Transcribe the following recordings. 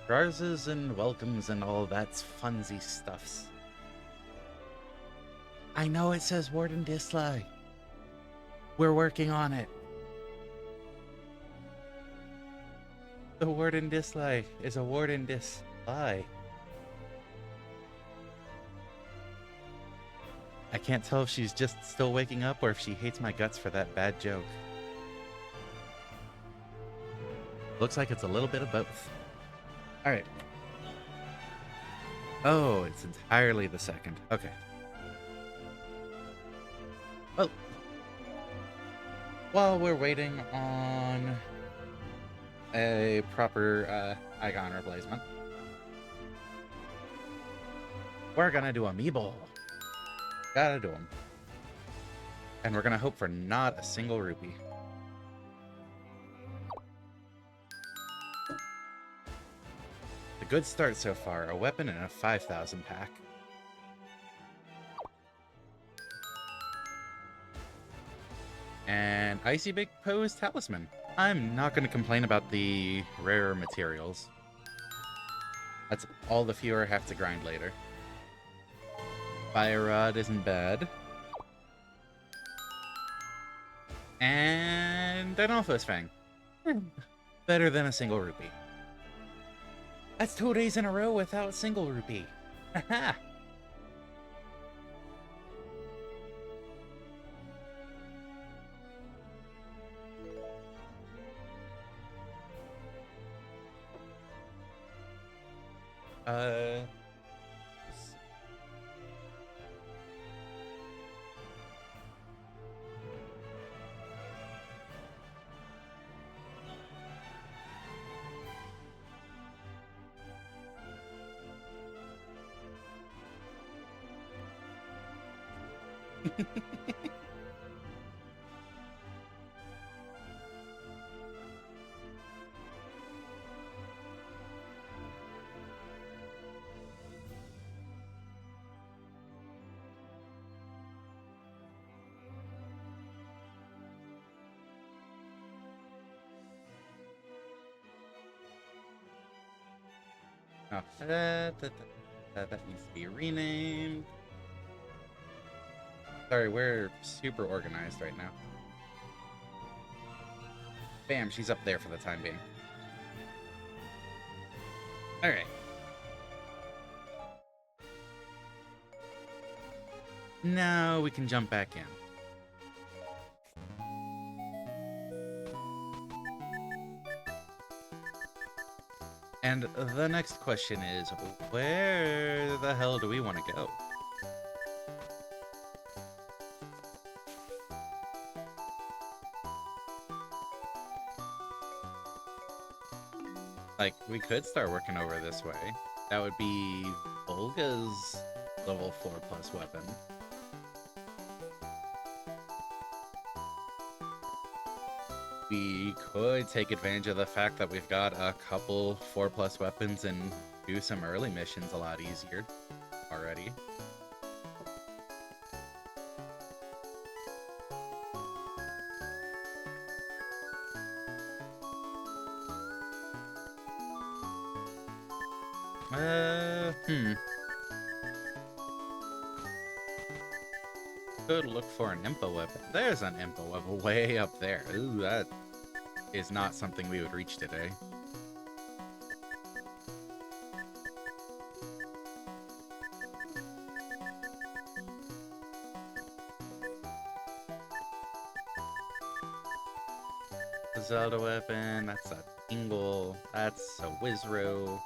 Xarazis and welcomes and all that's funsy stuffs. I know it says Warden Dislike. We're working on it. The Warden Dislike is a Warden Dislike. I can't tell if she's just still waking up or if she hates my guts for that bad joke. Looks like it's a little bit of both. Alright. Oh, it's entirely the second. Okay. Well, while we're waiting on a proper icon replacement, we're gonna do Amiibo. Gotta do them. And we're gonna hope for not a single rupee. A good start so far. A weapon and a 5,000 pack. And Icy Big Pose Talisman. I'm not going to complain about the rarer materials. That's all the fewer I have to grind later. Fire Rod isn't bad. And an Alphos Fang. Better than a single rupee. That's 2 days in a row without single rupee. Haha! Oh, that needs to be renamed. Sorry, we're super organized right now. Bam, she's up there for the time being. Alright. Now we can jump back in. And the next question is, where the hell do we want to go? Like, we could start working over this way. That would be Volga's level 4+ weapon. We could take advantage of the fact that we've got a couple 4+ weapons and do some early missions a lot easier already. Could look for an Impa weapon. There's an Impa weapon way up there. Ooh, that is not something we would reach today. A Zelda weapon, that's a Tingle, that's a Wizro.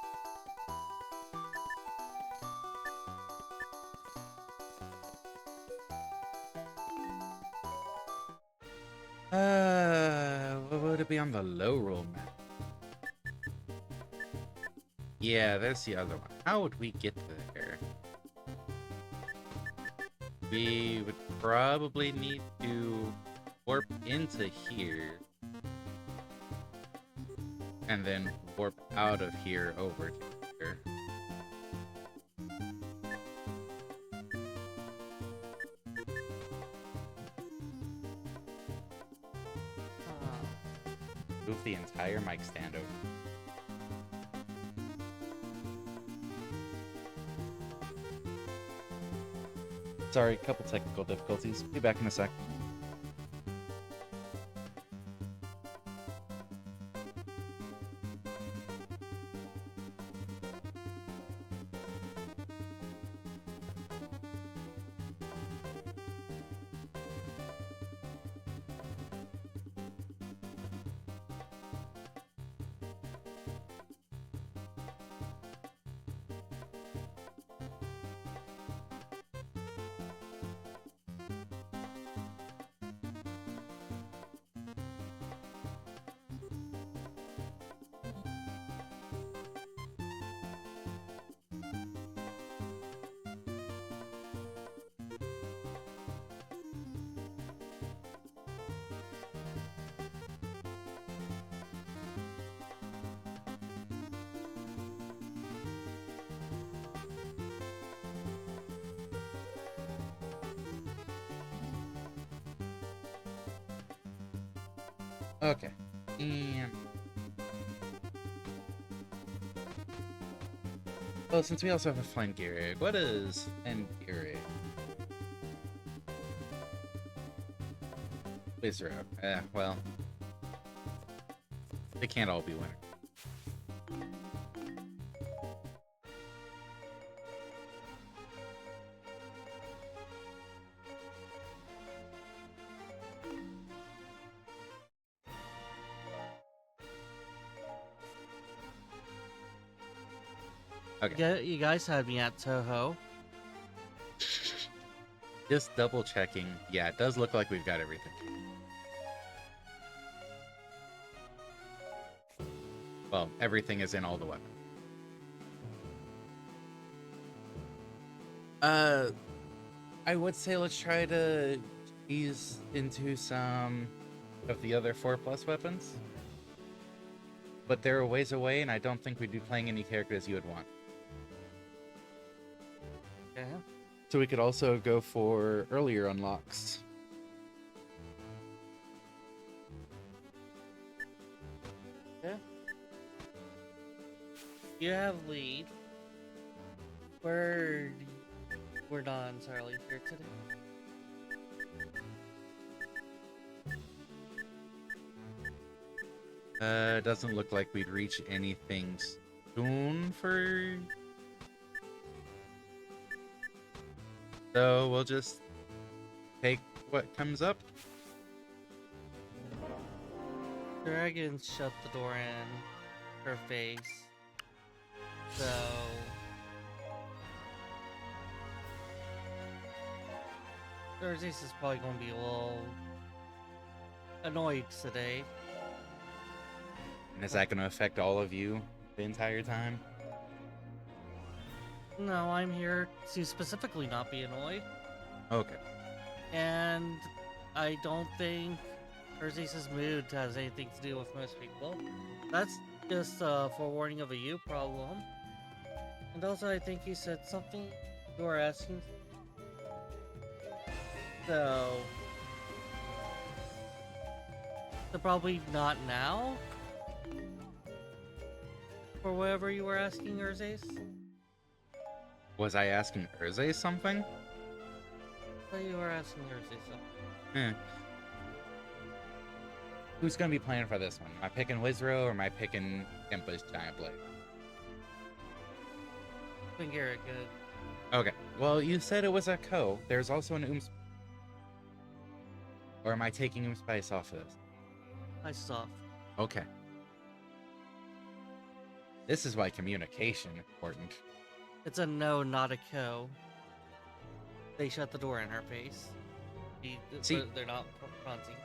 What would it be on the low roll map? Yeah, there's the other one. How would we get there? We would probably need to warp into here. And then warp out of here over to here. Move the entire mic stand over. Sorry, couple technical difficulties. Be back in a sec. Okay. And... well, since we also have a Flangirig, what is Flangirig? Wizard. Well... they can't all be winners. Okay. Yeah, you guys had me at Toho. Just double checking. Yeah, it does look like we've got everything. Well, everything is in all the weapons. I would say let's try to ease into some of the other 4+ weapons. But they're a ways away, and I don't think we'd be playing any characters you would want. Yeah. So we could also go for earlier unlocks. Yeah. You have lead. We're not entirely here today. Doesn't look like we'd reach anything soon for... so we'll just take what comes up. Dragons shut the door in her face. So... Xarazis is probably going to be a little annoyed today. And is that going to affect all of you the entire time? No, I'm here to specifically not be annoyed. Okay. And I don't think Xarazis' mood has anything to do with most people. That's just a forewarning of a you problem. And also, I think you said something you were asking. So probably not now? For whatever you were asking, Xarazis? Was I asking Urze something? I thought you were asking Xarazis something. Who's gonna be playing for this one? Am I picking Wizro or am I picking Impa's Giant Blade? Flangirig, good. Okay. Well, you said it was a Ko. There's also an or am I taking Spice off of this? I saw. Okay. This is why communication is important. It's a no, not a ko. They shut the door in her face. See, they're not fronting.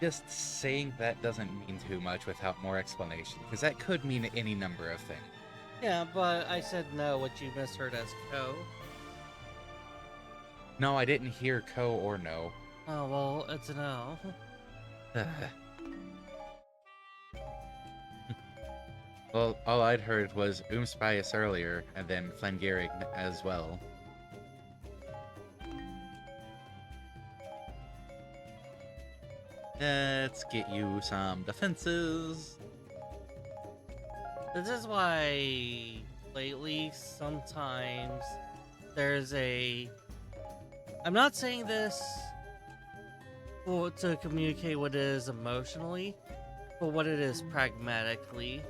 just saying that doesn't mean too much without more explanation, because that could mean any number of things. Yeah, but I said no, what you misheard as ko. No, I didn't hear Ko or no. Oh, well, it's a no. Well, all I'd heard was Spice earlier, and then Flangirig as well. Let's get you some defenses. This is why lately sometimes there's a I'm not saying this to communicate what it is emotionally, but what it is pragmatically.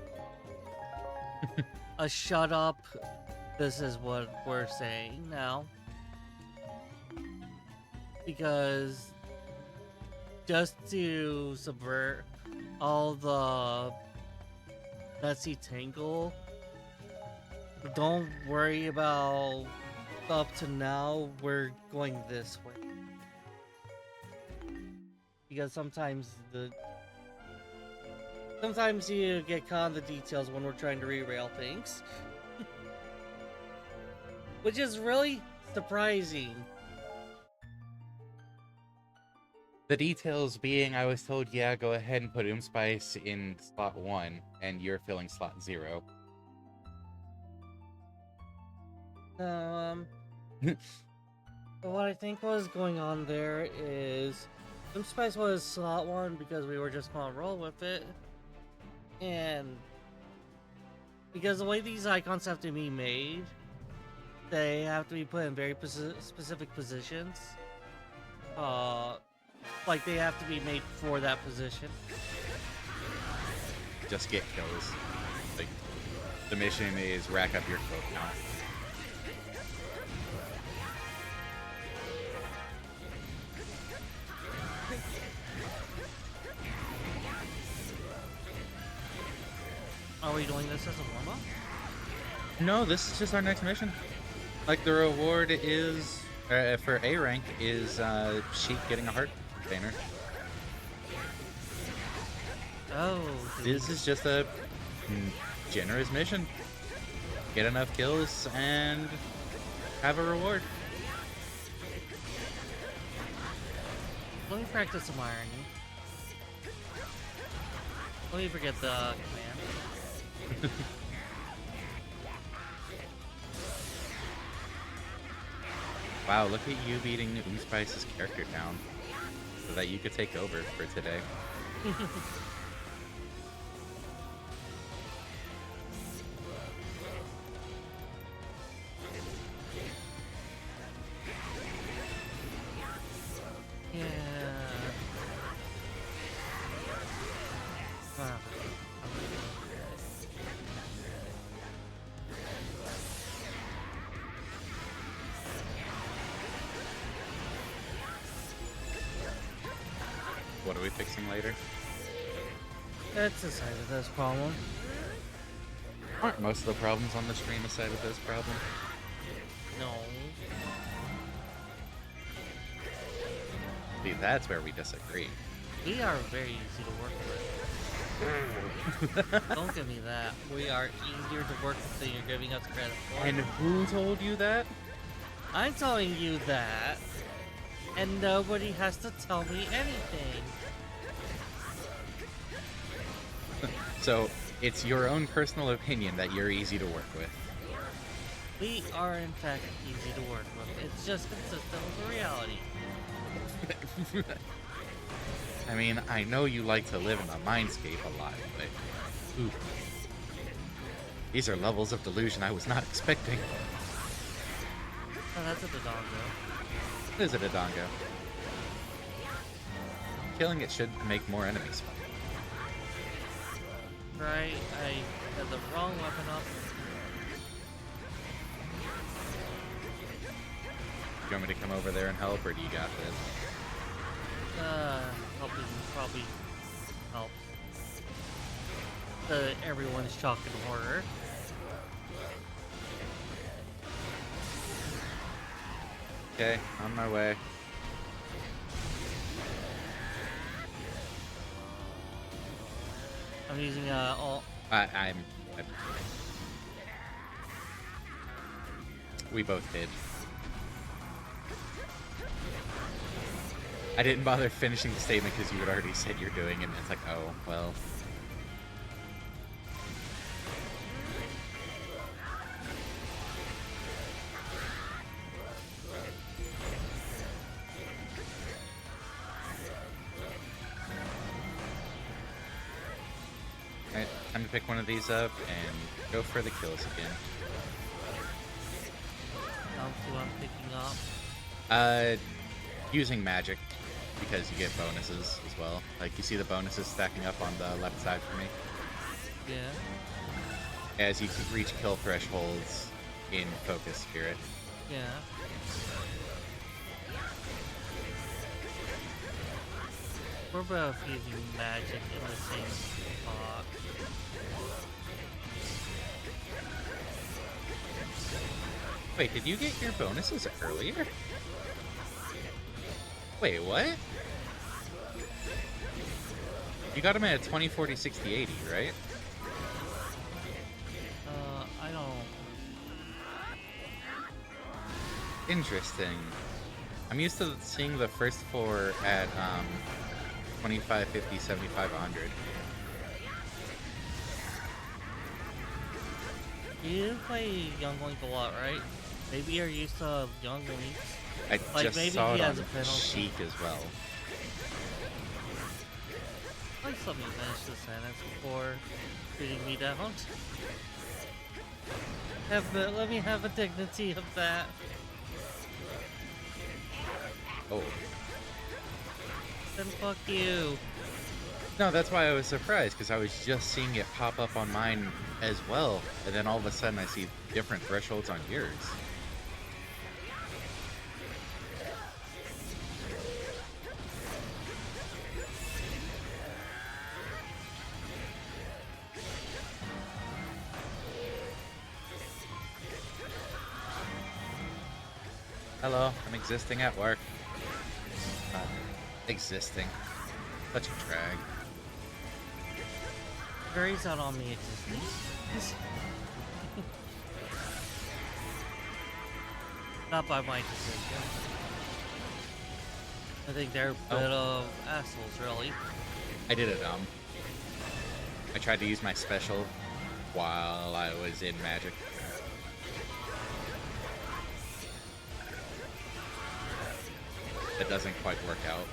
A shut up. This is what we're saying now. Because just to subvert all the messy tangle, don't worry about up to now, we're going this way. Because sometimes you get caught in the details when we're trying to derail things. Which is really surprising. The details being, I was told, yeah, go ahead and put Spice in slot 1, and you're filling slot 0. What I think was going on there is Spice was slot 1 because we were just gonna roll with it. And because the way these icons have to be made, they have to be put in very specific positions. Like they have to be made for that position. Just get kills. Like, the mission is rack up your kill count. Are we doing this as a warm-up? No, this is just our next mission. Like, the reward is, for A rank, is Sheik getting a heart container. Oh. This is just a generous mission. Get enough kills and have a reward. Let me practice some irony. Let me forget the command. Wow, look at you beating Spice's character down so that you could take over for today. Yeah. Wow. What are we fixing later? That's the side of this problem. Aren't most of the problems on the stream a side of this problem? No. See, that's where we disagree. We are very easy to work with. Don't give me that. We are easier to work with than you're giving us credit for. And who told you that? I'm telling you that. And nobody has to tell me anything. So, it's your own personal opinion that you're easy to work with. We are in fact easy to work with. It's just consistent with the reality. I mean, I know you like to live in a mindscape a lot, but ooh, these are levels of delusion I was not expecting. Oh, that's a Dodongo. Is it a Dongo? Killing it should make more enemies fun. Right, I had the wrong weapon up. You want me to come over there and help, or do you got this? Helping probably helps. Everyone's shock and horror. Okay, on my way. I'm using all. I'm. We both did. I didn't bother finishing the statement because you had already said you're doing it, and it's like, oh, well. Alright, time to pick one of these up and go for the kills again. Down to I'm picking up. Uh, using magic because you get bonuses as well. Like you see the bonuses stacking up on the left side for me Yeah. as you reach kill thresholds in Focus Spirit. Yeah. We're both using magic in the same spot. Wait, did you get your bonuses earlier? Wait, what? You got them at 20, 40, 60, 80, right? I don't... Interesting. I'm used to seeing the first four at 25, 50, 75, 100. You play Young Link a lot, right? Maybe you're used to Young Link. I Like, just maybe saw he it has on a penalty. Sheik as well. Please let me finish the sentence before shooting me down. Let me have a dignity of that. Oh. Then fuck you. No, that's why I was surprised, because I was just seeing it pop up on mine as well, and then all of a sudden I see different thresholds on yours. Hello, I'm existing at work. Existing. Such a drag. Varies out on the existence. Not by my decision. I think they're a bit of assholes, really. I did it, I tried to use my special while I was in Magic. It doesn't quite work out.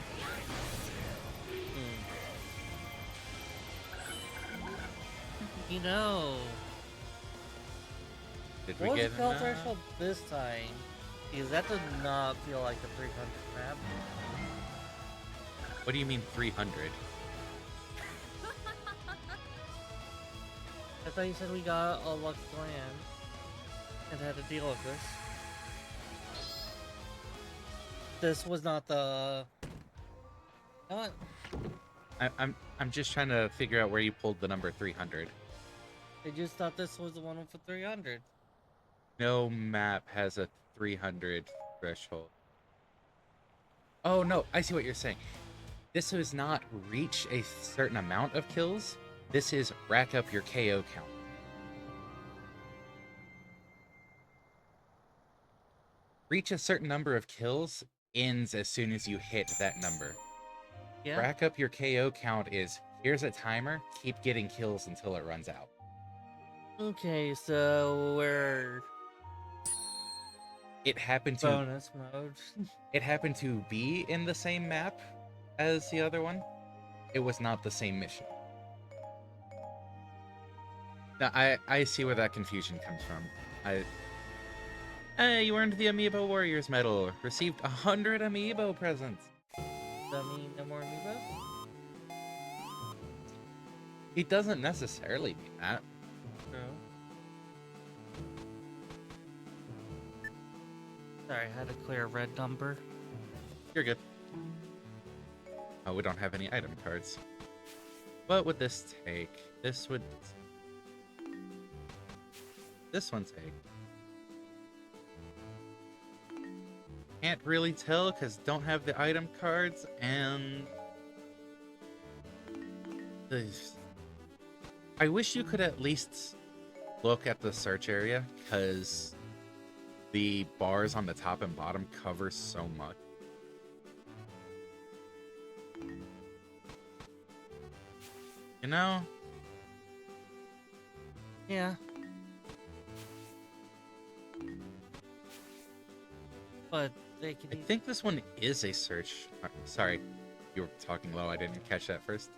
You know, Did we what was get the kill enough? threshold this time? Because that did not feel like the 300 map. What do you mean 300? I thought you said we got a lucky land and had to deal with this. This was not the... What? I'm just trying to figure out where you pulled the number 300. I just thought this was the one for 300. No map has a 300 threshold. Oh no, I see what you're saying. This is not reach a certain amount of kills. This is rack up your KO count. Reach a certain number of kills ends as soon as you hit that number. Yeah? Rack up your KO count is, here's a timer, keep getting kills until it runs out. Okay, so we're... It happened to bonus mode. it happened to be in the same map as the other one. It was not the same mission. Now, I see where that confusion comes from. You earned the Amiibo Warriors medal. Received 100 Amiibo presents. Does that mean no more amiibo? It doesn't necessarily mean that. No. Sorry, I had to clear a red number. You're good. Oh, we don't have any item cards. What would this take? This one take. Can't really tell because don't have the item cards and I wish you could at least look at the search area because the bars on the top and bottom cover so much. You know? Yeah. But they can... I think this one is a search. Sorry, you were talking low. I didn't catch that first.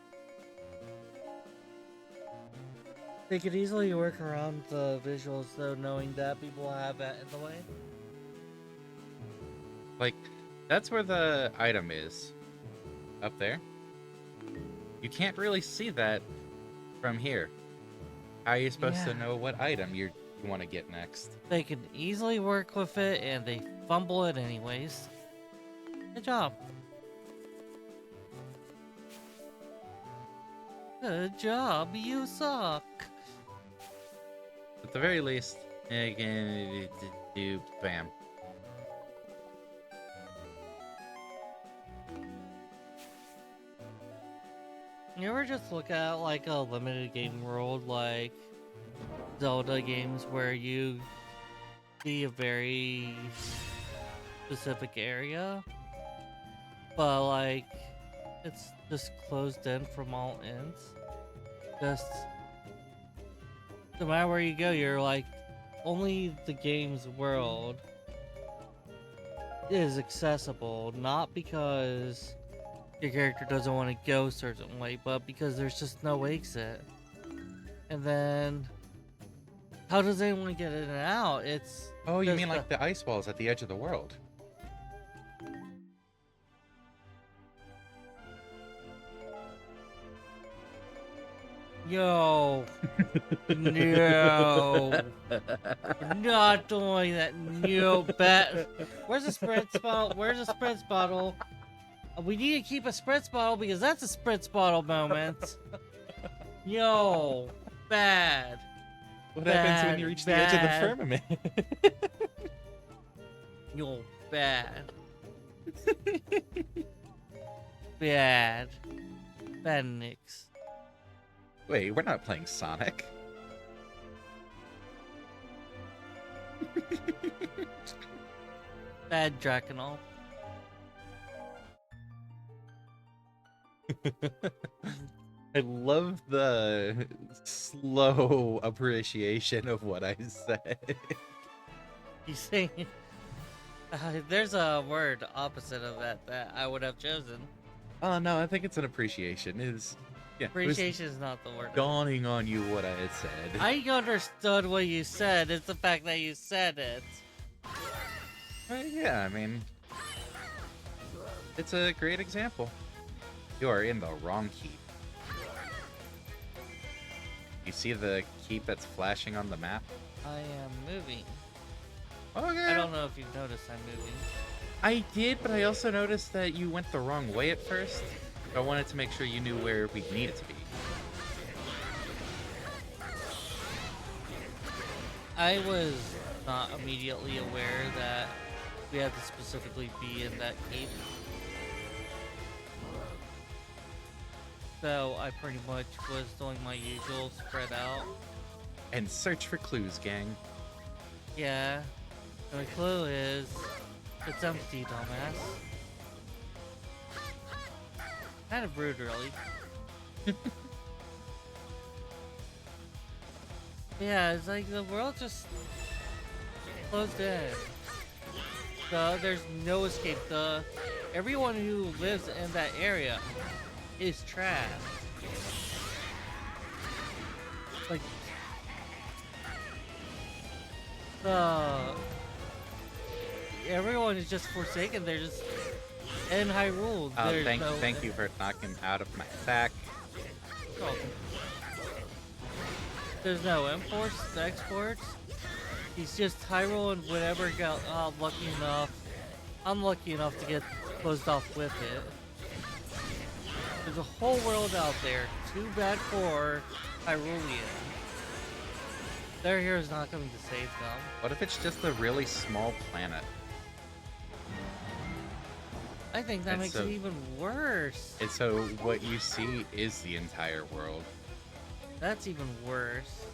They could easily work around the visuals, though, knowing that people have that in the way. Like, that's where the item is. Up there. You can't really see that from here. How are you supposed to Yeah. know what item you want to get next? They can easily work with it, and they fumble it anyways. Good job. Good job, you suck. At the very least, you can do bam. You ever just look at like a limited game world like Zelda games where you see a very specific area, but like it's just closed in from all ends? Just no matter where you go, you're like only the game's world is accessible, not because your character doesn't want to go a certain way, but because there's just no exit. And then, how does anyone get in and out? It's Oh, you just mean like the ice walls at the edge of the world? Yo, no, we're not doing that. No, bet. Where's the spritz bottle? Where's the spritz bottle? We need to keep a spritz bottle because that's a spritz bottle moment. Yo, bad. What happens when you reach the edge of the Bad. firmament? Yo, bad. Bad. Bad Nix. Wait, we're not playing Sonic. Bad Draconol. I love the slow appreciation of what I said. You saying there's a word opposite of that I would have chosen. Oh no, I think it's an appreciation. Yeah, it was Appreciation is not the word. dawning on you what I had said. I understood what you said. It's the fact that you said it. Yeah, I mean, it's a great example. You are in the wrong keep. You see the keep that's flashing on the map? I am moving. Okay. I don't know if you've noticed I'm moving. I did, but I also noticed that you went the wrong way at first. I wanted to make sure you knew where we needed to be. I was not immediately aware that we had to specifically be in that cape. So I pretty much was doing my usual spread out. And search for clues, gang. Yeah. The clue is it's empty, dumbass. Kind of rude, really. Yeah, it's like the world just closed in. There's no escape. Everyone who lives in that area is trash. Like everyone is just forsaken. They're just in Hyrule. There's Thank you for knocking out of my sack. There's no imports, exports. He's just Hyrule and whatever got lucky enough. I'm lucky enough to get closed off with it. There's a whole world out there. Too bad for Hyrulean. Their hero's not coming to save them. What if it's just a really small planet? I think that makes it even worse. And so what you see is the entire world. That's even worse.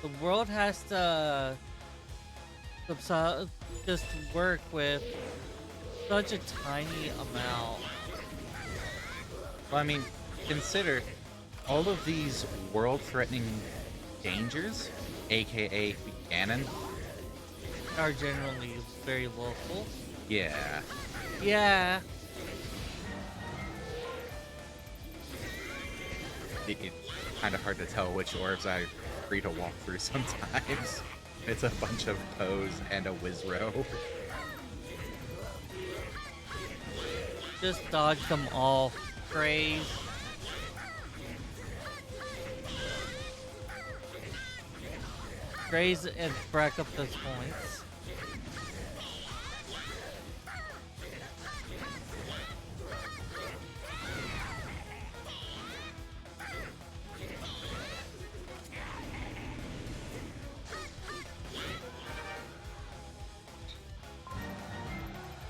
The world has to just work with such a tiny amount. Well, I mean, consider all of these world-threatening dangers, aka Ganon. Are generally very local. Yeah. Yeah. It's kind of hard to tell which orbs I'm free to walk through sometimes. It's a bunch of Poes and a Wizrow. Just dodge them all. Graze. Graze and rack up those points.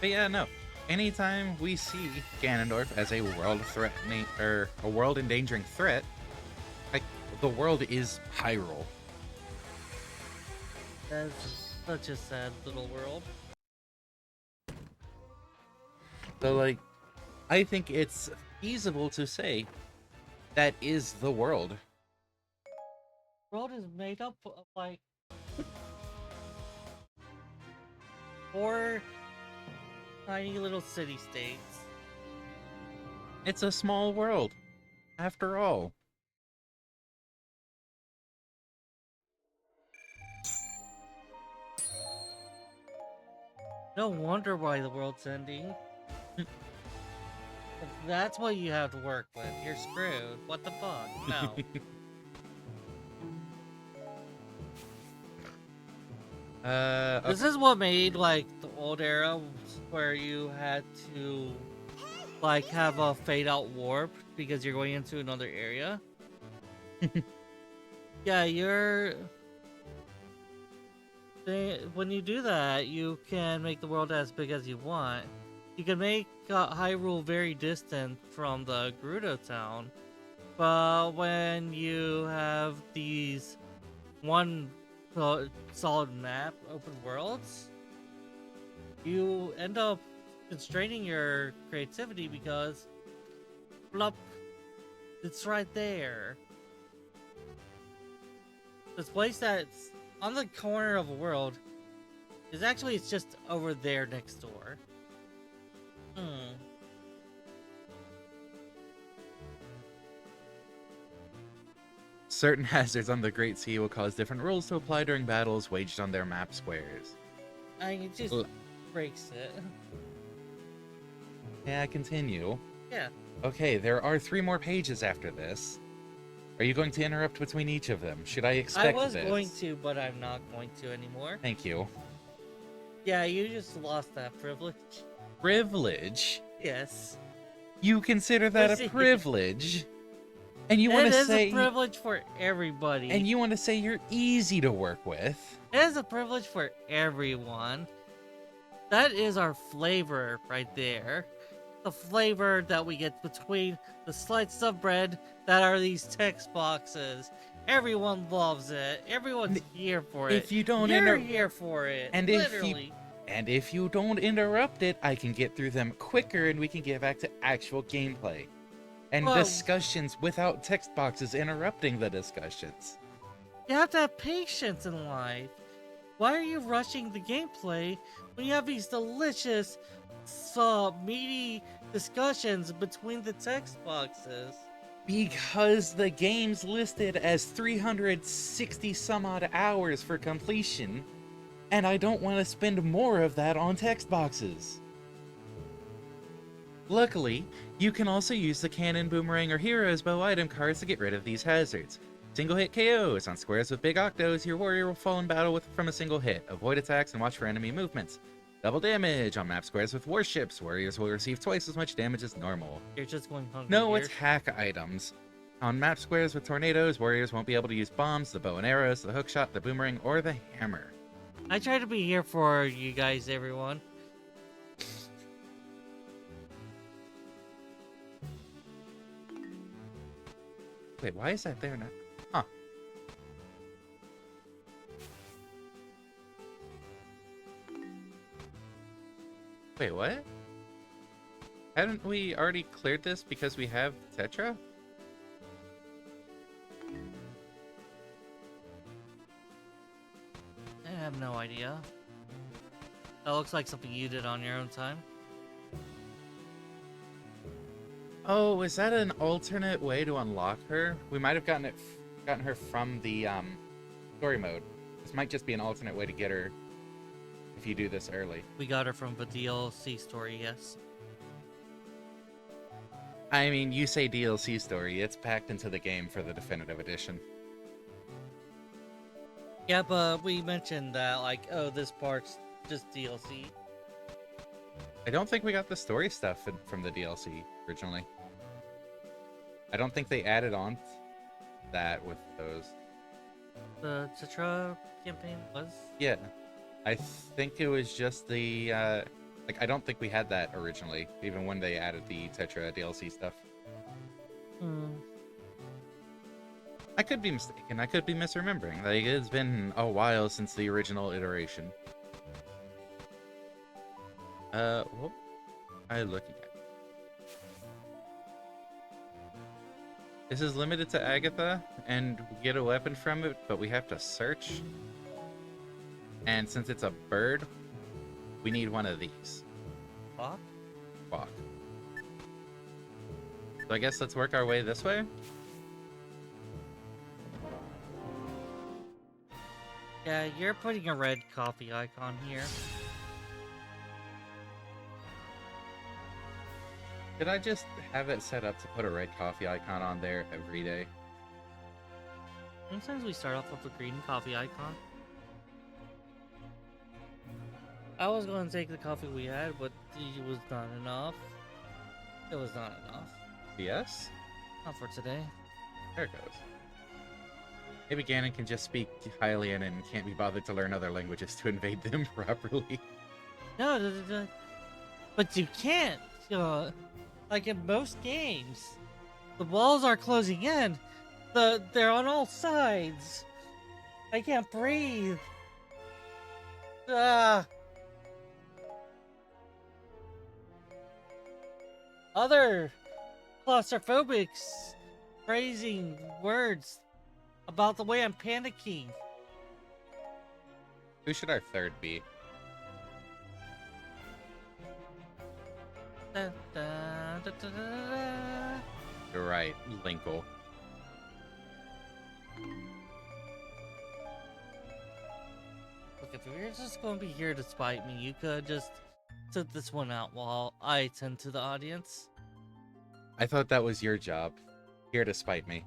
But yeah, no. Anytime we see Ganondorf as a world-threatening or a world-endangering threat, like the world is Hyrule. That's such a sad little world. So, like, I think it's feasible to say that is the world. The world is made up of like 4 tiny little city-states. It's a small world, after all. No wonder why the world's ending. If that's what you have to work with, you're screwed. What the fuck? No. Okay. This is what made like the old era where you had to like have a fade out warp because you're going into another area. Yeah, when you do that, you can make the world as big as you want. You can make Hyrule very distant from the Gerudo town, but when you have these one solid map, open worlds, you end up constraining your creativity because, blup, it's right there. This place that's on the corner of a world is actually, it's just over there next door. Certain hazards on the Great Sea will cause different rules to apply during battles waged on their map squares. I mean, it just breaks it. Yeah, continue. Yeah. Okay, there are 3 more pages after this. Are you going to interrupt between each of them? Should I expect this? I was going to, but I'm not going to anymore. Thank you. Yeah, you just lost that privilege. Privilege? Yes. You consider that a privilege? And you want to say it is a privilege for everybody. And you want to say you're easy to work with? It is a privilege for everyone. That is our flavor right there. The flavor that we get between the slices of bread that are these text boxes. Everyone loves it. Everyone's here for it. If you don't You're here for it. And literally. If you don't interrupt it, I can get through them quicker and we can get back to actual gameplay. And discussions without text boxes interrupting the discussions. You have to have patience in life. Why are you rushing the gameplay when you have these delicious, meaty discussions between the text boxes? Because the game's listed as 360 some odd hours for completion, and I don't want to spend more of that on text boxes. Luckily, you can also use the cannon, boomerang, or hero's bow item cards to get rid of these hazards. Single hit KOs. On squares with big octos, your warrior will fall in battle from a single hit. Avoid attacks and watch for enemy movements. Double damage. On map squares with warships, warriors will receive twice as much damage as normal. You're just going hungry. No, it's hack items. On map squares with tornadoes, warriors won't be able to use bombs, the bow and arrows, the hookshot, the boomerang, or the hammer. I try to be here for you guys, everyone. Wait, why is that there now? Huh. Wait, what? Hadn't we already cleared this because we have Tetra? I have no idea. That looks like something you did on your own time. Oh, is that an alternate way to unlock her? We might have gotten her from the story mode. This might just be an alternate way to get her if you do this early. We got her from the DLC story, yes. I mean, you say DLC story, it's packed into the game for the definitive edition. Yeah, but we mentioned that, like, oh, this part's just DLC. I don't think we got the story stuff from the DLC originally. I don't think they added on that with those. The Citra campaign was? Yeah. I think it was just the, like, I don't think we had that originally, even when they added the Tetra DLC stuff. I could be mistaken. I could be misremembering. Like, it's been a while since the original iteration. What am I looking at? This is limited to Agatha, and we get a weapon from it, but we have to search. And since it's a bird, we need one of these. Hawk? Hawk. So I guess let's work our way this way? Yeah, you're putting a red coffee icon here. Did I just have it set up to put a red coffee icon on there every day? Sometimes we start off with a green coffee icon. I was going to take the coffee we had, but it was not enough. It was not enough. Yes? Not for today. There it goes. Maybe Ganon can just speak Hylian and can't be bothered to learn other languages to invade them properly. No, but you can't. Like in most games, the walls are closing in. They're on all sides. I can't breathe. Other claustrophobics phrasing words about the way I'm panicking. Who should our third be? Da, da, da, da, da, da. You're right, Linkle. Look, if you're just going to be here to spite me, you could just sit this one out while I tend to the audience. I thought that was your job. Here to spite me.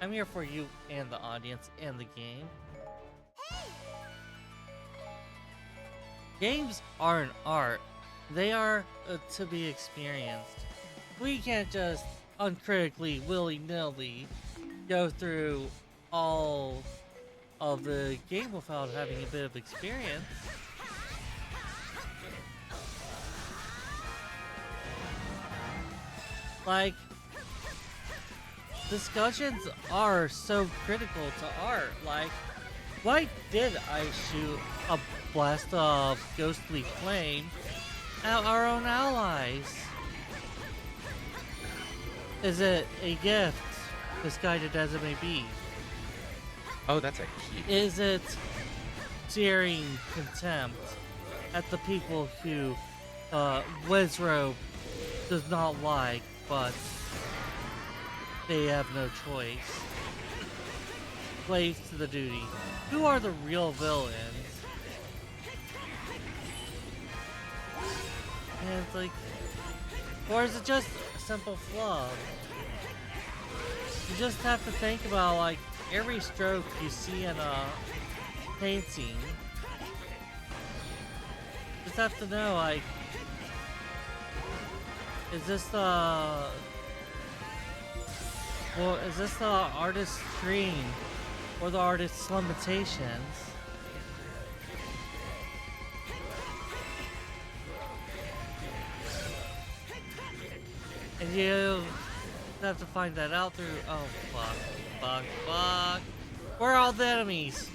I'm here for you and the audience and the game. Games are an art. They are to be experienced. We can't just uncritically, willy-nilly go through all of the game without having a bit of experience. Like, discussions are so critical to art. Like, why did I shoot a blast of ghostly flame at our own allies? Is it a gift, misguided as it may be? Oh, that's a key. Is it daring contempt at the people who Wizrobe does not like, but they have no choice? Slaves to the duty. Who are the real villains? And it's like, or is it just a simple flub? You just have to think about, like, every stroke you see in a painting. Just have to know, like, is this the artist's dream or the artist's limitations? And you have to find that out through, oh fuck. Where are all the enemies?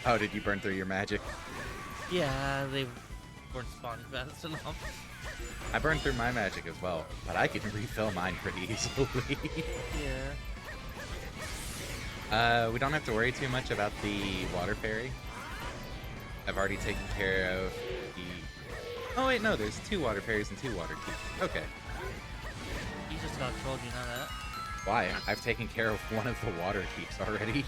Oh, did you burn through your magic? Yeah, they weren't spawning fast enough. I burned through my magic as well, but I can refill mine pretty easily. Yeah. We don't have to worry too much about the water fairy. I've already taken care of the... Oh wait, no, there's 2 water fairies and 2 water keys. Okay. You just got trolled, you know that? Why? I've taken care of one of the water keeps already.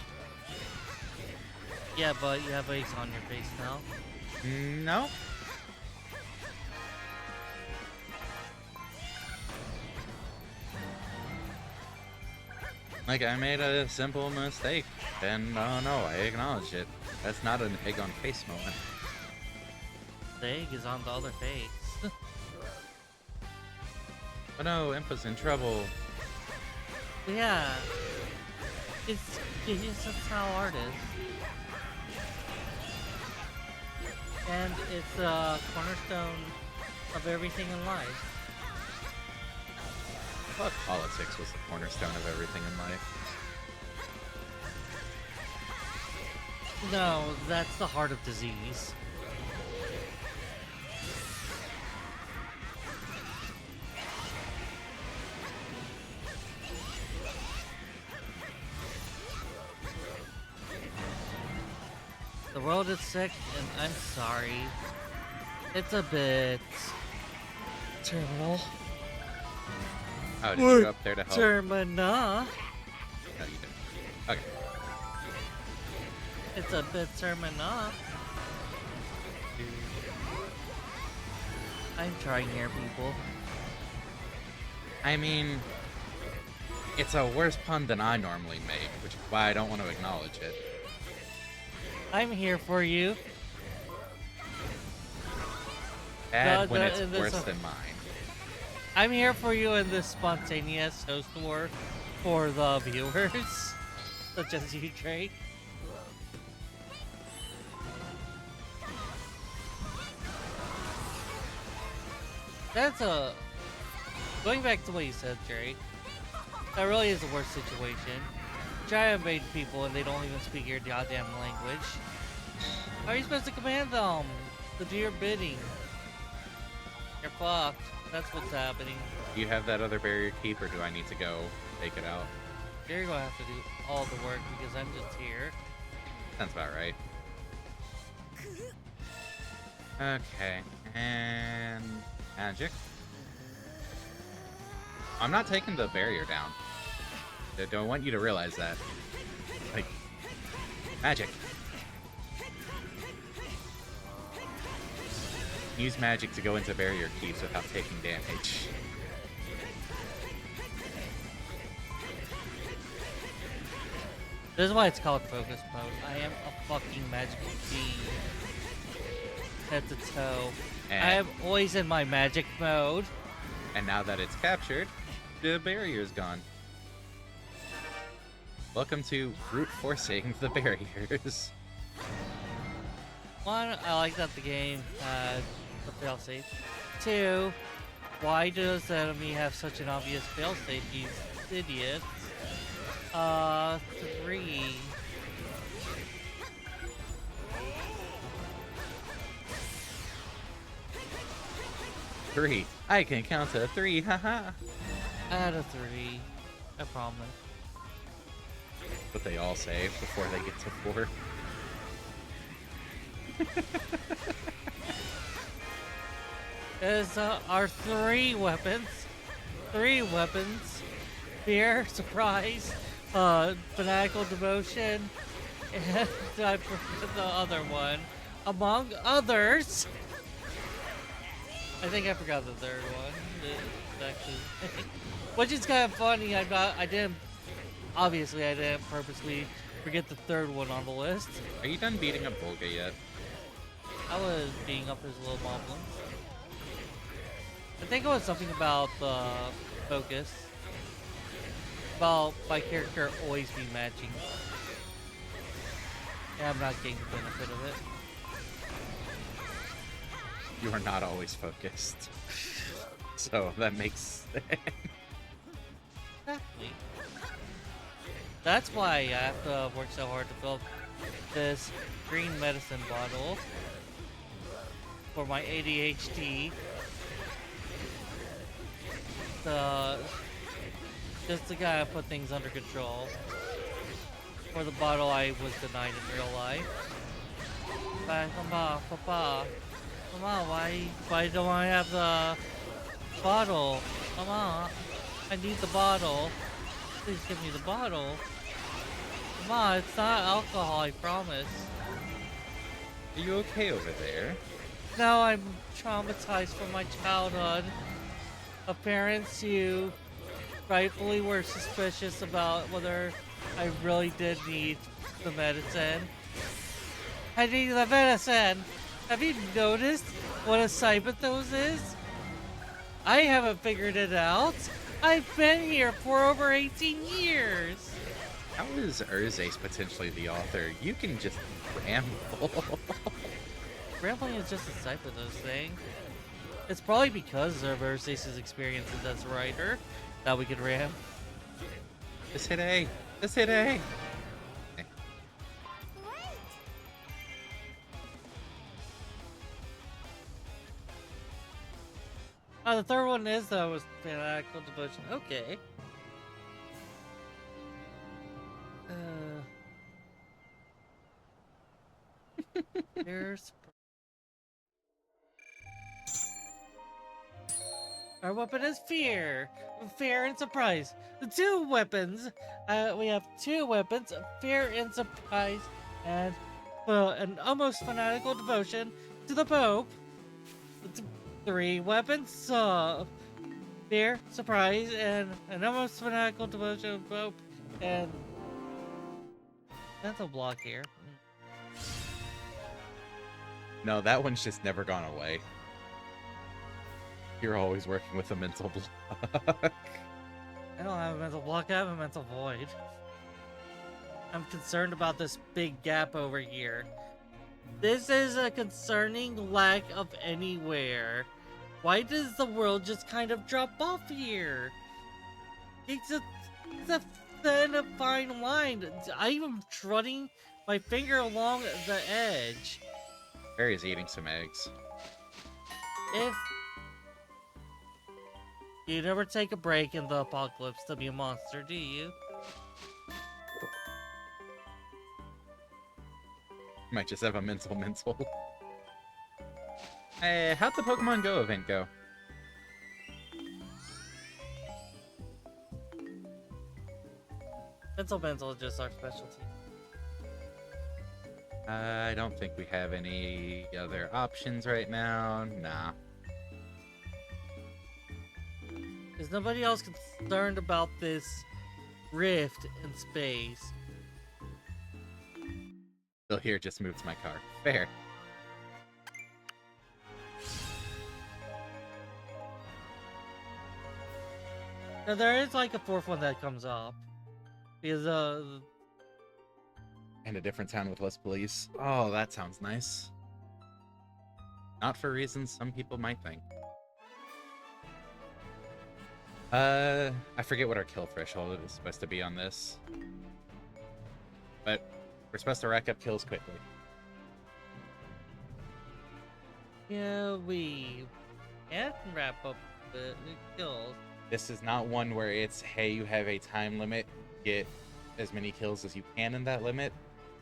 Yeah, but you have ice on your face now. No? Like, I made a simple mistake, and oh no, I acknowledge it. That's not an egg on face moment. The egg is on the other face. Oh no, Impa's in trouble. Yeah. It's just how art is. And it's a cornerstone of everything in life. I thought politics was the cornerstone of everything in life. No, that's the heart of disease. The world is sick, and I'm sorry. It's a bit terminal. Oh, did you go up there to help? Termina. No, you didn't. Okay. It's a bit termina. I'm trying here, people. I mean, it's a worse pun than I normally make, which is why I don't want to acknowledge it. I'm here for you. Bad when No, it's this worse one. than mine. I'm here for you in this spontaneous host war for the viewers, such as you, Drake. That's a... Going back to what you said, Drake, that really is the worst situation. Try to invade people and they don't even speak your goddamn language. How are you supposed to command them to do your bidding? You're fucked. That's what's happening. Do you have that other barrier keep, or do I need to go take it out? You're gonna have to do all the work because I'm just here. Sounds about right. Okay, and magic. I'm not taking the barrier down. I don't want you to realize that. Like, magic. Use magic to go into barrier keeps without taking damage. This is why it's called focus mode. I am a fucking magical fiend. Head to toe. And, I am always in my magic mode. and now that it's captured, the barrier's gone. Welcome to brute forcing the barriers. One, I like that the game had a failsafe. Two, why does the enemy have such an obvious failsafe, you idiots? Three. Three. I can count to three, haha. I had a three. I promise. But they all save before they get to four. Is our three weapons. Three weapons. Fear, surprise, fanatical devotion, and I forgot the other one. Among others. I think I forgot the third one. Actually, which is kind of funny. Obviously, I didn't purposely forget the third one on the list. Are you done beating up Volga yet? I was beating up his little moblins. I think it was something about the focus. About my character always be matching. And I'm not getting the benefit of it. You are not always focused. So that makes Exactly. That's why I have to work so hard to build this green medicine bottle for my ADHD. Just to kind of put things under control. For the bottle I was denied in real life. Mama, why don't I have the bottle? Mama, I need the bottle. Please give me the bottle. Come on, it's not alcohol, I promise. Are you okay over there? No, I'm traumatized from my childhood. Of parents who rightfully were suspicious about whether I really did need the medicine. I need the medicine! Have you noticed what a cyberthose is? I haven't figured it out. I've been here for over 18 years. How is Xarazis potentially the author? You can just ramble. Rambling is just a cyberthose thing. It's probably because of Xarazis' experiences as a writer that we could ram. Just hit A. Just hit A. Oh, the third one is though was fanatical devotion. Okay. There's our weapon is fear, fear and surprise. The two weapons. We have two weapons: fear and surprise, and an almost fanatical devotion to the Pope. Three weapons: fear, surprise, and an almost fanatical devotion to the Pope, and mental block here. No, that one's just never gone away. You're always working with a mental block. I don't have a mental block, I have a mental void. I'm concerned about this big gap over here. This is a concerning lack of anywhere. Why does the world just kind of drop off here? It's a thin, fine line. I'm running my finger along the edge. Barry's eating some eggs. If you never take a break in the apocalypse to be a monster, do you? Might just have a mental. Hey, how'd the Pokemon Go event go? Mental is just our specialty. I don't think we have any other options right now. Nah. Is nobody else concerned about this rift in space? Still here just moved my car. Fair. Now there is like a fourth one that comes up. Because And a different town with less police. Oh, that sounds nice. Not for reasons some people might think. I forget what our kill threshold is supposed to be on this. But we're supposed to rack up kills quickly. yeah, we can wrap up the kills. This is not one where it's, hey, you have a time limit, get as many kills as you can in that limit.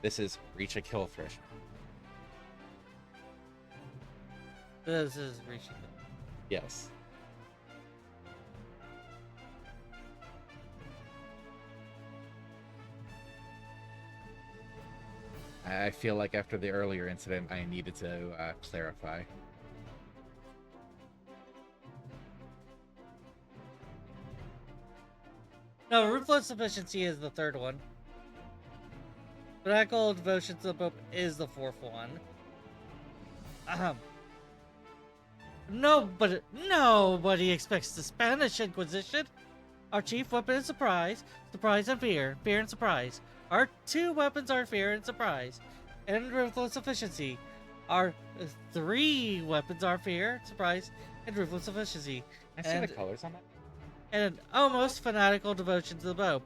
This is reach a kill threshold. This is reaching it. Yes. I feel like after the earlier incident, I needed to clarify. No, ruthless efficiency is the third one. Fanatical devotion to the Pope is the fourth one. Nobody expects the Spanish Inquisition. Our chief weapon is surprise, surprise and fear, fear and surprise. Our two weapons are fear and surprise, and ruthless efficiency. Our three weapons are fear, surprise, and ruthless efficiency. I see the colors on that. And an almost fanatical devotion to the Pope.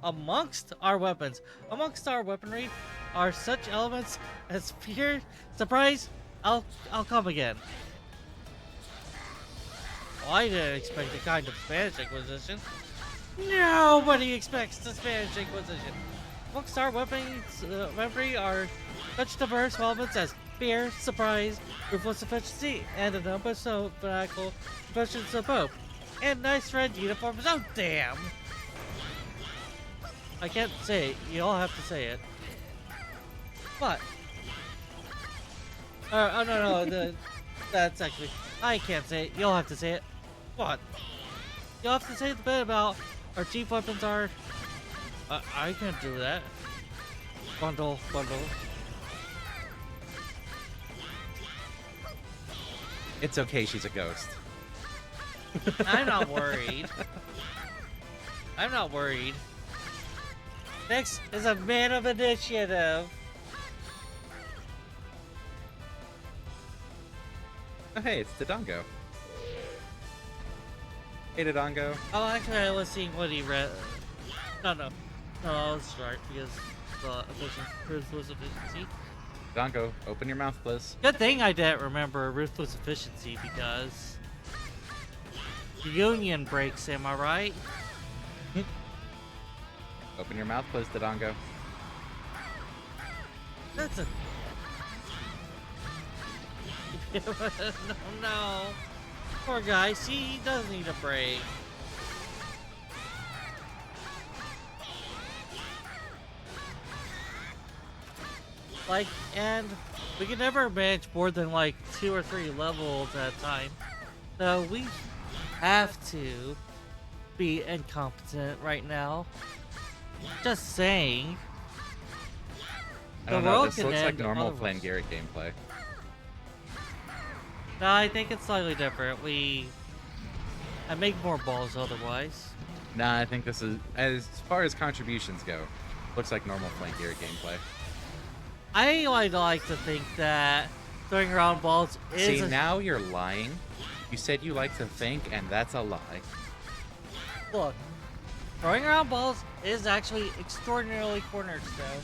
Amongst our weapons, amongst our weaponry, are such elements as fear, surprise. I'll come again. Well, I didn't expect the kind of Spanish Inquisition. Nobody expects the Spanish Inquisition. Amongst our weaponry are such diverse elements as fear, surprise, ruthless efficiency, and an almost fanatical devotion to the Pope. And nice red uniforms. Oh, damn. I can't say it. You all have to say it. What? Oh, no. That's actually... I can't say it. You'll have to say it. What? You'll have to say the bit about our chief weapons are... I can't do that. Bundle. It's okay, she's a ghost. I'm not worried. I'm not worried. Next is a man of initiative. Oh, hey, it's Dodongo. Hey, Dodongo. Oh, actually, I was seeing what he read. No, I was right because ruthless efficiency. Dodongo, open your mouth, please. Good thing I didn't remember ruthless efficiency because the union breaks. Am I right? Open your mouth, please, Dodongo. That's a no. Poor guy. See, he does need a break. Like, and we can never manage more than like 2 or 3 levels at a time. So we have to be incompetent right now. Just saying. I don't know, this looks like normal Flangirig gameplay. No, I think it's slightly different. I make more balls otherwise. Nah, I think this is, as far as contributions go, looks like normal Flangirig gameplay. I like to think that throwing around balls is... See, now you're lying. You said you like to think, and that's a lie. Look, throwing around balls is actually extraordinarily cornerstone.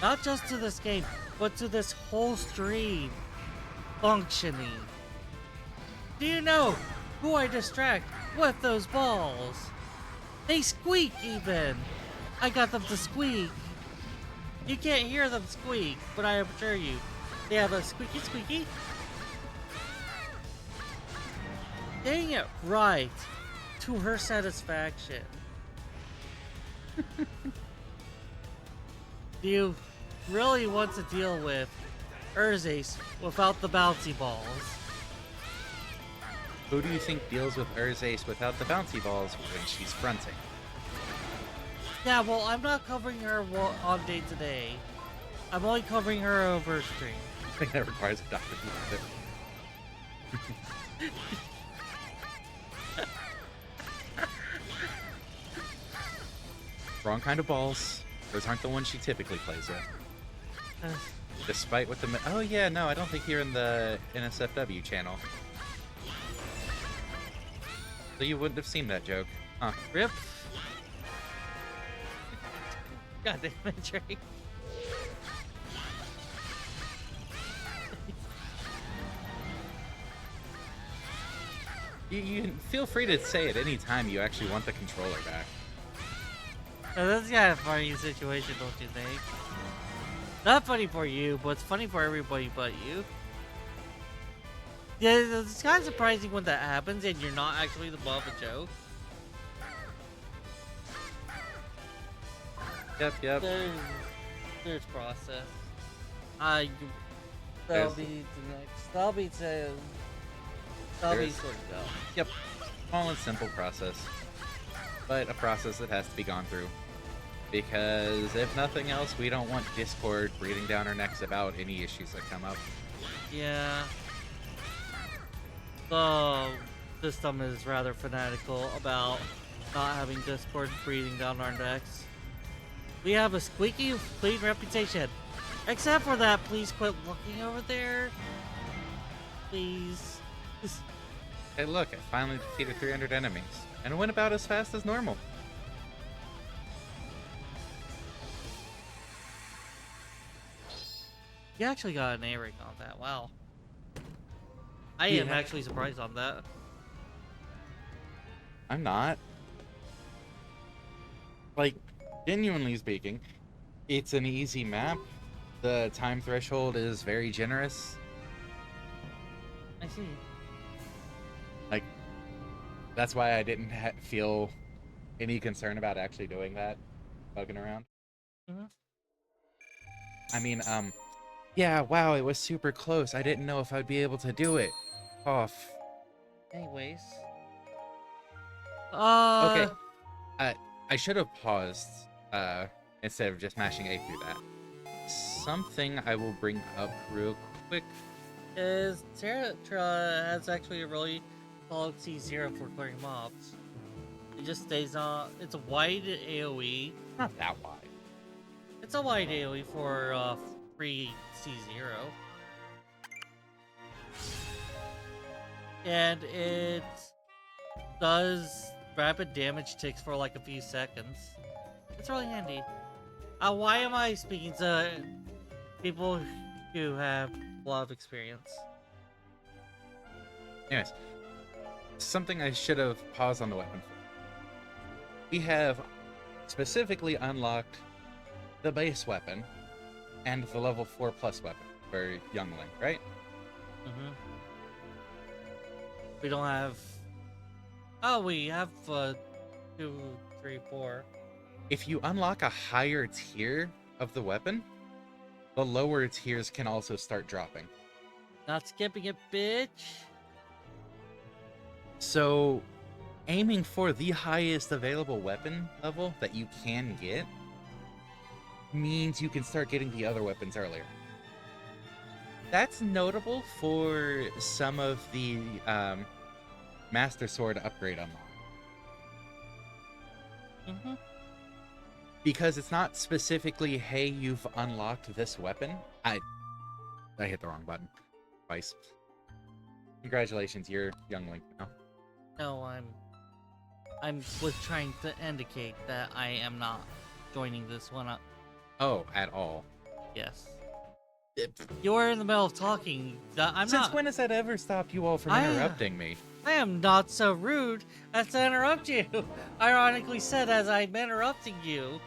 Not just to this game, but to this whole stream functioning. Do you know who I distract with those balls? They squeak even. I got them to squeak. You can't hear them squeak, but I assure you, they have a squeaky squeaky. Getting it right to her satisfaction. Do you really want to deal with Xarazis without the bouncy balls? Who do you think deals with Xarazis without the bouncy balls when she's fronting? Yeah, well, I'm not covering her on day to day. I'm only covering her over stream. I think that requires a doctor to do it. Wrong kind of balls. Those aren't the ones she typically plays with. Despite what the... Oh yeah, no, I don't think you're in the NSFW channel. So you wouldn't have seen that joke. Huh. Rip. God damn it, Drake. You feel free to say at any time you actually want the controller back. Now, that's kind of a funny situation, don't you think? Not funny for you, but it's funny for everybody but you. Yeah, it's kind of surprising when that happens and you're not actually the butt of a joke. Yep. There's process. That'll be the next. That'll be sort of go. Yep. Small and simple process. But a process that has to be gone through. Because if nothing else, we don't want Discord breathing down our necks about any issues that come up. Yeah. The system is rather fanatical about not having Discord breathing down our necks. We have a squeaky clean reputation. Except for that, please quit looking over there. Please. Hey look, I finally defeated 300 enemies. And it went about as fast as normal. You actually got an A rank on that, wow. I am actually surprised on that. I'm not. Like, genuinely speaking, it's an easy map. The time threshold is very generous. I see. Like, That's why I didn't feel any concern about actually doing that, bugging around. Hmm. I mean, yeah, wow, it was super close. I didn't know if I'd be able to do it. Off. Anyways. Okay, I should have paused, instead of just mashing A through that. Something I will bring up real quick. Is Terra has actually a really solid C0 for clearing mobs. It just stays on. It's a wide AoE. Not that wide. It's a wide AoE for free C0. And it does rapid damage ticks for like a few seconds. It's really handy. Why am I speaking to people who have a lot of experience? Anyways, something I should have paused on the weapon for. We have specifically unlocked the base weapon and the level 4 plus weapon for Youngling, right? Mm-hmm. We don't have. Oh, we have 2, 3, 4. If you unlock a higher tier of the weapon, the lower tiers can also start dropping. Not skipping it, bitch. So, aiming for the highest available weapon level that you can get means you can start getting the other weapons earlier. That's notable for some of the Master Sword upgrade unlock. Mm-hmm. Because it's not specifically, hey, you've unlocked this weapon. I hit the wrong button twice. Congratulations, you're Youngling now. No, I was trying to indicate that I am not joining this one up. Oh, at all. Yes. You were in the middle of talking. Since when has that ever stopped you all from interrupting me? I am not so rude as to interrupt you. Ironically said as I'm interrupting you.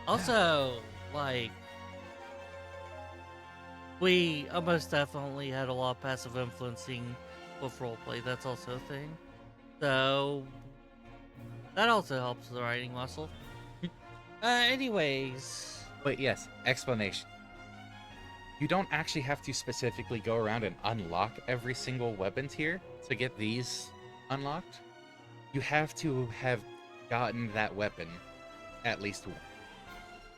Also, like, we almost definitely had a lot of passive influencing with roleplay. That's also a thing. So, that also helps the writing muscle. Anyways. But yes, explanation. You don't actually have to specifically go around and unlock every single weapon tier to get these unlocked. You have to have gotten that weapon at least once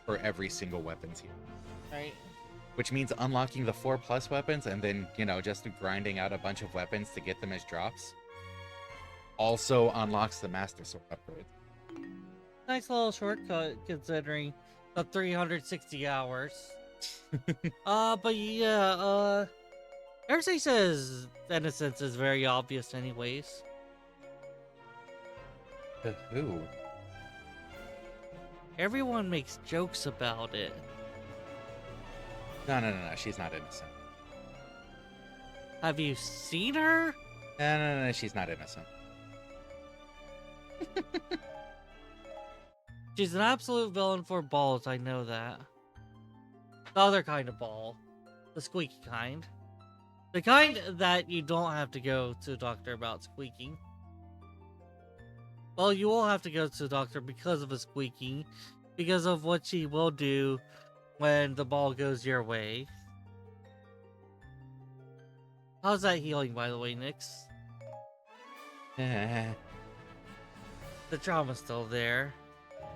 for every single weapon tier. Right. Which means unlocking the 4 plus weapons and then, just grinding out a bunch of weapons to get them as drops also unlocks the Master Sword upgrade. Nice little shortcut considering the 360 hours. But yeah, Xarazis' innocence is very obvious anyways. To who? Everyone makes jokes about it. No, she's not innocent. Have you seen her? No, she's not innocent. She's an absolute villain for balls, I know that. The other kind of ball. The squeaky kind. The kind that you don't have to go to a doctor about squeaking. Well, you will have to go to the doctor because of a squeaking. Because of what she will do when the ball goes your way. How's that healing, by the way, Nyx? The trauma's still there.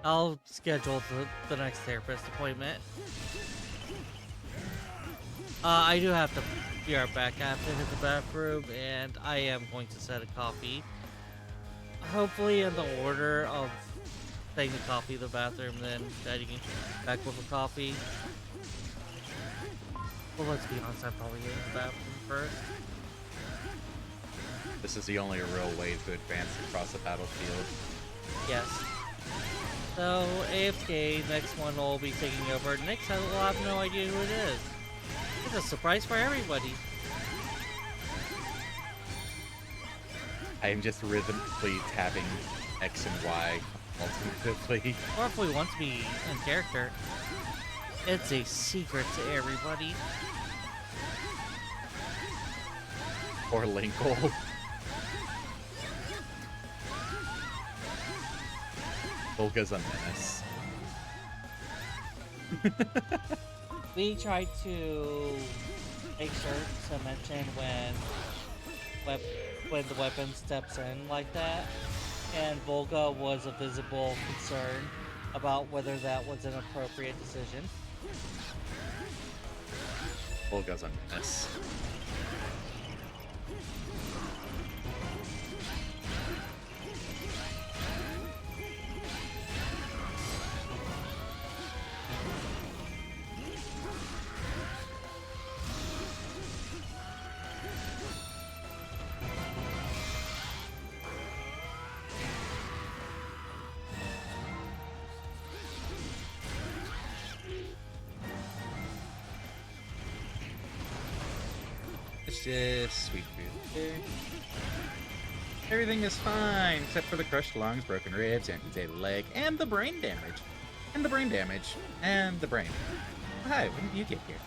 I'll schedule the next therapist appointment. I do have to be right back. I have to hit the bathroom, and I am going to set a coffee. Hopefully in the order of taking the coffee, the bathroom, then heading back with a coffee. Well, let's be honest, I'm probably getting the bathroom first. This is the only real way to advance across the battlefield. Yes. So, AFK, next one will be taking over. Next, I will have no idea who it is. It's a surprise for everybody. I am just rhythmically tapping X and Y alternatively. Or if we want to be in character, it's a secret to everybody. Poor Linkle. Volga's a menace. We tried to make sure to mention when the weapon steps in like that, and Volga was a visible concern about whether that was an appropriate decision. Volga's a menace. It's just sweet food. Okay. Everything is fine, except for the crushed lungs, broken ribs, amputated leg, and the brain damage. And the brain damage. And the brain. Hi, when did you get here?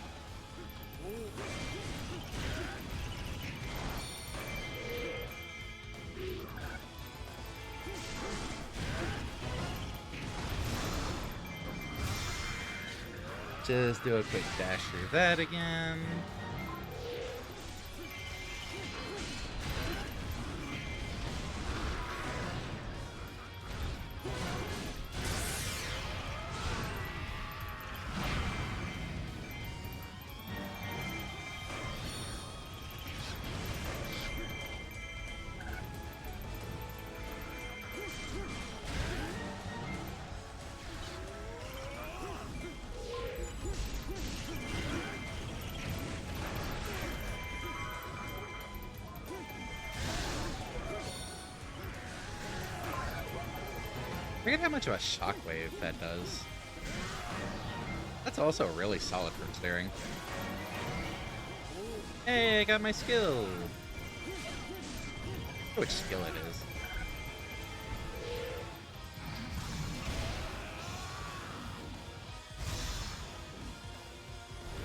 Just do a quick dash through that again. I forget how much of a shockwave that does. That's also really solid for staring. Hey, I got my skill! Which skill it is.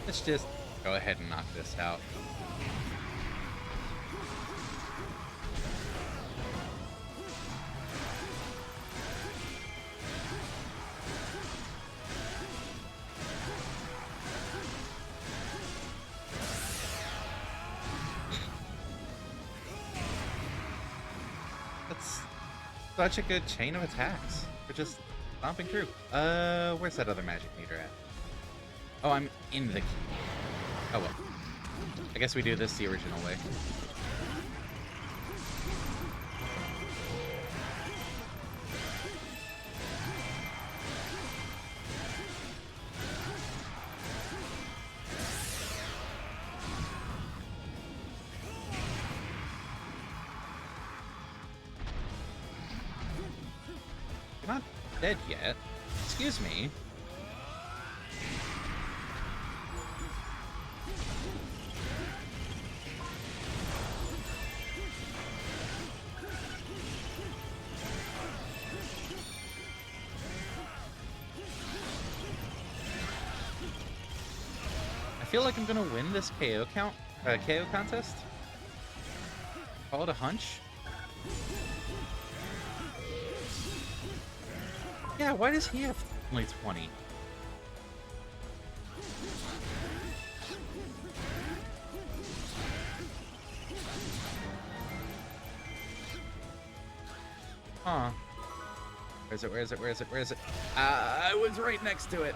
Let's just go ahead and knock this out. Such a good chain of attacks. We're just stomping through. Where's that other magic meter at? Oh, I'm in the key. Oh well. I guess we do this the original way. You're not dead yet. Excuse me. I feel like I'm gonna win this KO contest. Call it a hunch. Yeah, why does he have only 20? Huh. Where is it? Where is it? Where is it? Where is it? I was right next to it.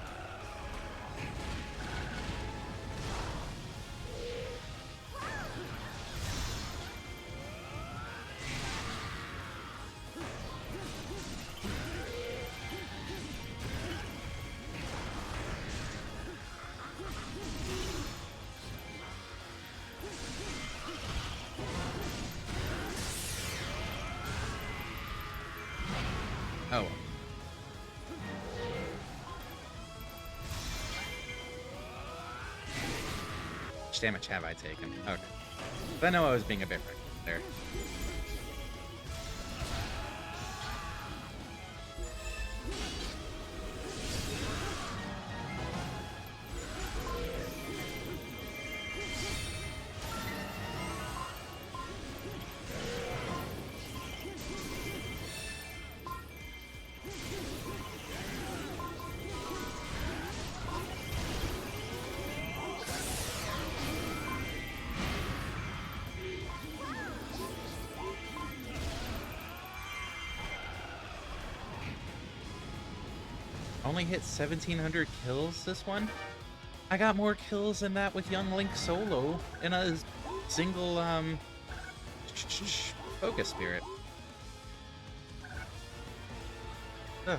Oh. Which damage have I taken? Okay. I know I was being a bit reckless there. Only hit 1,700 kills this one? I got more kills than that with Young Link solo in a single, focus spirit. Ugh.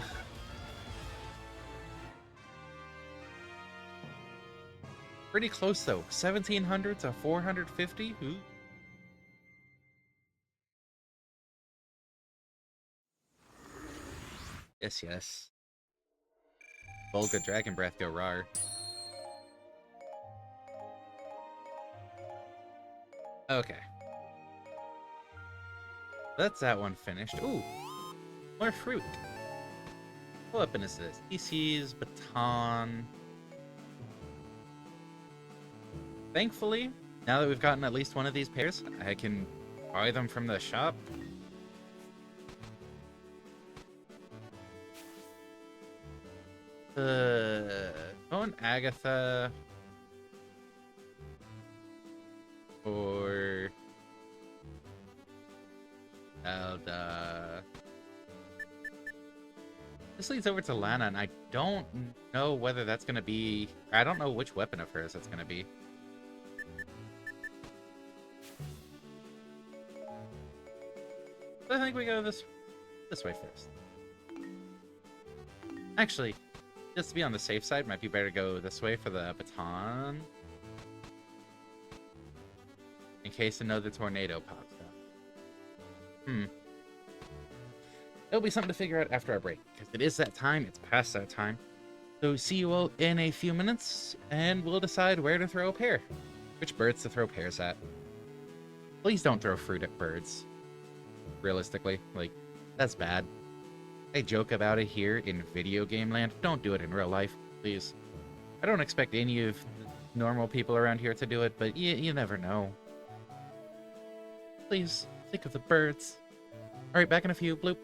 Pretty close though. 1,700 to 450? Ooh. Yes, yes. Volga Dragon Breath go rar. Okay. That's that one finished. Ooh, more fruit. What weapon is this? EC's baton. Thankfully, now that we've gotten at least one of these pairs, I can buy them from the shop. Phone Agatha or Zelda. This leads over to Lana, and I don't know whether that's gonna be. I don't know which weapon of hers that's gonna be. I think we go this way first. Actually, just to be on the safe side, might be better to go this way for the baton. In case another tornado pops up. It'll be something to figure out after our break, because it is that time, it's past that time. So see you all in a few minutes, and we'll decide where to throw a pear. Which birds to throw pears at. Please don't throw fruit at birds. Realistically, like, that's bad. I joke about it here in video game land. Don't do it in real life, please. I don't expect any of the normal people around here to do it, but you never know. Please, think of the birds. Alright, back in a few. Bloop.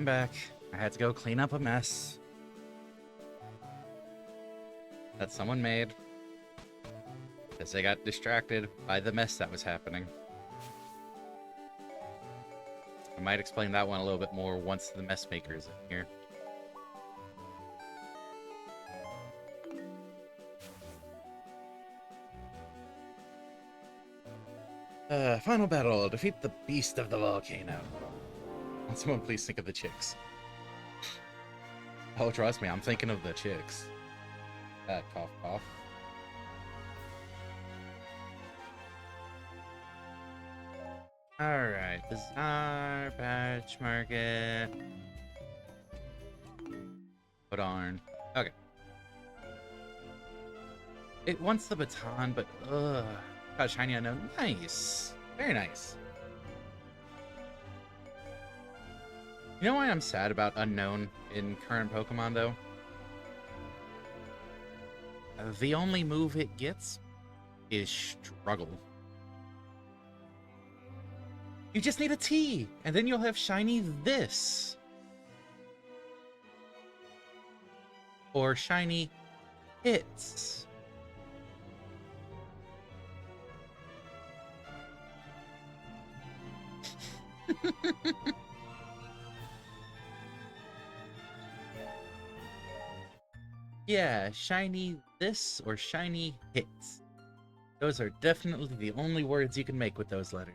I'm back. I had to go clean up a mess that someone made because they got distracted by the mess that was happening. I might explain that one a little bit more once the mess maker's in here. Final battle. Defeat the beast of the volcano. Will someone please think of the chicks? Oh, trust me, I'm thinking of the chicks. Cough, cough. Alright, Bazaar, Batch Market. Put on. Okay. It wants the baton, but got shiny unknown. Nice. Very nice. You know why I'm sad about unknown in current Pokemon though? The only move it gets is struggle. You just need a T, and then you'll have shiny this. Or shiny hits. Yeah, shiny this or shiny hits. Those are definitely the only words you can make with those letters.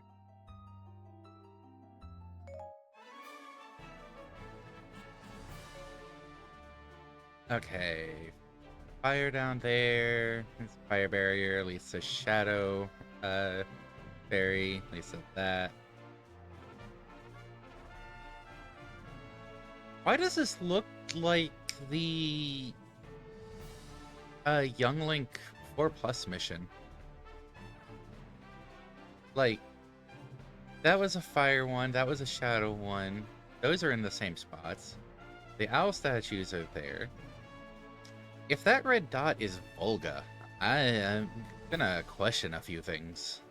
Okay. Fire down there. It's fire barrier, leads to shadow fairy, leads to that. Why does this look like the Young Link 4+ mission? Like, that was a fire one, that was a shadow one. Those are in the same spots. The owl statues are there. If that red dot is Volga, I am gonna question a few things.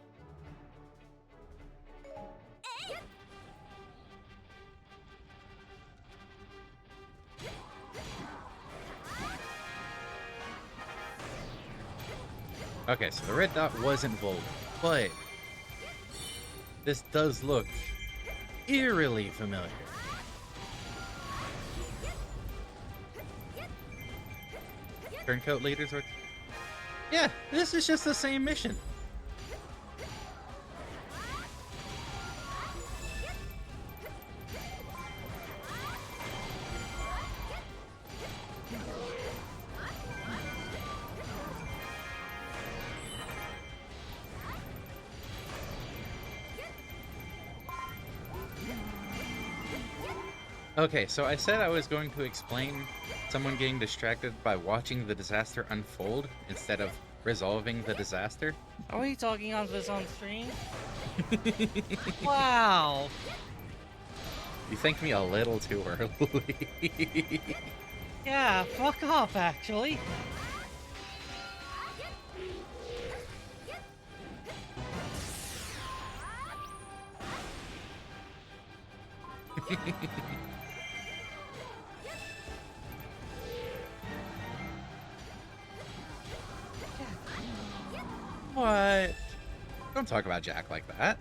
Okay, so the red dot wasn't Volga, but this does look eerily familiar. Turncoat leaders or... Yeah, this is just the same mission. Okay, so I said I was going to explain someone getting distracted by watching the disaster unfold instead of resolving the disaster. Are we talking on this on stream? Wow. You thanked me a little too early. Yeah, fuck off, actually. What? Don't talk about Jack like that.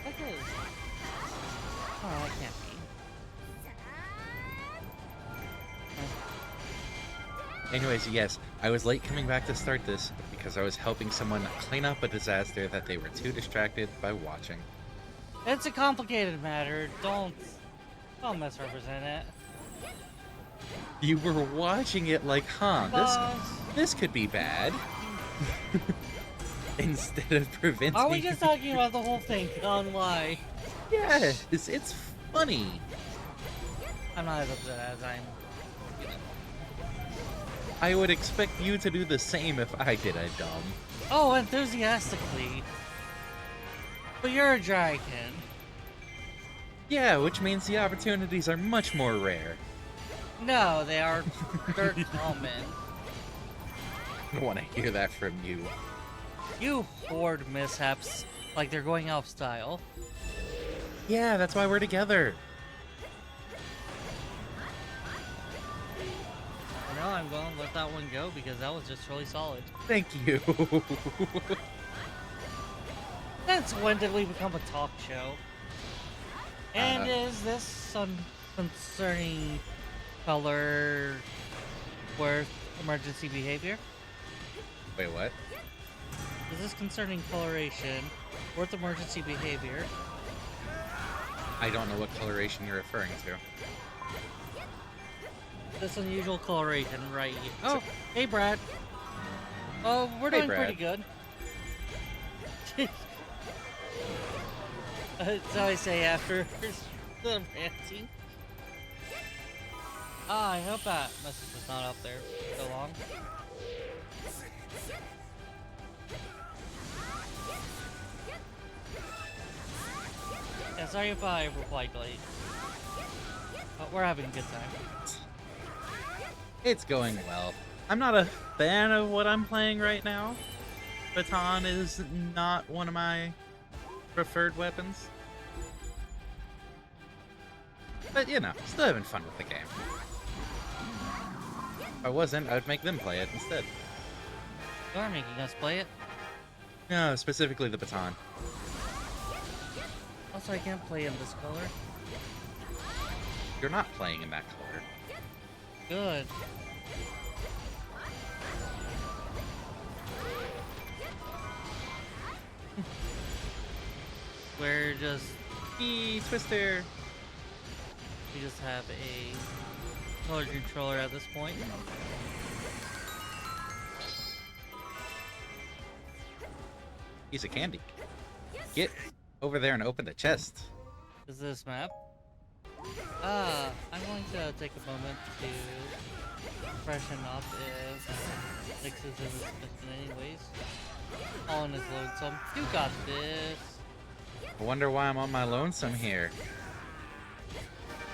Okay. Oh, that can't be. Anyways, yes, I was late coming back to start this because I was helping someone clean up a disaster that they were too distracted by watching. It's a complicated matter. Don't misrepresent it. You were watching it like, huh, this could be bad. Instead of preventing... Are we just talking about the whole thing on why? Yes, it's funny. I'm not as upset as I'm... I would expect you to do the same if I did a dumb. Oh, enthusiastically. But you're a dragon. Yeah, which means the opportunities are much more rare. No, they are dirt common. I don't want to hear that from you. You hoard mishaps Like they're going out of style. Yeah, that's why we're together. No, I'm going to let that one go because that was just really solid. Thank you. Since when did we become a talk show? And is this some concerning color worth emergency behavior? Wait, what? Is this concerning coloration worth emergency behavior? I don't know what coloration you're referring to. This unusual coloration right here. Oh, hey Brad. Oh, we're Hey, doing Brad. pretty good. So I say after the ranting. I hope that message was not up there so long. Yeah, sorry if I replied late. But we're having a good time. It's going well. I'm not a fan of what I'm playing right now. Baton is not one of my preferred weapons. But, you know, still having fun with the game. If I wasn't, I would make them play it instead. You are making us play it. No, specifically the Baton. Also, I can't play in this color. You're not playing in that color. Good. We're just... Twister! We just have a color controller at this point. Piece of candy. Get over there and open the chest. Is this map? I'm going to take a moment to freshen up if Nix is in this mission anyways. All in his lonesome. You got this. I wonder why I'm on my lonesome here.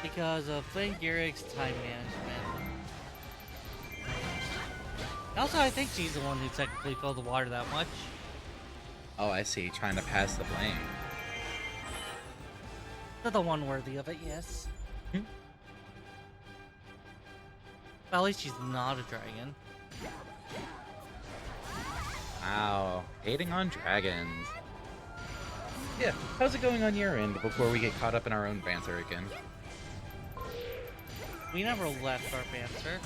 Because of Flangirig's time management. Also, I think she's the one who technically filled the water that much. Oh, I see. Trying to pass the blame. They're the one worthy of it, yes. Hmm. At least she's not a dragon. Wow. Hating on dragons. Yeah, how's it going on your end before we get caught up in our own banter again? We never left our banter.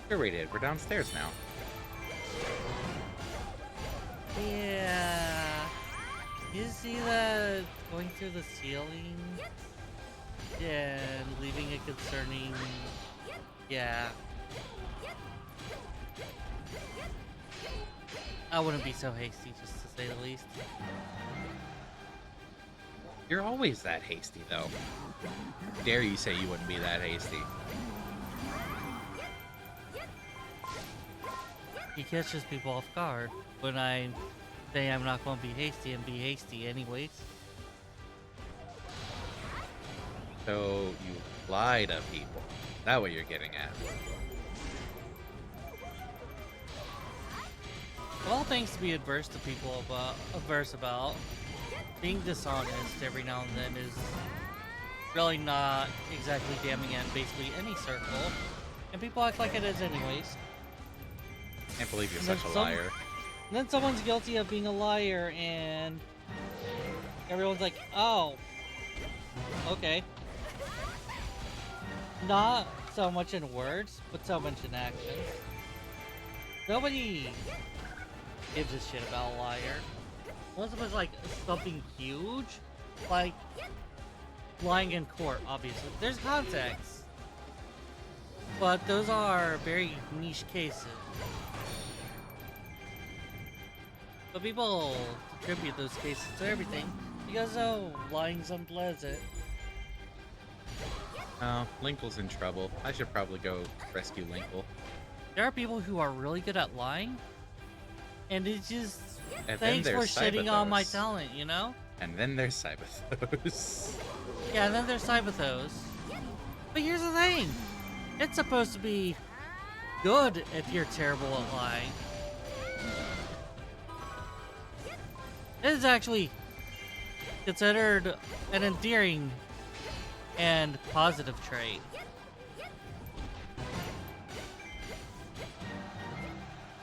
Sure we did. We're downstairs now. Yeah. You see that going through the ceiling? Yeah, and leaving it concerning... Yeah. I wouldn't be so hasty, just to say the least. You're always that hasty, though. Dare you say you wouldn't be that hasty? He catches people off guard when I say I'm not going to be hasty and be hasty anyways. So you lie to people. Is that what you're getting at? All things to be adverse to people about being dishonest every now and then is really not exactly damning in basically any circle, and people act like it is anyways. Can't believe you're And then such a liar. And then someone's guilty of being a liar, and everyone's like, "Oh, okay." Not so much in words, but so much in actions. Nobody gives a shit about a liar. Unless it was like something huge, like lying in court, obviously. There's context. But those are very niche cases. But people attribute those cases to everything because, oh, lying's unpleasant. Oh, Linkle's in trouble. I should probably go rescue Linkle. There are people who are really good at lying, and it's just And then thanks for there's shitting on my Cyberthos. talent, you know? And then there's Cyberthos. Yeah, and then there's Cyberthos. But here's the thing. It's supposed to be good if you're terrible at lying. This is actually considered an endearing and positive trait.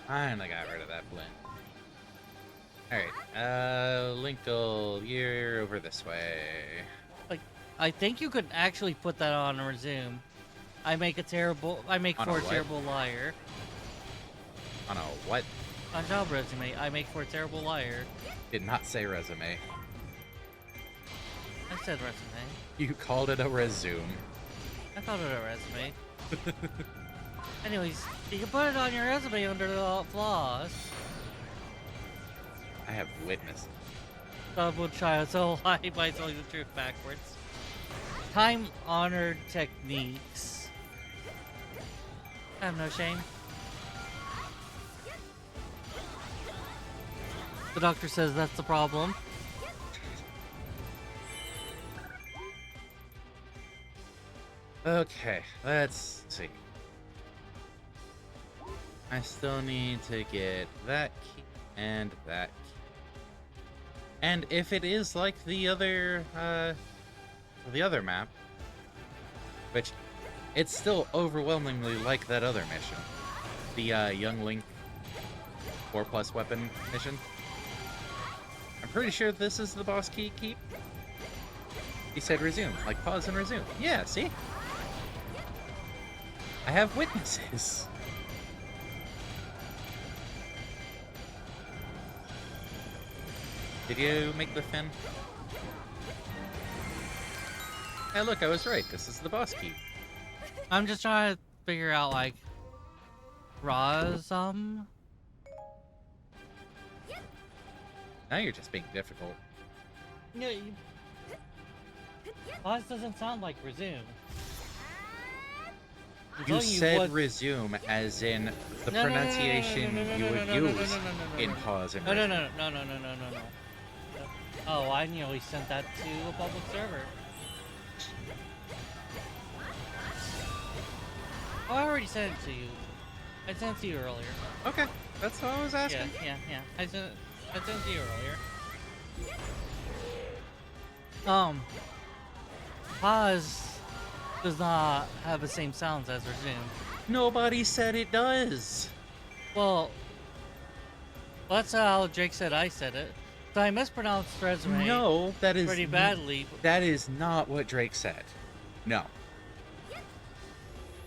Finally got rid of that blend. Alright, Linkle, you're over this way. Like, I think you could actually put that on and resume. I make for a terrible liar. On a what? On job resume, I make for a terrible liar. Did not say resume. I said resume. You called it a resume. I called it a resume. Anyways, you can put it on your resume under the flaws. I have witnessed. Double child, so lie by telling the truth backwards. Time-honored techniques. I have no shame. The doctor says that's the problem. Okay, let's see. I still need to get that key and that key. And if it is like the other map, which it's still overwhelmingly like that other mission, the Young Link 4+ weapon mission. I'm pretty sure this is the boss key keep. He said resume, like pause and resume. Yeah, see? I have witnesses. Did you make the fin? Hey, look, I was right. This is the boss key. I'm just trying to figure out, like, Razum? Now you're just being difficult. Yeah, Vods doesn't sound like resume. You said resume as in the pronunciation you would use in pause and resume. No. Oh, I nearly sent that to a public server. Oh, I already sent it to you. I sent it to you earlier. Okay, that's what I was asking. Yeah. I sent it to you earlier. Pause does not have the same sounds as resume. Nobody said it does. Well, that's how Jake said I said it. So I mispronounced resume. No, that is pretty badly. That is not what Drake said. No.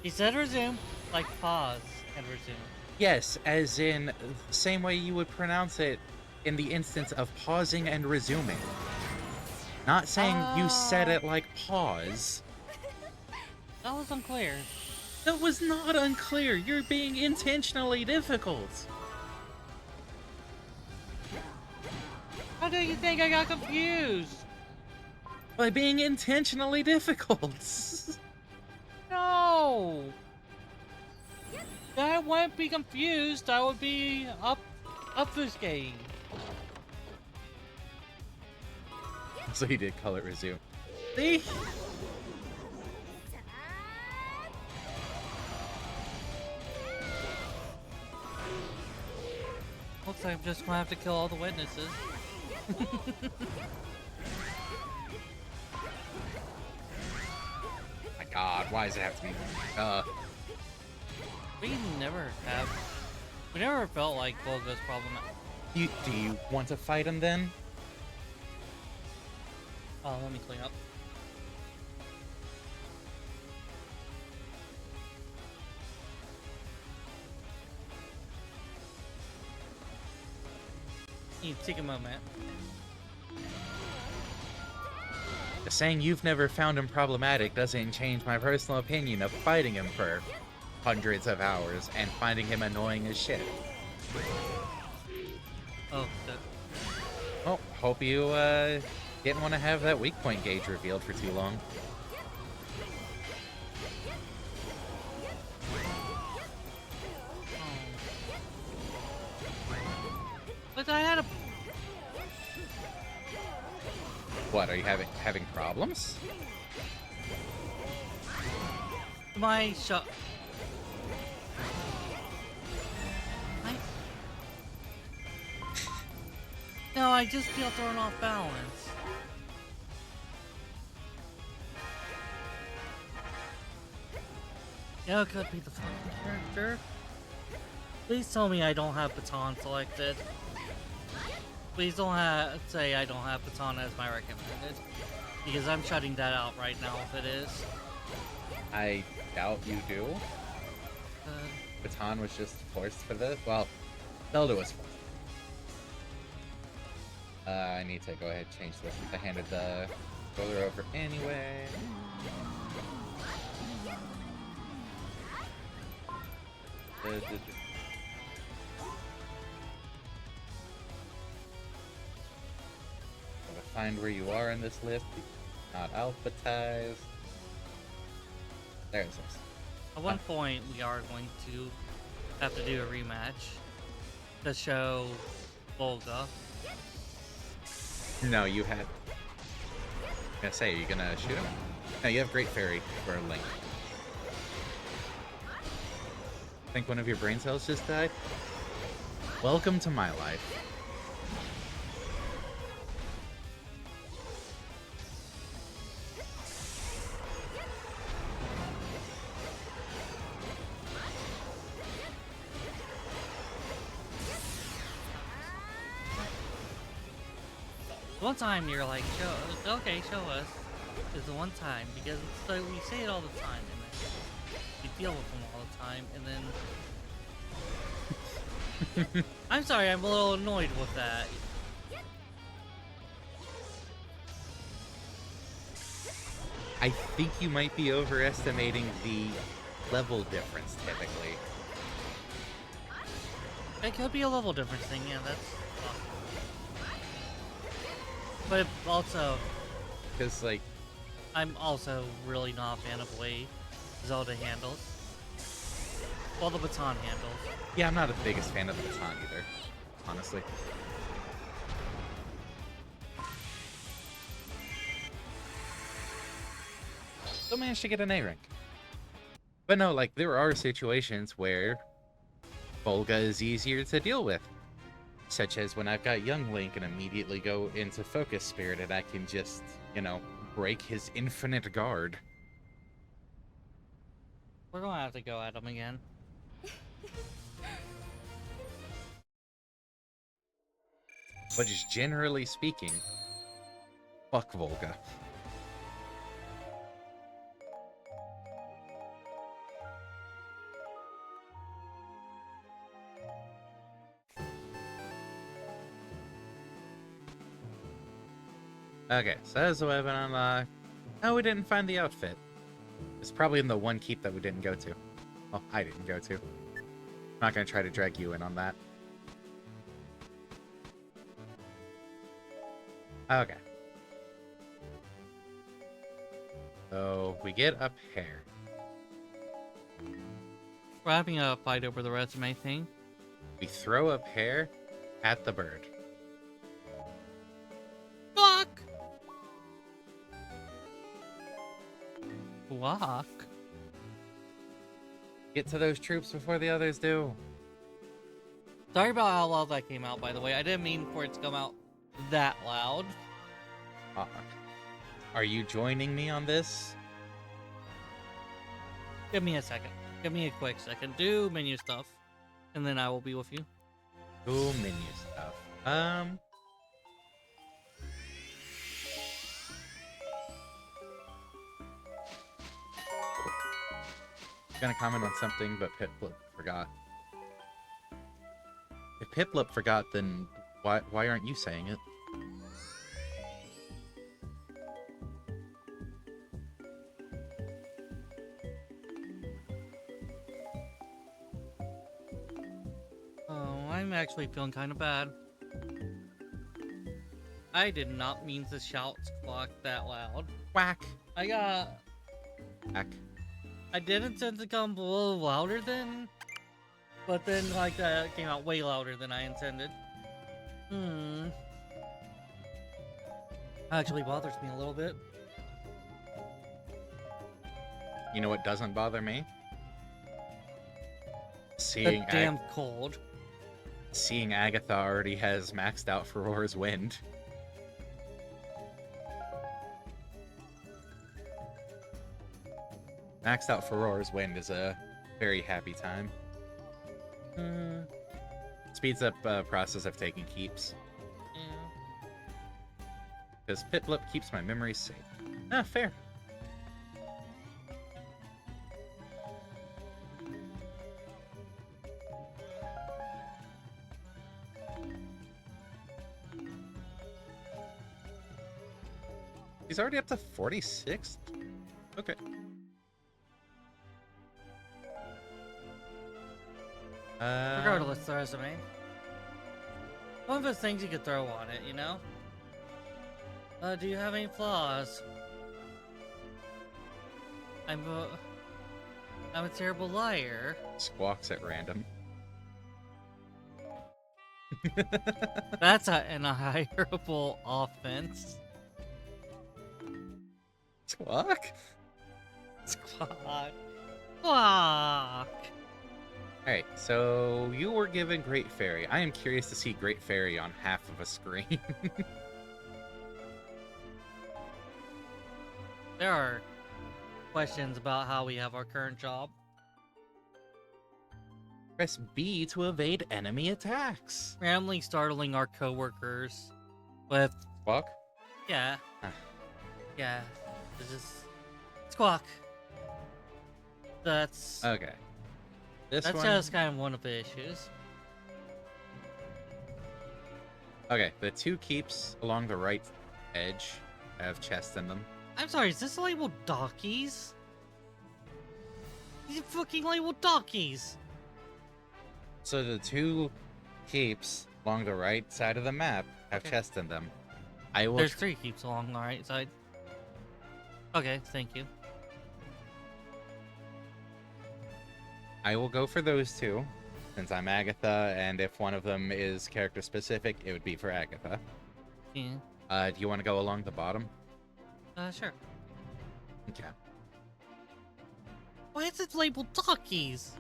He said resume, like pause and resume. Yes, as in the same way you would pronounce it in the instance of pausing and resuming. Not saying you said it like pause. That was unclear. That was not unclear. You're being intentionally difficult. How do you think I got confused? By being intentionally difficult. No! I wouldn't be confused. I would be obfuscating. So he did call it resume. See? Looks like I'm just gonna have to kill all the witnesses. My God, why does it have to be? We never felt like Volga's problematic. Do you want to fight him then? Oh, let me clean up. You take a moment. Saying you've never found him problematic doesn't change my personal opinion of fighting him for hundreds of hours and finding him annoying as shit. Oh, Oh, hope you didn't want to have that weak point gauge revealed for too long. but I had a. What, are you having problems? My shot. No, I just feel thrown off balance. Yeah, it could be the fucking character. Please tell me I don't have Baton selected. Please don't say I don't have Baton as my recommended. Because I'm shutting that out right now if it is. I doubt you do. Uh, Baton was just forced for this. Well, Zelda was forced. I need to go ahead and change this since I handed the controller over anyway. Gotta find where you are in this list. Not alphabetized. There it is. At one point, we are going to have to do a rematch to show Volga. No, you had. I'm gonna say, are you gonna shoot him? No, you have Great Fairy for Link. I think one of your brain cells just died. Welcome to my life. One time you're like, show us. Is the one time, because it's like we say it all the time, and then we deal with them all the time, and then... I'm sorry, I'm a little annoyed with that. I think you might be overestimating the level difference, typically. It could be a level difference thing, yeah, that's possible. But also... Because, like... I'm also really not a fan of the way Zelda handles. Well, the baton handles. Yeah, I'm not the biggest fan of the baton either, honestly. Still managed to get an A rank. But no, like, there are situations where Volga is easier to deal with. Such as when I've got young Link and immediately go into Focus Spirit and I can just, you know, break his infinite guard. We're gonna have to go at him again. But just generally speaking, fuck Volga. Okay, so that's the weapon unlocked. No, we didn't find the outfit. It's probably in the one keep that we didn't go to. Well, I didn't go to. I'm not gonna try to drag you in on that. Okay. So, we get up here. We're having a fight over the resume thing. We throw up hair at the bird. Fuck! Walk. Get to those troops before the others do. Sorry about how loud that came out, by the way. I didn't mean for it to come out that loud. Are you joining me on this? Give me a second. Give me a quick second. Do menu stuff. And then I will be with you. Cool menu stuff. Gonna comment on something, but Piplup forgot. If Piplup forgot, then why aren't you saying it? Oh, I'm actually feeling kind of bad. I did not mean to shout squawk that loud. Whack. I got... Whack. I didn't intend to come a little louder than... But then, like, that came out way louder than I intended. Actually bothers me a little bit. You know what doesn't bother me? The Seeing damn cold. Seeing Agatha already has maxed out for Roar's Wind. Maxed out for Roar's Wind is a very happy time. Speeds up process of taking keeps. Yeah. Because Pitlip keeps my memories safe. Ah, fair. He's already up to 46? Okay. Regardless, the resume. One of the things you could throw on it, you know? Do you have any flaws? I'm a terrible liar. Squawks at random. That's an unhireable offense. Squawk? Squawk. Squawk. Alright, so you were given Great Fairy. I am curious to see Great Fairy on half of a screen. There are questions about how we have our current job. Press B to evade enemy attacks. Randomly startling our coworkers with, Squawk? yeah, Ah. yeah, it's just squawk. That's Okay. This that's one... just kind of one of the issues. Okay, the two keeps along the right edge have chests in them. I'm sorry, is this labeled Dockies? These are fucking labeled Dockies. So the two keeps along the right side of the map have Okay. chests in them. I will... There's 3 keeps along the right side. Okay, thank you. I will go for those two, since I'm Agatha, and if one of them is character specific, it would be for Agatha. Yeah. Do you want to go along the bottom? Sure. Okay. Why is it labeled Dockies?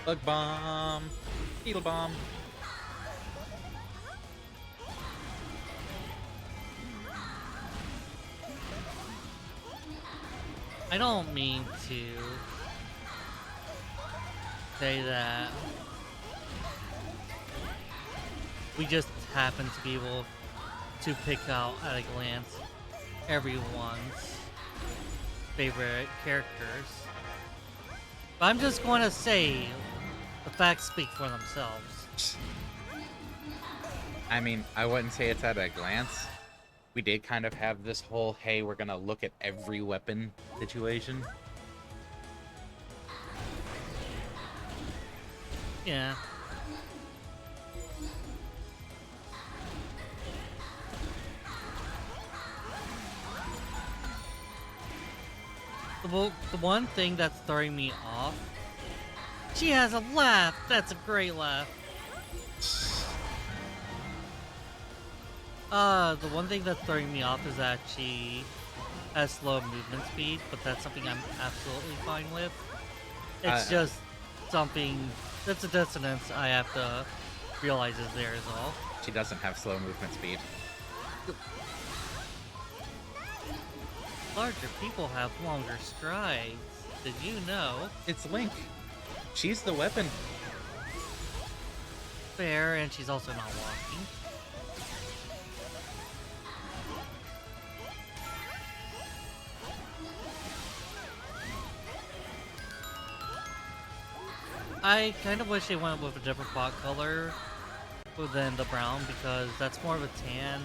Bug bomb! Beetle bomb! I don't mean to say that we just happen to be able to pick out at a glance everyone's favorite characters. But I'm just going to say the facts speak for themselves. I mean, I wouldn't say it's at a glance. We did kind of have this whole, hey, we're gonna look at every weapon situation. Yeah. The one thing that's throwing me off, she has a laugh. That's a great laugh. The one thing that's throwing me off is that she has slow movement speed, but that's something I'm absolutely fine with. It's just something that's a dissonance I have to realize is there is all. She doesn't have slow movement speed. Larger people have longer strides. Did you know? It's Link. She's the weapon. Fair, and she's also not walking. I kind of wish they went with a different pot color than the brown, because that's more of a tan,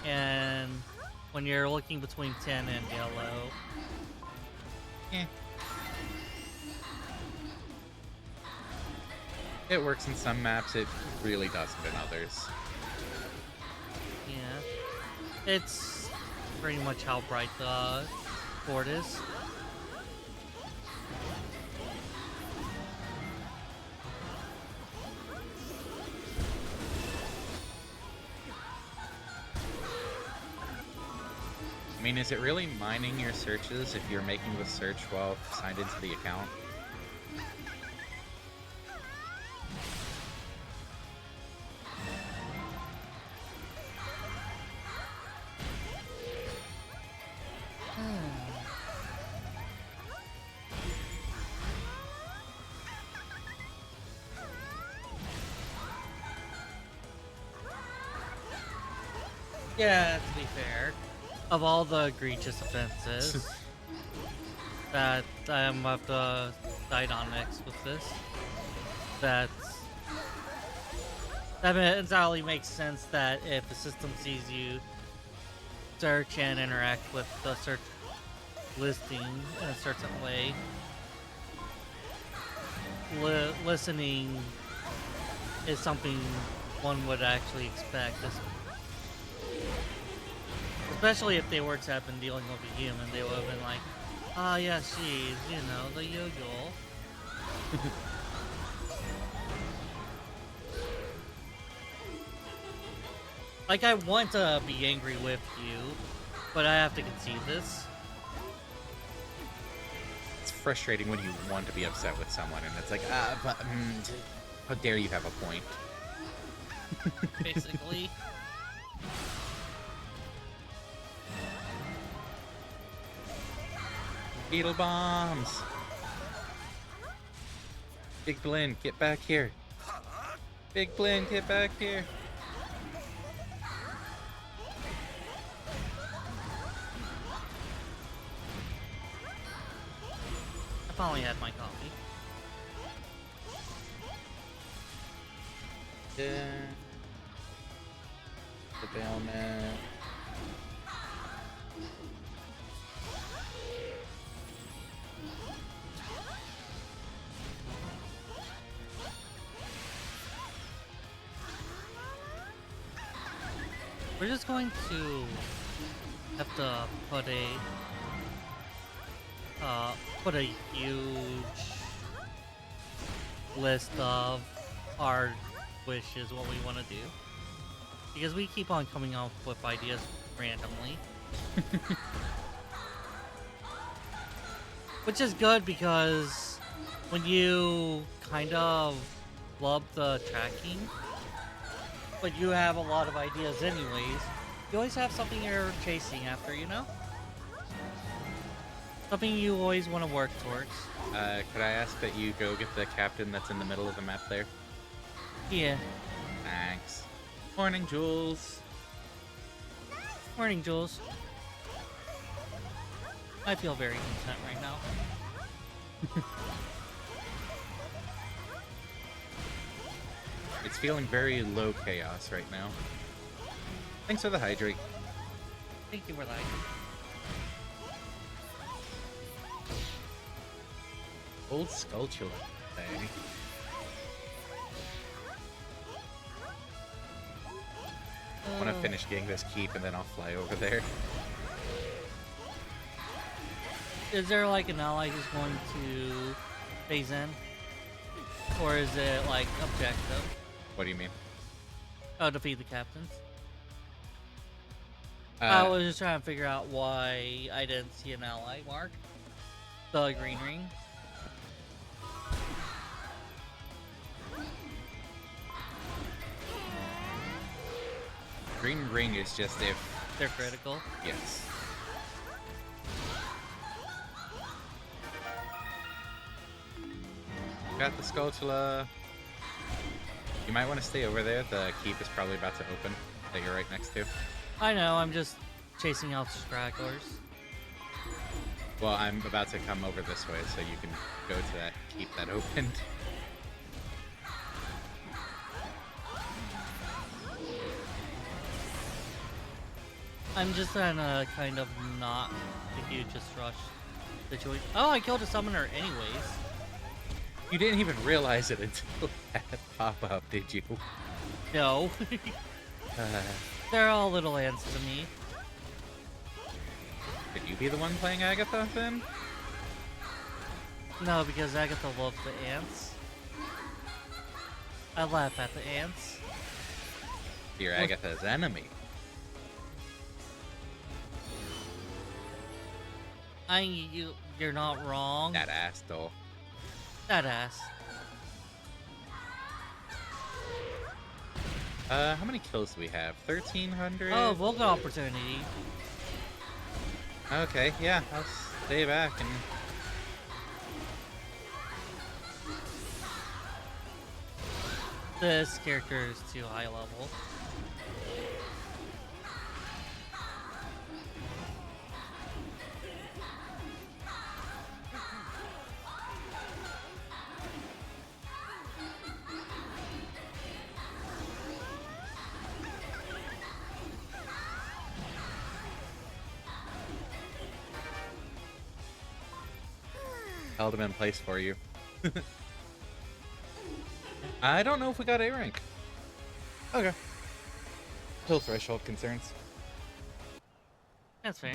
and when you're looking between tan and yellow, It works in some maps, it really doesn't in others. yeah, it's pretty much how bright the board is. I mean, is it really mining your searches if you're making the search while signed into the account? Yeah, to be fair, of all the egregious offenses that I'm have to side on next with this, that entirely makes sense that if the system sees you search and interact with the search listing in a certain way, listening is something one would actually expect. Especially if they were to have been dealing with a human, they would have been like, ah, yeah, she's, you know, the usual. Like, I want to be angry with you, but I have to concede this. It's frustrating when you want to be upset with someone and it's like, but how dare you have a point? Basically. Beetle bombs! Big Blinn, get back here! Big Blinn, get back here! I finally had my coffee. Yeah. The bailment. We're just going to have to put a huge list of our wishes, what we want to do, because we keep on coming up with ideas randomly. Which is good because when you kind of love the tracking, but you have a lot of ideas anyways, you always have something you're chasing after, you know? Something you always want to work towards. Could I ask that you go get the captain that's in the middle of the map there? Yeah. Thanks. Morning, Jules. Morning, Jules. I feel very content right now. It's feeling very low chaos right now. Thanks for the hydrate. Thank you for that. Old Skulltula thing. I want to finish getting this keep and then I'll fly over there. Is there like an ally who's going to phase in? Or is it like objective? What do you mean? Oh, defeat the captains? I was just trying to figure out why I didn't see an ally mark. The green ring. Green ring is just if... They're critical. Yes. Got the Skulltula. You might want to stay over there. The keep is probably about to open that you're right next to. I know, I'm just chasing out stragglers. Well, I'm about to come over this way so you can go to that keep that opened. I'm just trying to kind of not the hugest rush situation. Oh, I killed a summoner anyways. You didn't even realize it until that pop-up, did you? No. They're all little ants to me. Could you be the one playing Agatha, then? No, because Agatha loves the ants. I laugh at the ants. You're Agatha's enemy. You're not wrong. That ass, though. That ass. How many kills do we have? 1,300? Oh, Vulcan opportunity. Okay, yeah, I'll stay back and... This character is too high level. Held him in place for you. I don't know if we got A rank. Okay. Kill threshold concerns. That's fair.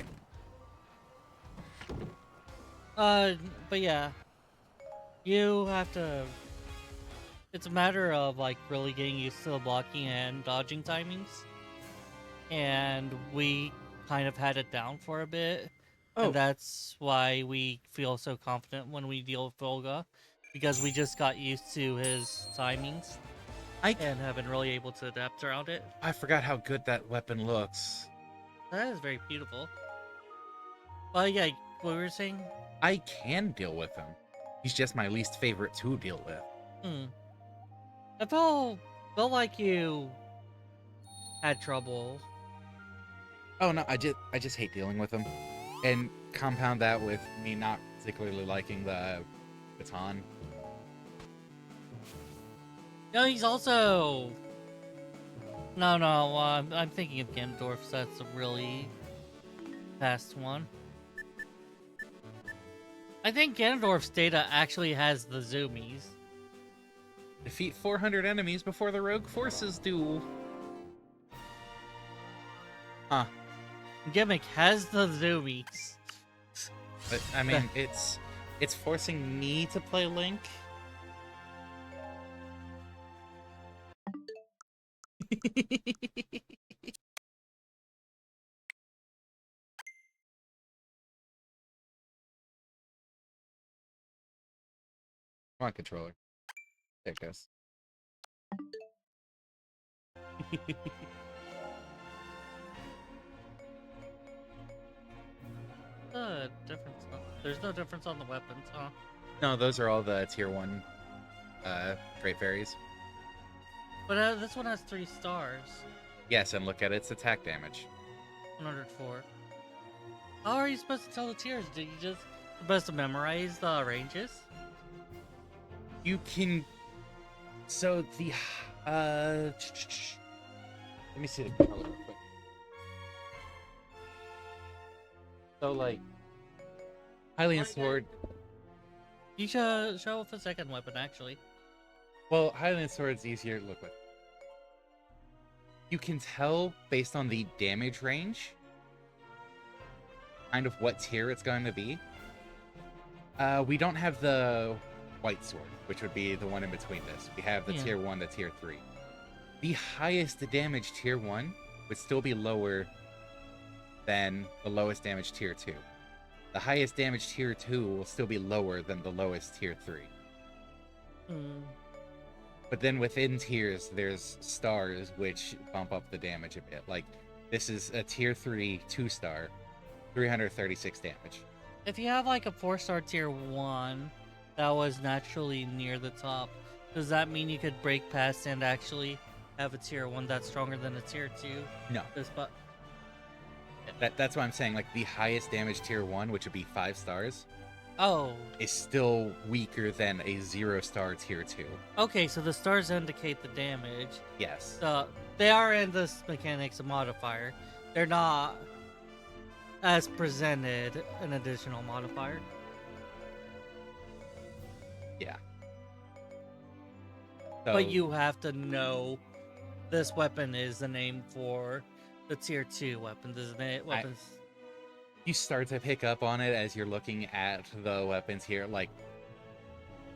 But yeah. You have to... It's a matter of, like, really getting used to the blocking and dodging timings. And we kind of had it down for a bit. Oh. And that's why we feel so confident when we deal with Volga. Because we just got used to his timings. And have been really able to adapt around it. I forgot how good that weapon looks. That is very beautiful. But yeah, what we were saying? I can deal with him. He's just my least favorite to deal with. I felt like you had trouble. Oh no, I just hate dealing with him. And compound that with me not particularly liking the baton. No, he's also... No, I'm thinking of Ganondorf, that's a really fast one. I think Ganondorf's data actually has the zoomies. Defeat 400 enemies before the rogue forces do. Huh. Gimmick has the zoomies. But, I mean, it's forcing me to play Link. Come on, controller. Take this. Difference. There's no difference on the weapons, huh? No, those are all the tier 1 Great Fairies. But this one has 3 stars. Yes, and look at its attack damage. 104. How are you supposed to tell the tiers? Did you just supposed to memorize the ranges? You can... So the... Let me see the color real quick. So, like... Hylian Sword... You should show off a second weapon, actually. Well, Hylian Sword's easier to look with. You can tell, based on the damage range, kind of what tier it's going to be. We don't have the White Sword, which would be the one in between this. We have the tier 1, the tier 3. The highest damage tier 1 would still be lower than the lowest damage tier 2. The highest damage tier 2 will still be lower than the lowest tier 3. But then within tiers, there's stars which bump up the damage a bit. Like, this is a tier 3 2-star, 336 damage. If you have like a 4-star tier 1 that was naturally near the top, does that mean you could break past and actually have a tier 1 that's stronger than a tier 2? No. That's what I'm saying. Like, the highest damage tier 1, which would be 5 stars, is still weaker than a 0-star tier 2. Okay, so the stars indicate the damage. Yes. They are in this mechanics of modifier. They're not as presented an additional modifier. Yeah. But you have to know this weapon is the name for the tier 2 weapons, isn't it? You start to pick up on it as you're looking at the weapons here. Like,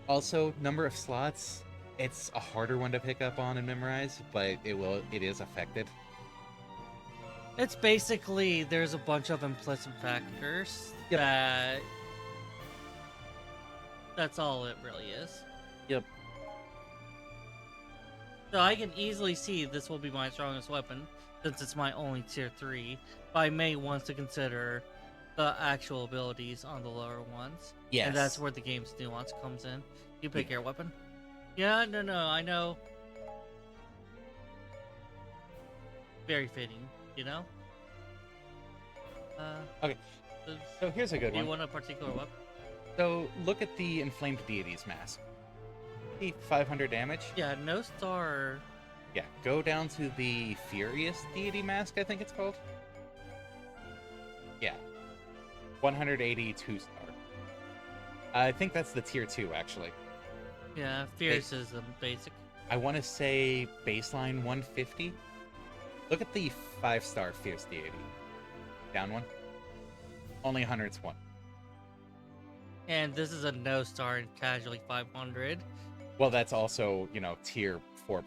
also, number of slots, it's a harder one to pick up on and memorize, but it is affected. It's basically there's a bunch of implicit factors Yep. that's all it really is. Yep. So I can easily see this will be my strongest weapon since it's my only tier 3, but I may want to consider the actual abilities on the lower ones. Yes. And that's where the game's nuance comes in. You pick your weapon. Yeah, no, I know. Very fitting, you know? Okay. So here's a good do one. You want a particular weapon? So look at the Inflamed Deities mask. 500 damage. Yeah, no star. Yeah, go down to the Furious Deity mask, I think it's called. Yeah. 182 star. I think that's the tier 2, actually. Yeah, Fierce is the basic. I want to say baseline 150. Look at the 5-star Fierce Deity. Down one. Only 101. And this is a no star in casually 500. Well, that's also, tier 4+.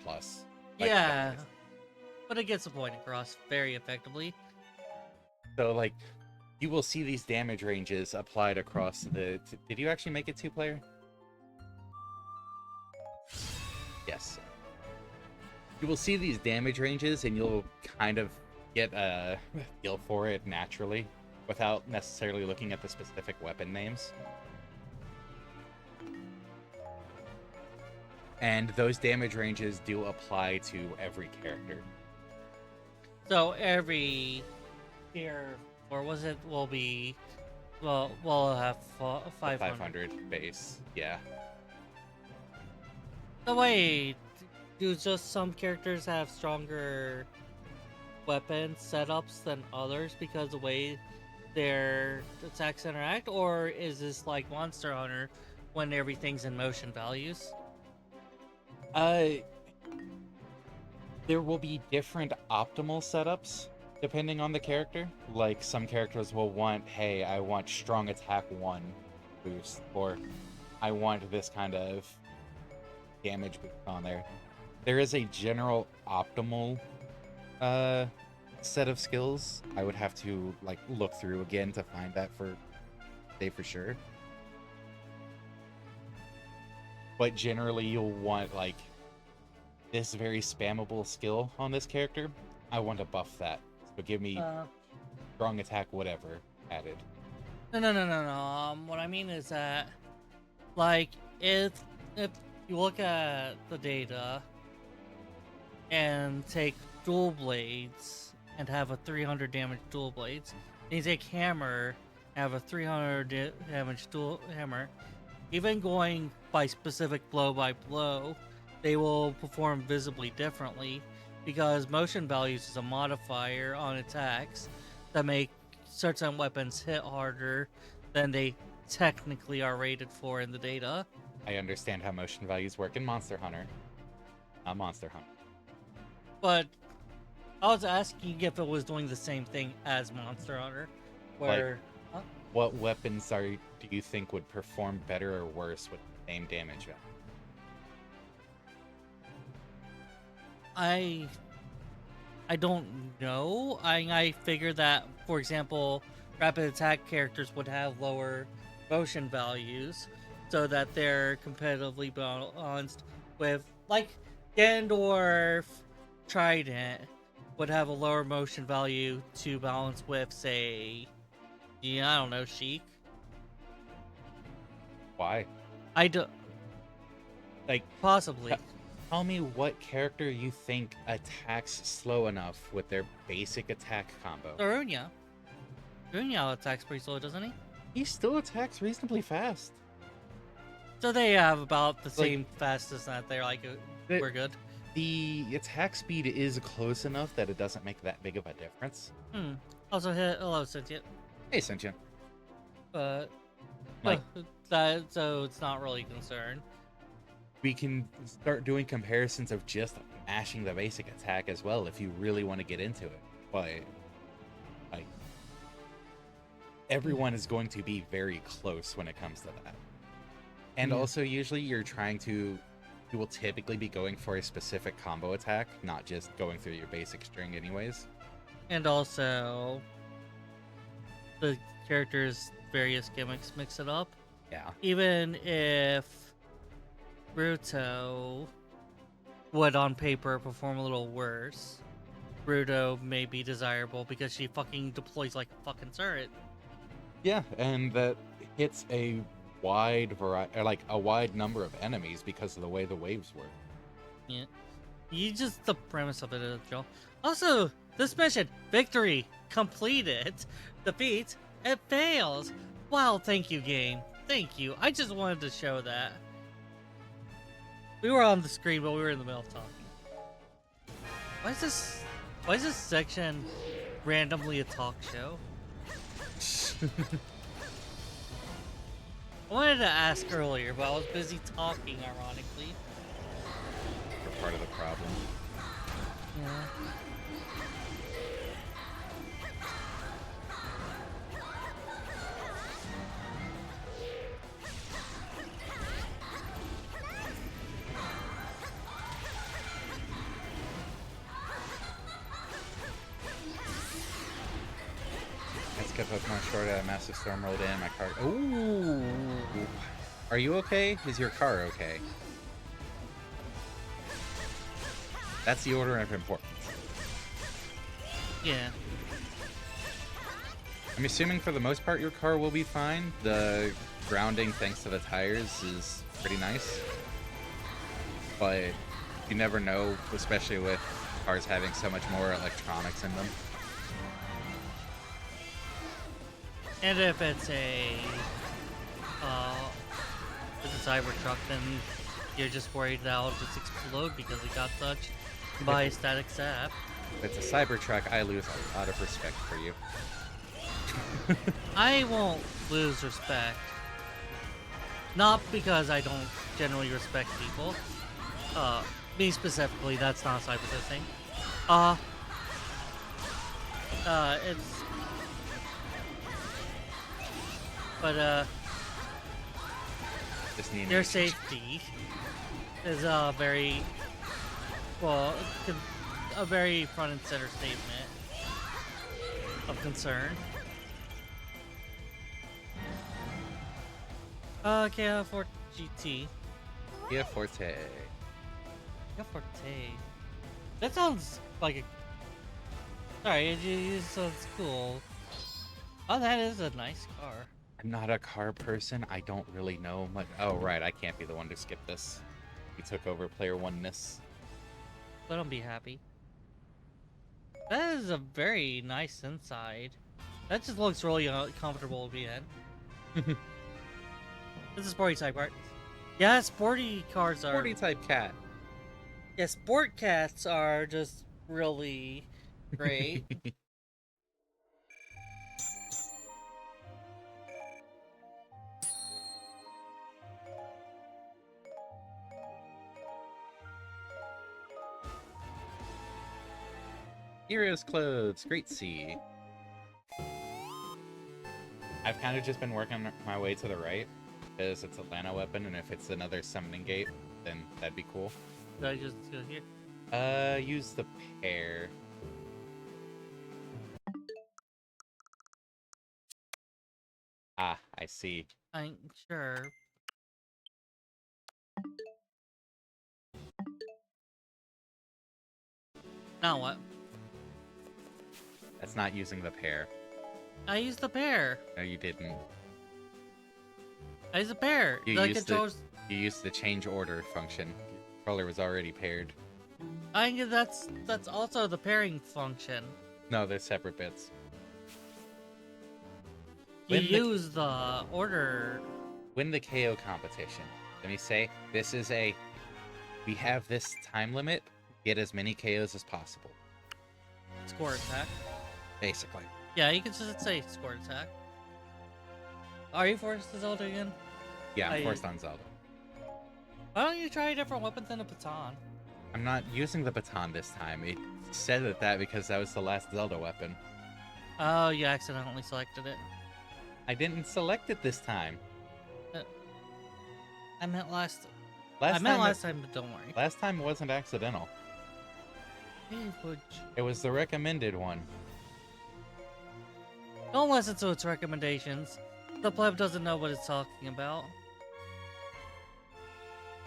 Like, Yeah, but it gets the point across very effectively. So, you will see these damage ranges applied across the... Did you actually make it 2-player? Yes. You will see these damage ranges, and you'll kind of get a feel for it naturally, without necessarily looking at the specific weapon names. And those damage ranges do apply to every character. So every tier, or was it, will be, well, we'll have 500. 500 base, yeah. So wait, do just some characters have stronger weapon setups than others because the way their attacks interact, or is this like Monster Hunter when everything's in motion values? There will be different optimal setups depending on the character. Like, some characters will want, hey, I want strong attack 1 boost, or I want this kind of damage boost on there. There is a general optimal set of skills. I would have to look through again to find that for sure. But generally, you'll want this very spammable skill on this character. I want to buff that. So give me strong attack, whatever, added. No. What I mean is that, if you look at the data and take dual blades and have a 300 damage dual blades, and you take hammer and have a 300 damage dual hammer, even going by specific blow by blow, they will perform visibly differently because motion values is a modifier on attacks that make certain weapons hit harder than they technically are rated for in the data. I understand how motion values work in Monster Hunter. Not Monster Hunter. But I was asking if it was doing the same thing as Monster Hunter, where... What weapons do you think would perform better or worse with the same damage value? I don't know. I figured that, for example, rapid attack characters would have lower motion values so that they're competitively balanced with, Ganondorf Trident would have a lower motion value to balance with, say, I don't know, Sheik. Why? I do. Possibly. Tell me what character you think attacks slow enough with their basic attack combo. Darunia. Darunia attacks pretty slow, doesn't he? He still attacks reasonably fast. So they have about the same fastest that they're we're good. The attack speed is close enough that it doesn't make that big of a difference. Also, hello, Sentient. Hey, Sentient. But so it's not really a concern. We can start doing comparisons of just mashing the basic attack as well if you really want to get into it. But everyone is going to be very close when it comes to that. And also, usually you will typically be going for a specific combo attack, not just going through your basic string anyways. And also, the characters' various gimmicks mix it up. Yeah. Even if Ruto would on paper perform a little worse, Ruto may be desirable because she fucking deploys like a fucking turret. Yeah, and that hits a wide variety, like a wide number of enemies because of the way the waves work. Yeah. You just the premise of it is, Joe. Also, this mission, victory, completed, defeat, it fails. Wow, thank you, game. Thank you. I just wanted to show that. We were on the screen, but we were in the middle of talking. Why is this section randomly a talk show? I wanted to ask earlier, but I was busy talking, ironically. You're part of the problem. Yeah. Let's get Pokemon short at a massive storm rolled in. My car. Ooh. Are you okay? Is your car okay? That's the order of importance. Yeah. I'm assuming for the most part your car will be fine. The grounding, thanks to the tires, is pretty nice. But you never know, especially with cars having so much more electronics in them. And if it's a Cybertruck, then you're just worried that it'll just explode because it got touched by a static zap. If it's a Cybertruck, I lose a lot of respect for you. I won't lose respect. Not because I don't generally respect people. Me specifically, that's not a Cybertruck thing. It's... But, Just need their safety is a very, well, a very front and center statement of concern. Okay, for GT. Kia Forte. Yeah, Forte. That sounds like a... Sorry, it sounds cool. Oh, that is a nice car. I'm not a car person. I don't really know much. Oh, right. I can't be the one to skip this. We took over player oneness. Let them be happy. That is a very nice inside. That just looks really comfortable to be in. This is sporty type art. Yeah, sporty cars are... Sporty type cat. Yeah, sport cats are just really great. Heroes clothes. Great sea. I've kind of just been working my way to the right because it's a Lana weapon, and if it's another summoning gate, then that'd be cool. Did I just go here? Use the pair. Ah, I see. I'm sure. Now what? That's not using the pair. I used the pair. No, you didn't. I used the pair. You The used controls... You used the change order function. Controller was already paired. I think that's also the pairing function. No, they're separate bits. You use the order. Win the KO competition. Let me say, this is a... We have this time limit. Get as many KOs as possible. Score attack. Basically. Yeah, you can just say score attack. Are you forced to Zelda again? Yeah, I'm forced on Zelda. Why don't you try a different weapon than a baton? I'm not using the baton this time. It said that because that was the last Zelda weapon. Oh, you accidentally selected it. I didn't select it this time. I meant last Last time, but don't worry. Last time wasn't accidental. Hey, Fudge. It was the recommended one. Don't listen to its recommendations. The pleb doesn't know what it's talking about.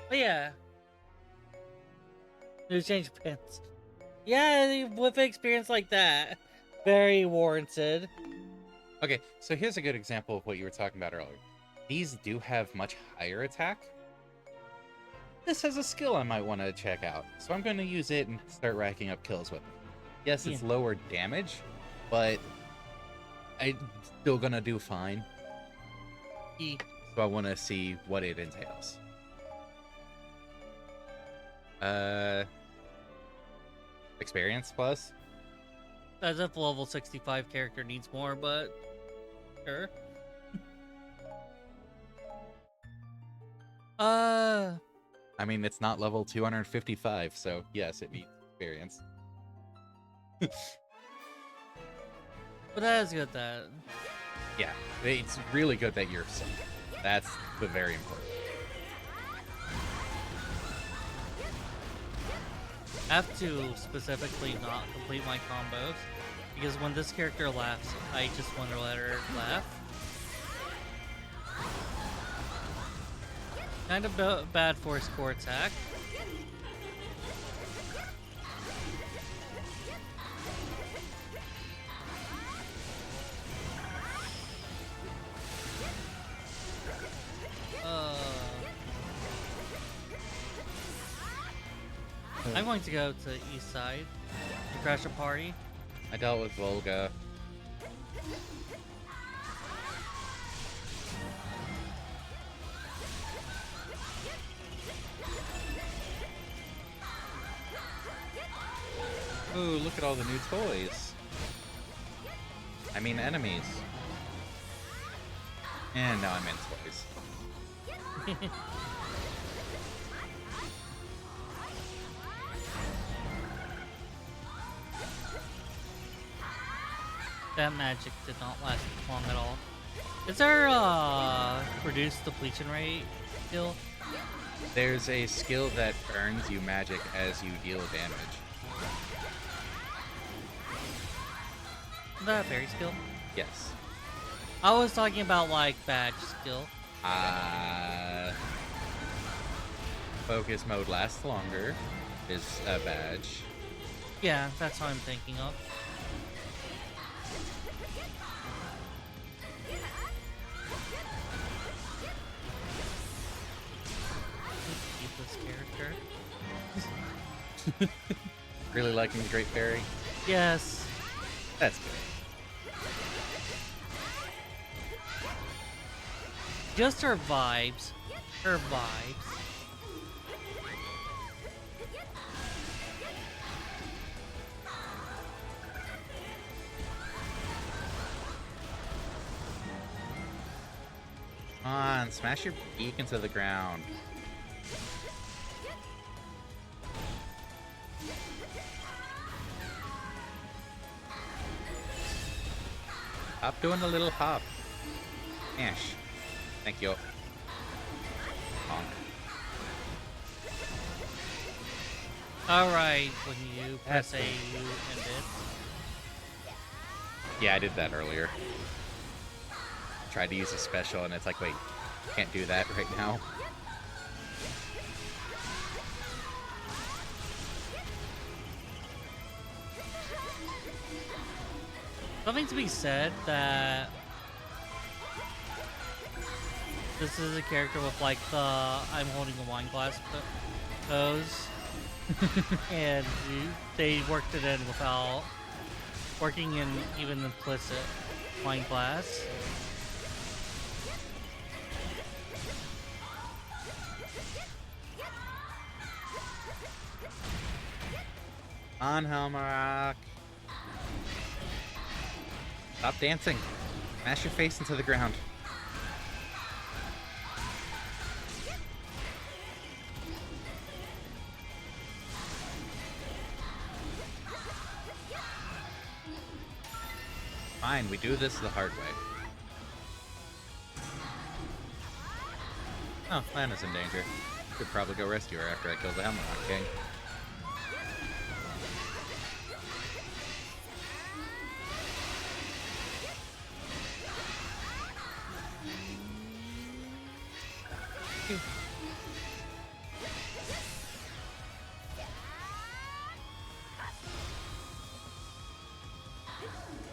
But yeah. New change pants. Yeah, with an experience like that, very warranted. Okay, so here's a good example of what you were talking about earlier. These do have much higher attack. This has a skill I might want to check out, so I'm going to use it and start racking up kills with it. Yes, it's lower damage, but I'm still going to do fine. So I want to see what it entails. Experience plus? As if level 65 character needs more, but sure. I mean, it's not level 255, so yes, it needs experience. But that is good that... Yeah, it's really good that you're sick. That's the very important. I have to specifically not complete my combos, because when this character laughs, I just want to let her laugh. Kind of bad for his core attack. I'm going to go to east side to crash a party. I dealt with Volga. Ooh, look at all the new toys. I mean enemies. And now I'm in toys. That magic did not last long at all. Is there reduced depletion rate skill? There's a skill that earns you magic as you deal damage. Is that a fairy skill? Yes. I was talking about like badge skill. Focus mode lasts longer is a badge. Yeah, that's what I'm thinking of. Keep this character. Really liking the Great Fairy? Yes. That's good. Just her vibes. Her vibes. Come on, smash your beak into the ground. Stop doing the little hop. Ash. Thank you. Honk. Alright, when you press A, you end it. Yeah, I did that earlier. Tried to use a special and it's like, wait, can't do that right now. Something to be said that this is a character with like the I'm holding a wine glass pose. And they worked it in without working in even implicit wine glass. On Helmarock. Stop dancing. Smash your face into the ground. Fine, we do this the hard way. Oh, Lana's in danger. Could probably go rescue her after I kill the Helmarock King. you.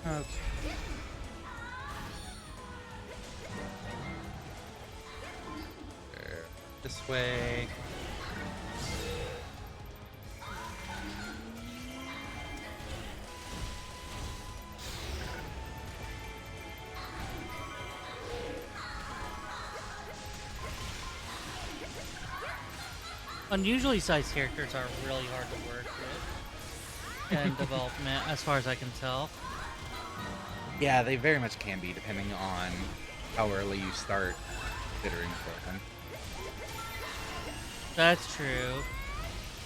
Okay. This way. Unusually sized characters are really hard to work with in development, as far as I can tell. Yeah, they very much can be, depending on how early you start considering for them. That's true.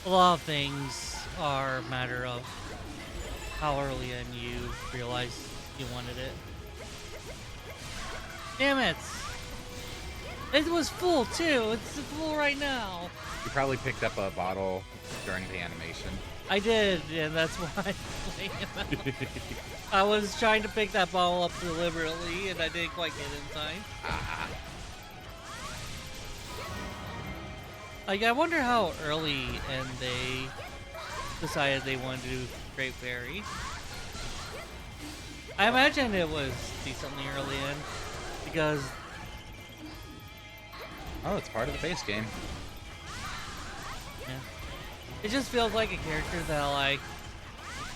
A lot of things are a matter of how early in you realize you wanted it. Damn it! It was full too. It's full right now. You probably picked up a bottle during the animation. I did, and that's why I'm playing him out. I was trying to pick that bottle up deliberately, and I didn't quite get in time. Like, I wonder how early and they decided they wanted to do Great Fairy. I imagine it was decently early in, because Oh, it's part of the base game. yeah, it just feels like a character that, like,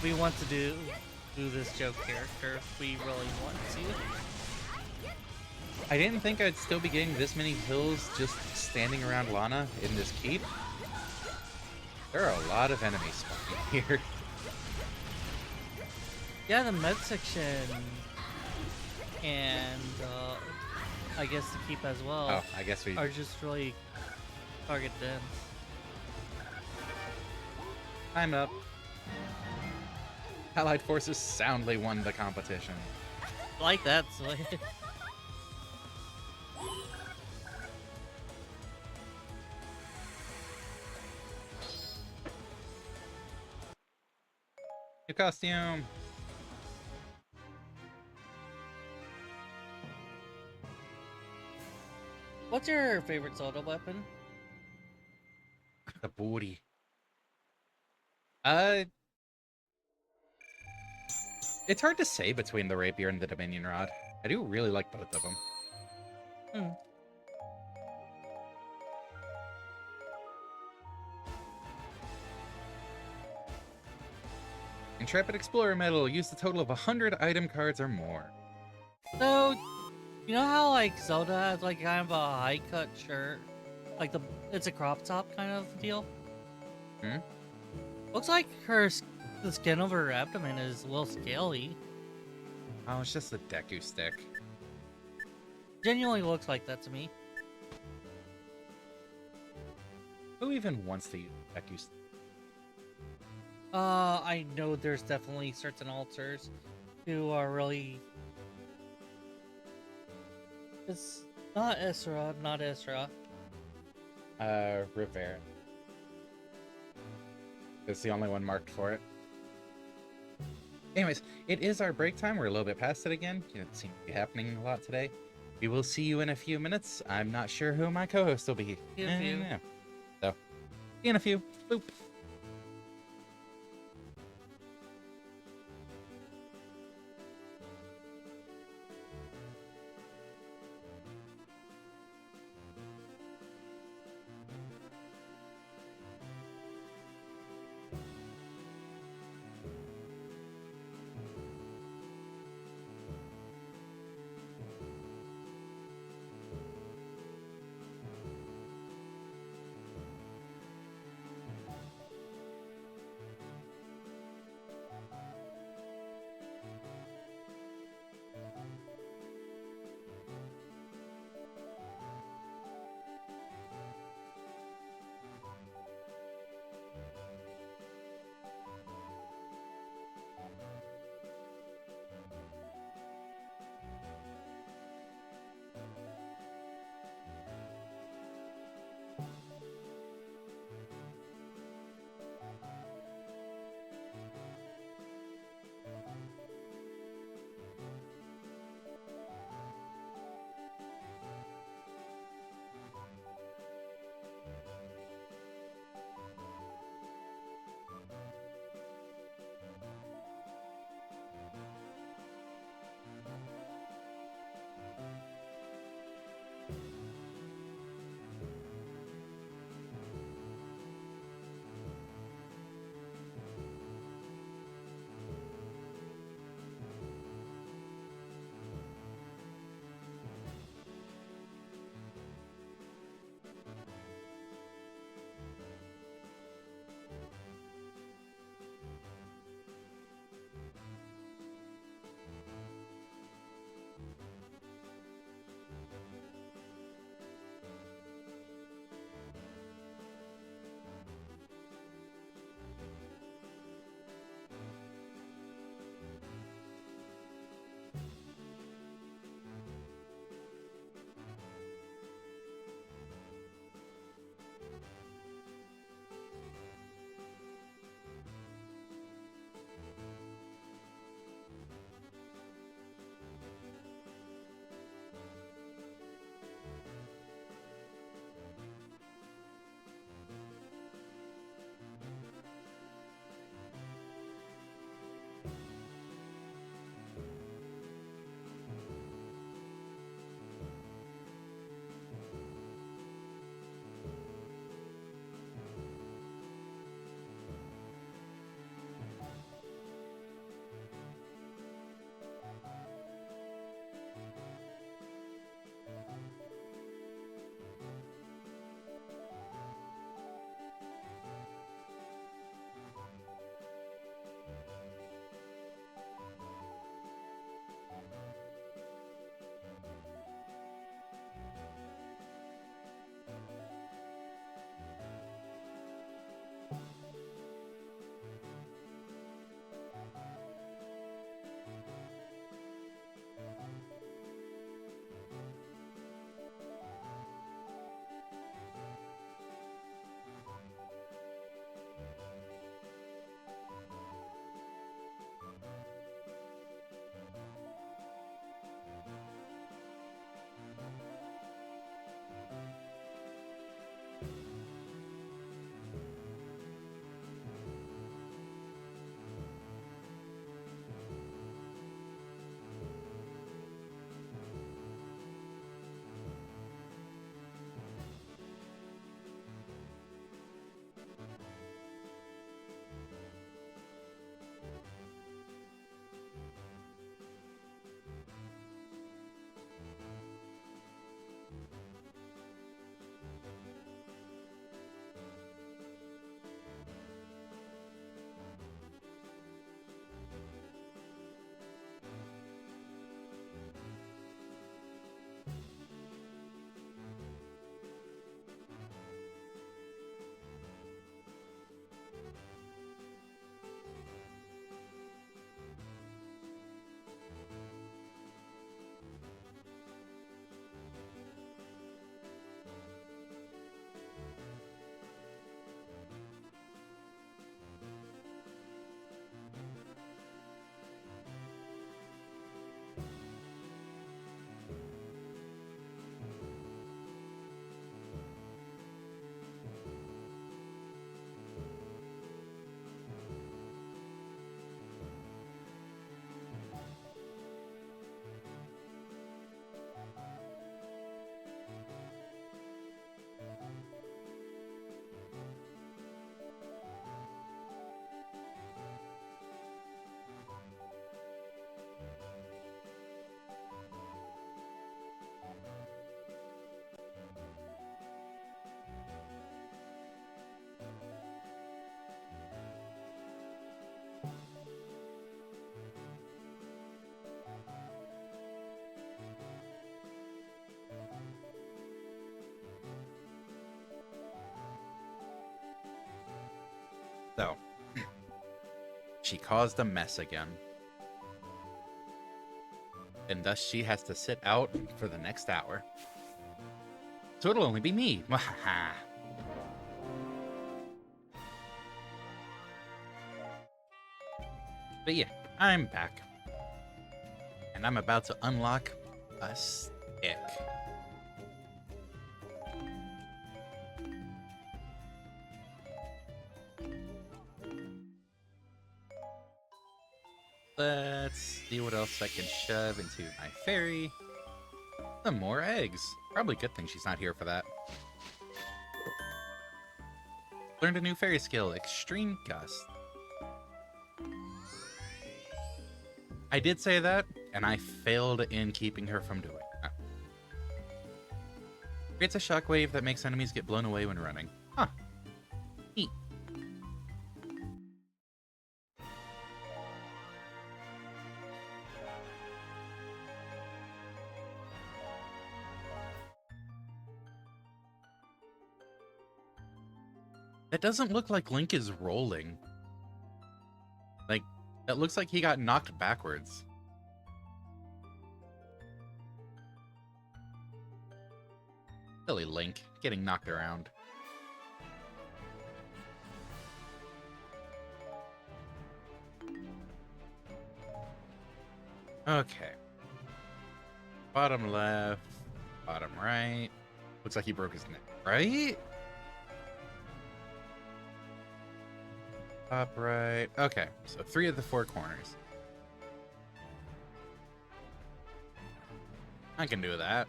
we want to do this joke character. We really want to. I didn't think I'd still be getting this many kills just standing around Lana in this keep. There are a lot of enemies spawning here. Yeah, the med section and I guess the keep as well Oh, I guess we... are just really target dense. I'm up. Allied forces soundly won the competition. Like that, so New costume! What's your favorite Zelda weapon? The booty. It's hard to say between the rapier and the Dominion Rod. I do really like both of them. Hmm. Intrepid Explorer medal. Use a total of 100 item cards or more. So, you know how like Zelda has like kind of a high cut shirt, like it's a crop top kind of deal. Hmm? Looks like the skin over her abdomen is a little scaly. Oh, it's just the Deku stick. Genuinely looks like that to me. Who even wants to use Deku stick? I know there's definitely certain altars who are really. It's not Isra, not Isra. Rivaera. It's the only one marked for it. Anyways, it is our break time. We're a little bit past it again. It seems to be happening a lot today. We will see you in a few minutes. I'm not sure who my co-host will be. In a few. Yeah. So, see you in a few. Boop. she caused a mess again. And thus she has to sit out for the next hour. So it'll only be me. But yeah, I'm back. And I'm about to unlock a stick. Let's see what else I can shove into my fairy. Some more eggs. Probably a good thing she's not here for that. Learned a new fairy skill, Extreme Gust. I did say that, and I failed in keeping her from doing that. Creates a shockwave that makes enemies get blown away when running. Huh. Neat. That doesn't look like Link is rolling. Like, it looks like he got knocked backwards. Silly Link, getting knocked around. Okay. Bottom left, bottom right. Looks like he broke his neck, right? Top right. Okay, so 3 of the 4 corners. I can do that.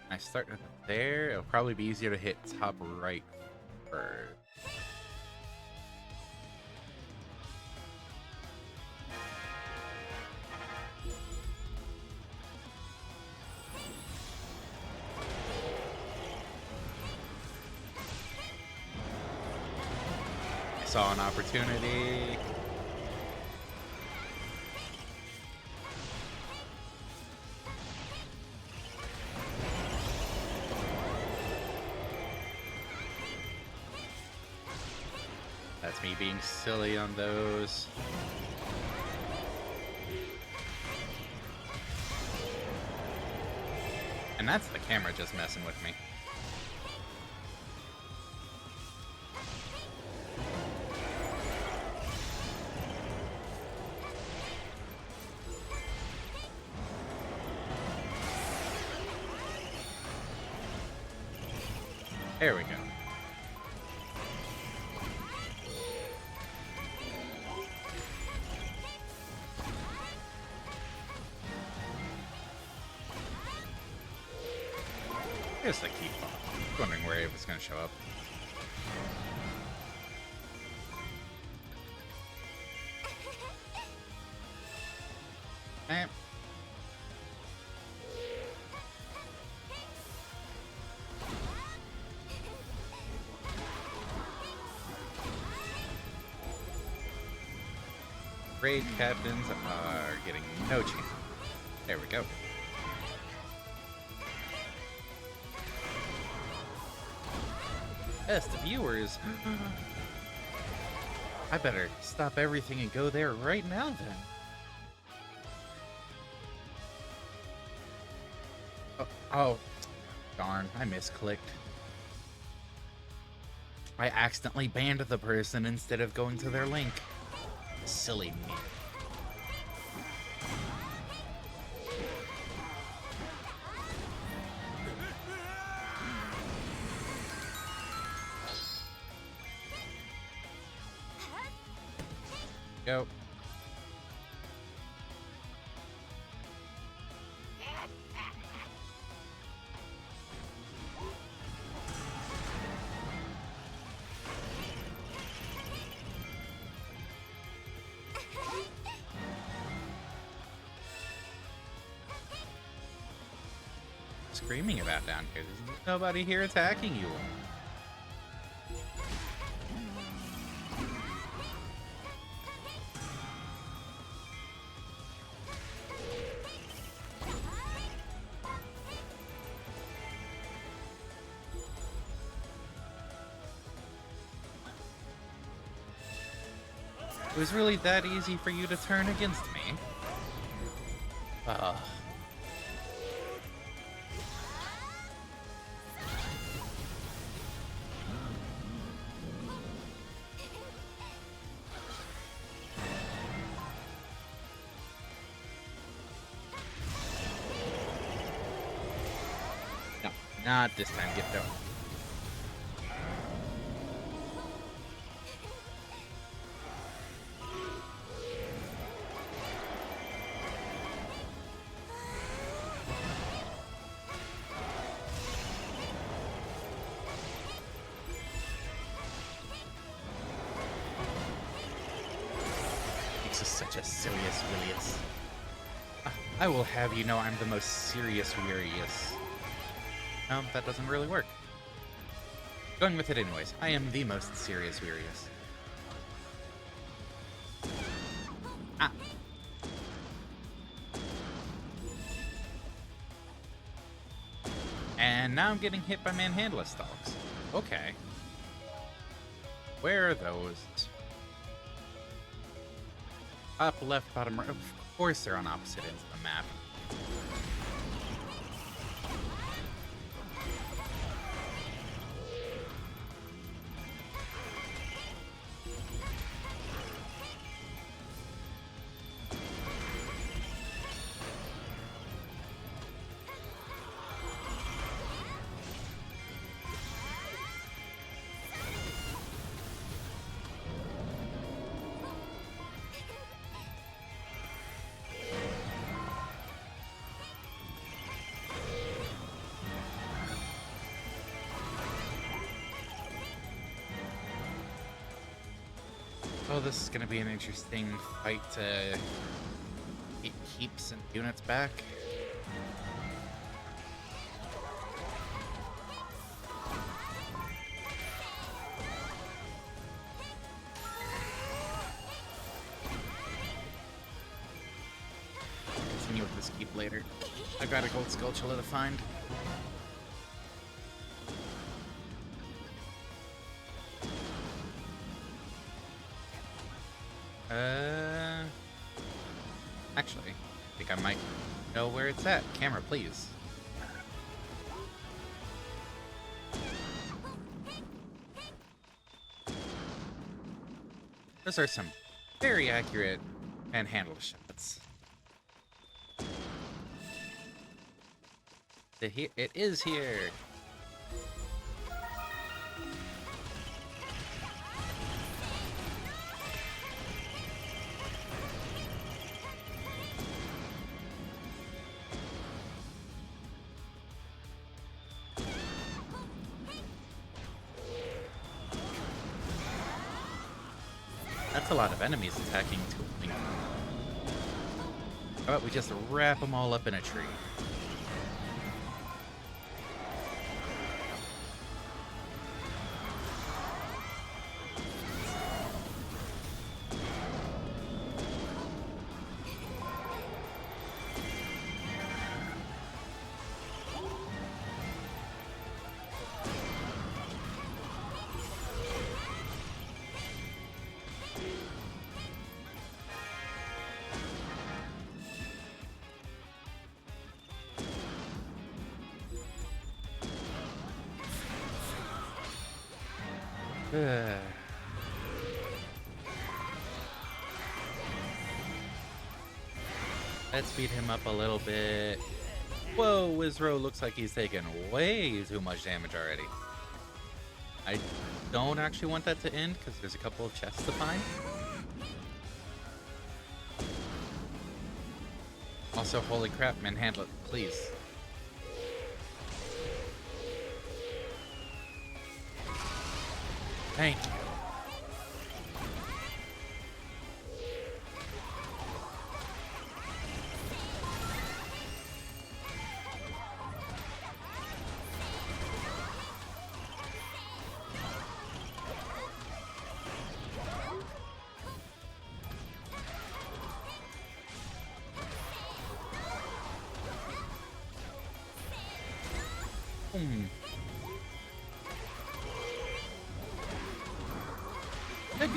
I start there. It'll probably be easier to hit top right first. I saw an opportunity. That's me being silly on those. And that's the camera just messing with me. There we go. Here's the key fob. Wondering where it was going to show up. Eh. Raid captains are getting no chance. There we go. Best viewers. I better stop everything and go there right now then. Oh, darn, I misclicked. I accidentally banned the person instead of going to their link. Silly me. Go. Screaming about down here. There's nobody here attacking you. It was really that easy for you to turn against me. Ugh. No, not this time, get down. This is such a serious Willius. I will have you know I'm the most serious Wearius. No, that doesn't really work. Going with it anyways. I am the most serious Wearius. Ah. And now I'm getting hit by manhandless dogs. Okay. Where are those? Up, left, bottom, right. Of course they're on opposite ends of the map. Oh, this is going to be an interesting fight to keep some units back. Continue with this keep later. I've got a gold Skulltula to find. Actually, I think I might know where it's at. Camera, please. Those are some very accurate handhandle shots. It is here. That's a lot of enemies attacking Tooling. How about we just wrap them all up in a tree? Let's beat him up a little bit. Whoa, Wizro looks like he's taken way too much damage already. I don't actually want that to end because there's a couple of chests to find. Also, holy crap, manhandle it, please. Thank you.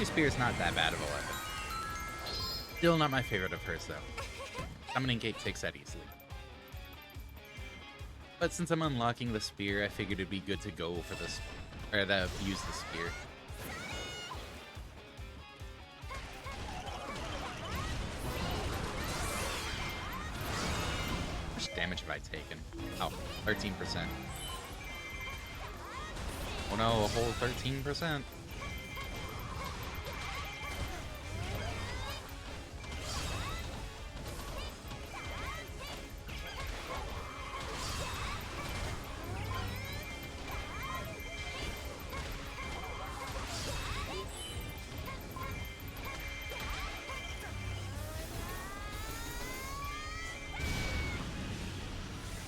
Spear is not that bad of a weapon. Still not my favorite of hers, though. Summoning Gate takes that easily. But since I'm unlocking the spear, I figured it'd be good to go for this, or use the spear. How much damage have I taken? Oh, 13%. Oh no, a whole 13%.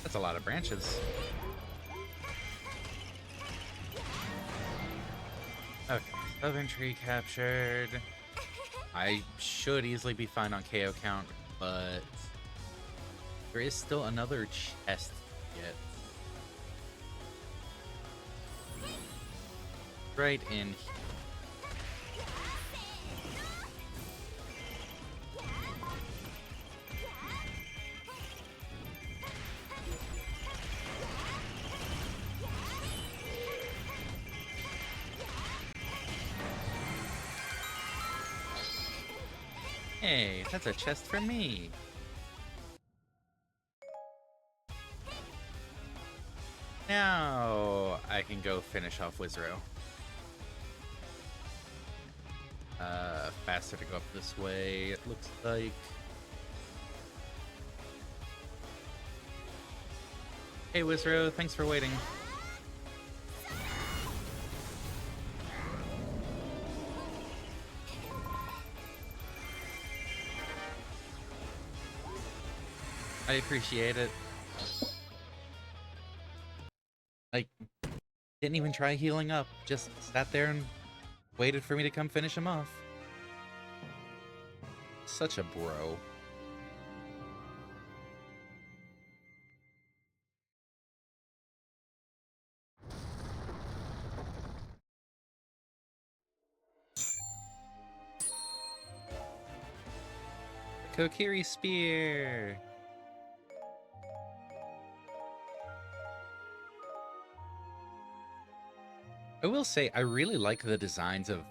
That's a lot of branches. Okay, Southern Tree captured. I should easily be fine on KO count, but there is still another chest to get. Right in here. Hey, that's a chest for me. Now I can go finish off Wizro. Faster to go up this way, it looks like. Hey Wizro, thanks for waiting. I appreciate it. Like, didn't even try healing up, just sat there and waited for me to come finish him off. Such a bro. Kokiri Spear! I will say, I really like the designs of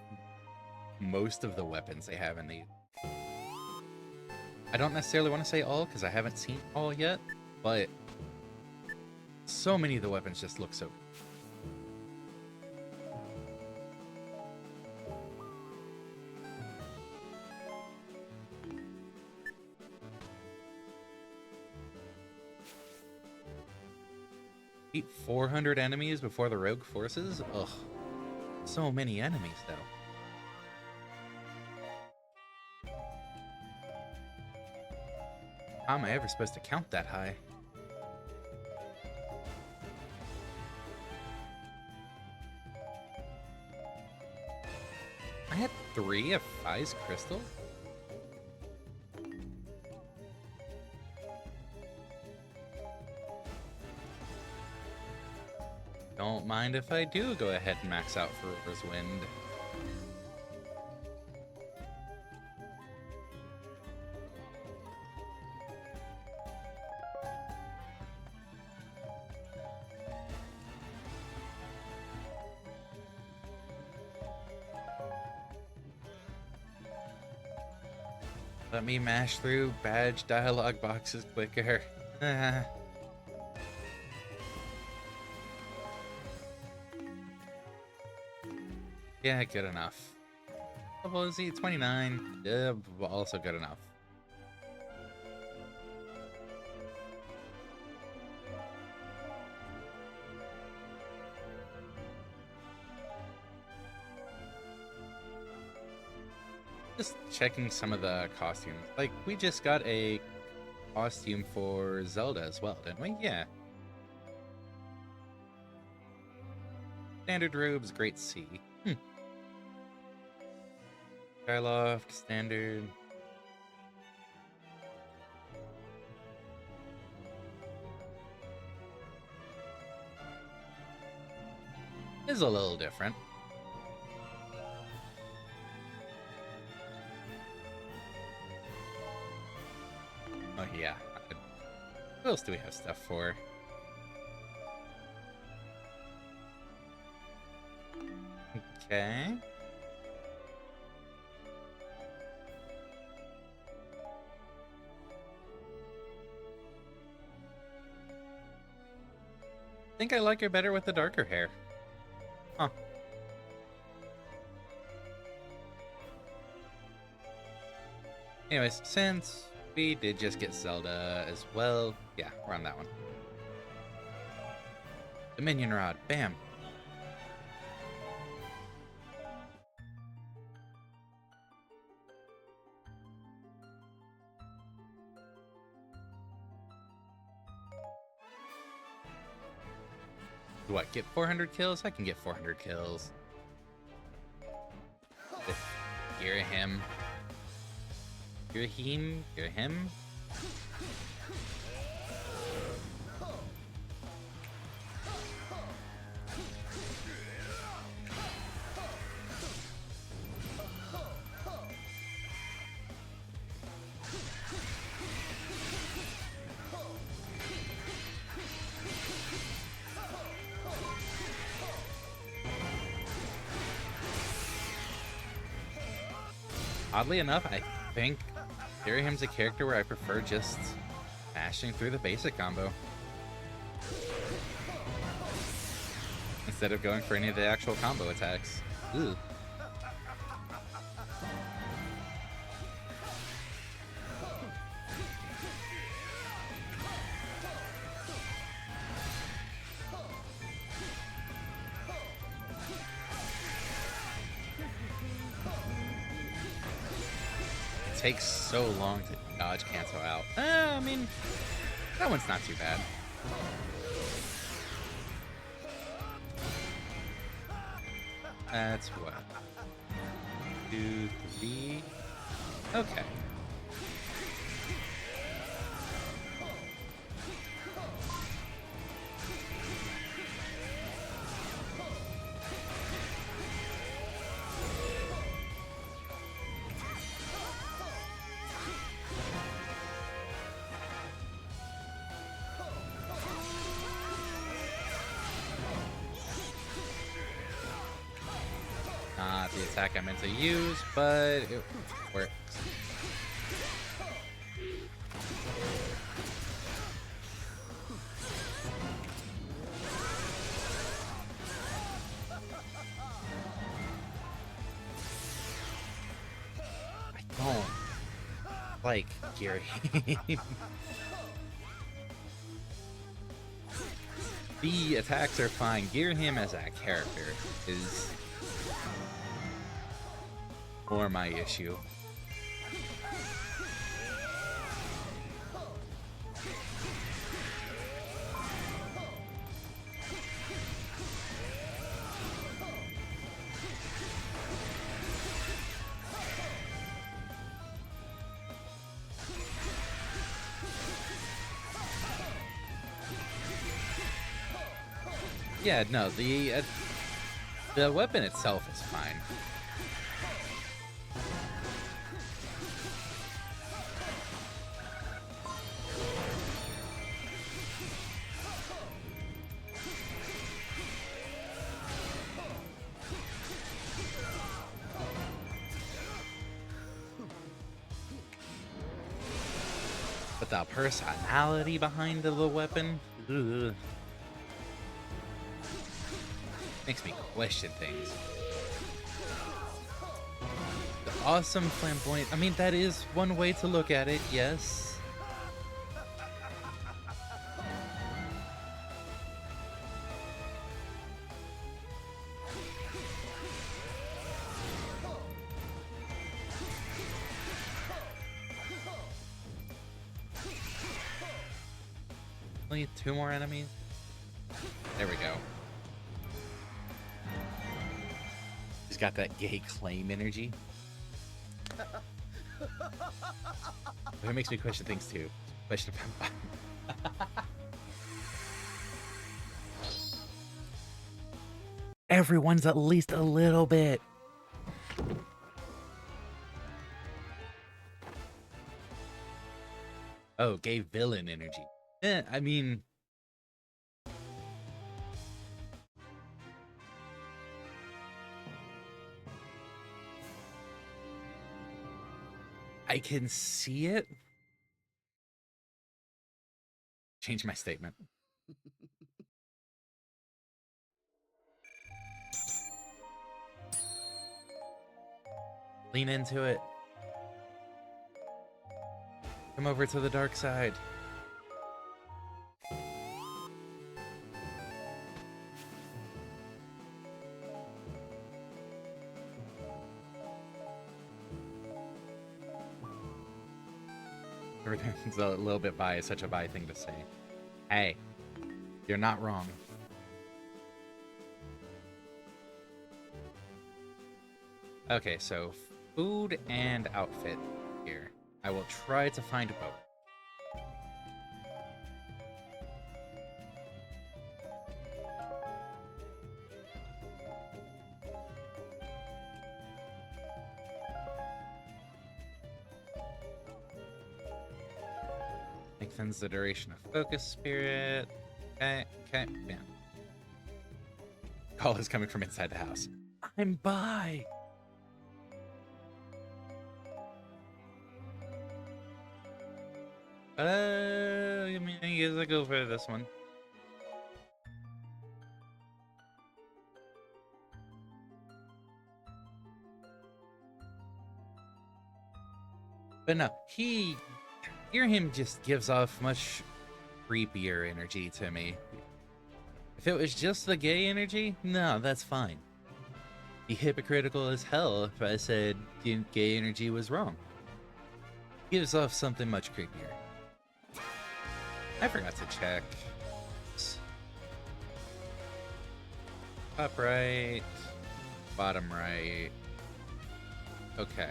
most of the weapons they have in these. I don't necessarily want to say all, because I haven't seen all yet, but so many of the weapons just look so... Beat 400 enemies before the rogue forces? Ugh. So many enemies, though. How am I ever supposed to count that high? I had 3 of Phi's crystal? Don't mind if I do go ahead and max out for River's Wind. Let me mash through badge dialogue boxes quicker. Yeah, good enough. Level is 29. Yeah, also good enough. Just checking some of the costumes. Like, we just got a costume for Zelda as well, didn't we? Yeah. Standard robes, Great Sea. Skyloft, standard. Is a little different. What else do we have stuff for? Okay. I think I like her better with the darker hair. Huh. Anyways, since we did just get Zelda as well, yeah, we're on that one. Dominion Rod, bam. Do I get 400 kills? I can get 400 kills. With Girahim. Girahim? Oddly enough, I think Girahim's a character where I prefer just mashing through the basic combo instead of going for any of the actual combo attacks. Ooh. Takes so long to dodge cancel out. I mean, that one's not too bad. That's what? 2, 3. Okay. Not the attack I meant to use, but it works. I don't like Gary. The attacks are fine. Girahim as a character is more my issue. Yeah, no, the weapon itself is fine. But the personality behind the weapon, ugh, makes me question things. The awesome flamboyant, I mean, that is one way to look at it, yes. Only 2 more enemies. There we go. He's got that gay claim energy. That makes me question things too. Question about everyone's at least a little bit. Oh, gay villain energy. I mean, I can see it. Change my statement. Lean into it. Come over to the dark side. Everything's a little bit bi. It's such a bi thing to say. Hey, you're not wrong. Okay, so food and outfit here. I will try to find both. Lengthens the duration of focus spirit. Okay, yeah. Call is coming from inside the house. I'm by. I mean, I guess I go for this one. But no, hear him just gives off much creepier energy to me. If it was just the gay energy, no, that's fine. Be hypocritical as hell if I said gay energy was wrong. Gives off something much creepier. I forgot to check. Top right, bottom right. Okay.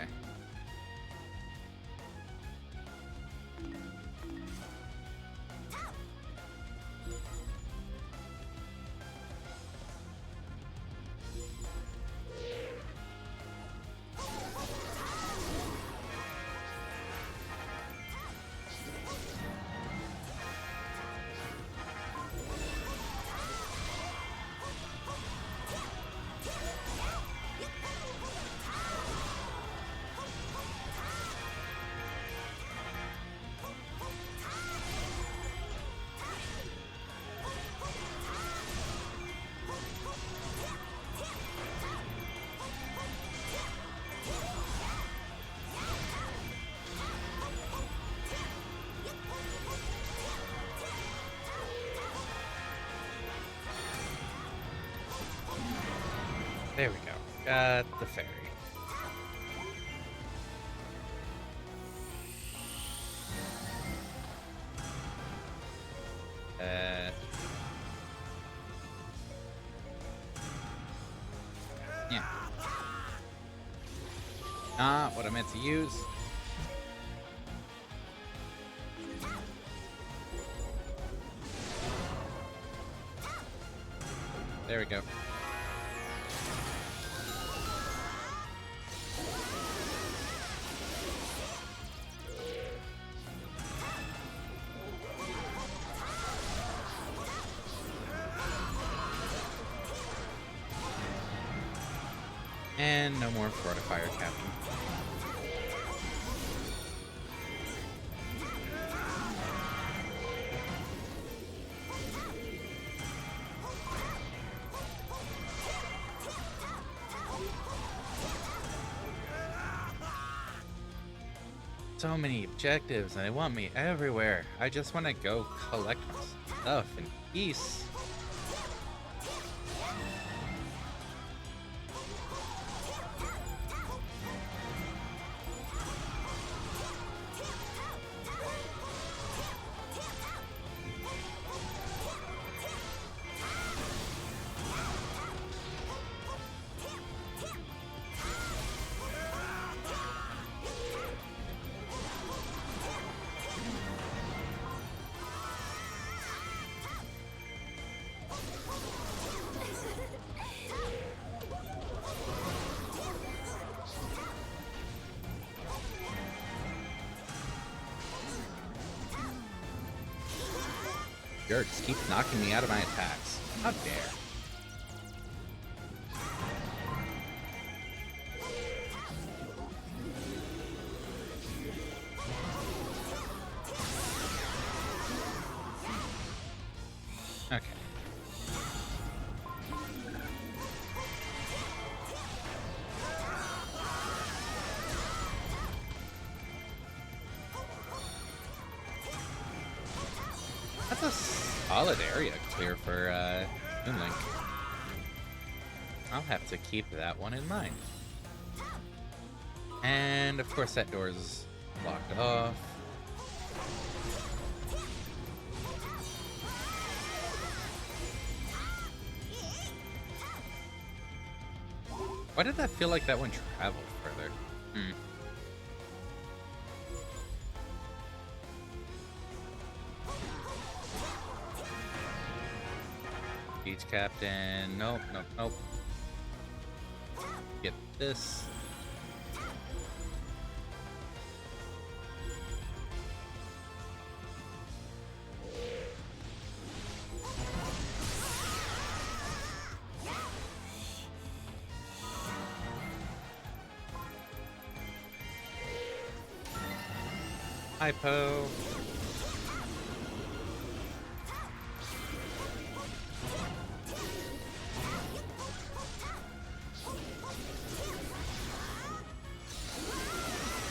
There we go. Got the fairy. Yeah. Not what I meant to use. There we go. And no more fortifier captain. So many objectives and they want me everywhere. I just want to go collect my stuff in peace. jerks keep knocking me out of my attacks. How dare. Okay. That's a solid area clear for Moonlink. I'll have to keep that one in mind. And of course that door is blocked off. Why did that feel like that one traveled further? Beach Captain. Nope, nope, nope. Get this. Hypo.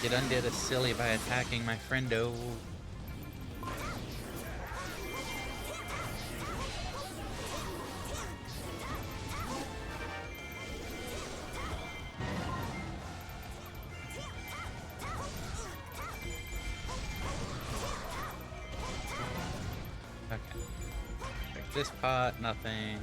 Get undid is silly by attacking my friendo. Okay. Break this pot, nothing.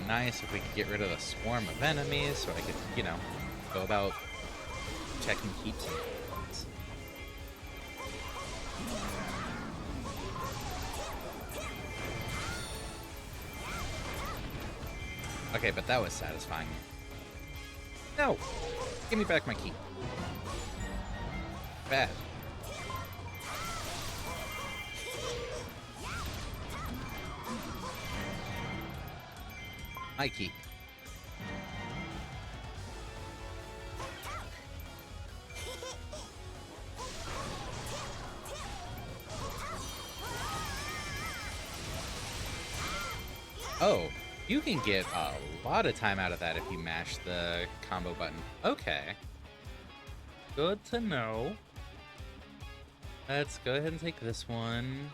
Nice if we could get rid of the swarm of enemies so I could, you know, go about checking keeps and things. Okay, but that was satisfying. No! Give me back my key. Bad. My key. Oh, you can get a lot of time out of that if you mash the combo button. Okay. Good to know. Let's go ahead and take this one.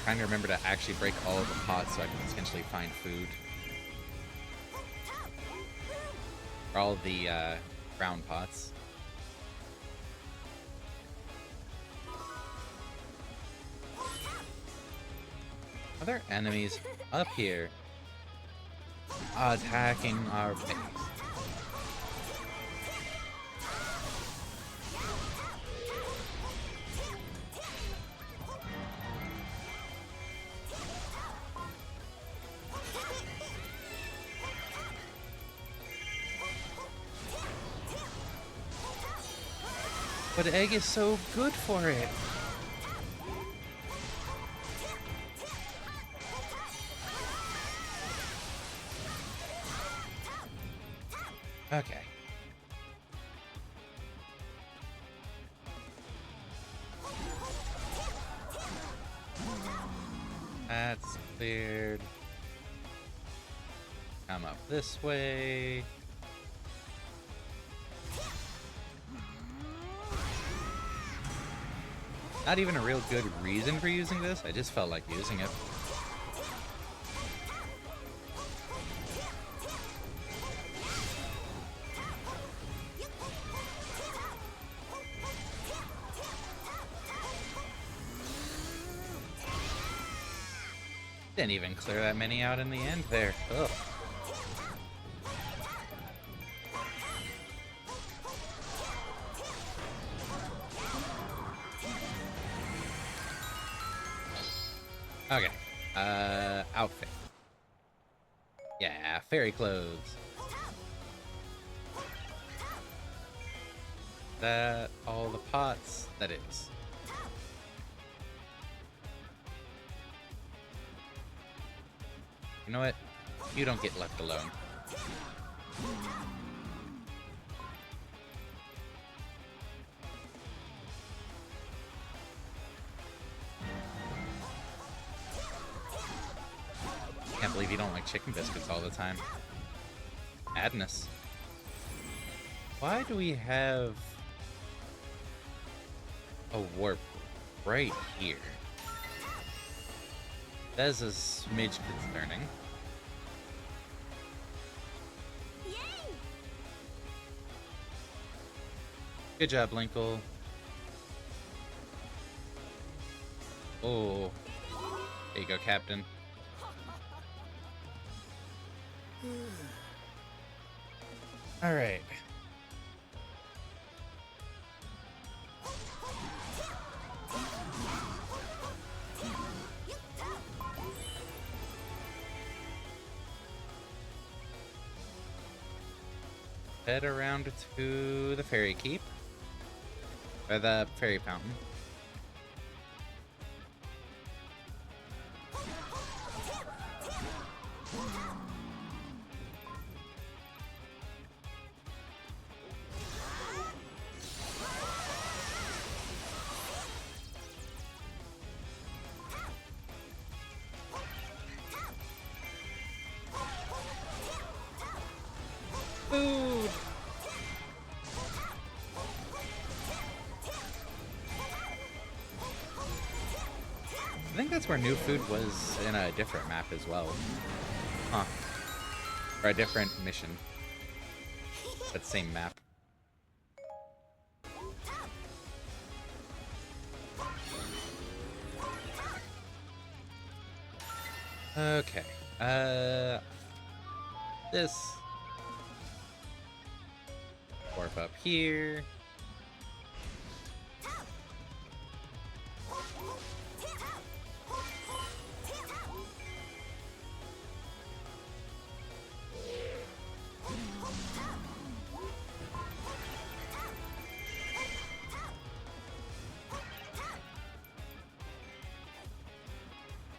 Trying to remember to actually break all of the pots so I can potentially find food. For all of the brown pots. Are there enemies up here attacking our base? But egg is so good for it. Okay. That's cleared. Come up this way. Not even a real good reason for using this, I just felt like using it. Didn't even clear that many out in the end there. Ugh. Okay. Outfit. Yeah, fairy clothes. That all the pots? That is. You know what? You don't get left alone. Can't believe you don't like chicken biscuits all the time. Madness. Why do we have a warp right here? That is a smidge concerning. Good job, Linkle. Oh. There you go, Captain. Alright. Head around to the fairy keep. Or the fairy fountain. Food! I think that's where new food was in a different map as well. Huh. Or a different mission. That same map. Okay. This. Warp up here.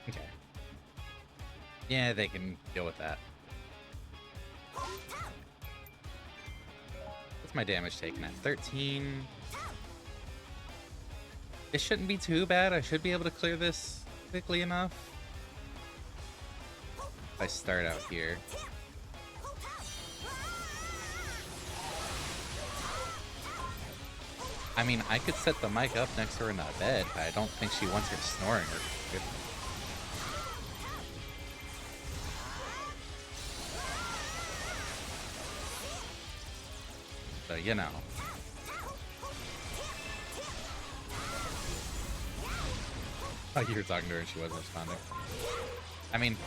Okay. Yeah, they can deal with that. What's my damage taken at? 13. It shouldn't be too bad. I should be able to clear this quickly enough. If I start out here. I mean, I could set the mic up next to her in the bed, but I don't think she wants her snoring or... So, you know. Oh, you were talking to her and she wasn't responding. I mean,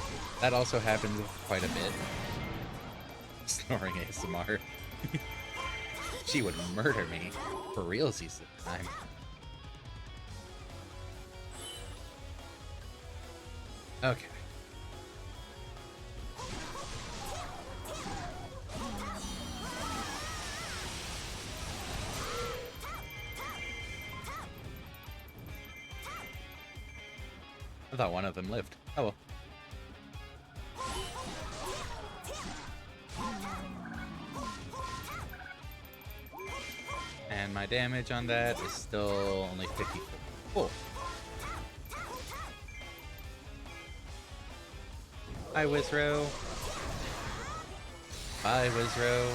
that also happens quite a bit. Snoring ASMR. She would murder me for realsies this time. Okay. I thought one of them lived. Oh well. And my damage on that is still only 54. Cool. Hi, Wizro. Bye, Wizro.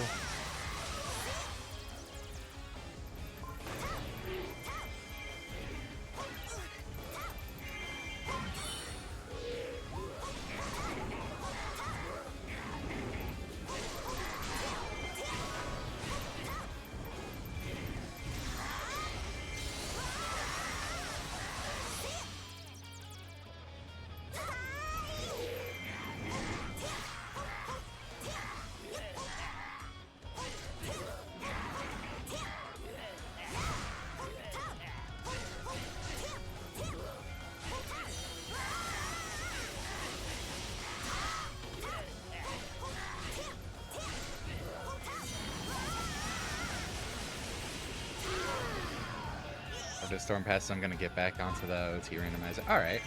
After Storm passes, I'm gonna get back onto the OT randomizer. Alright.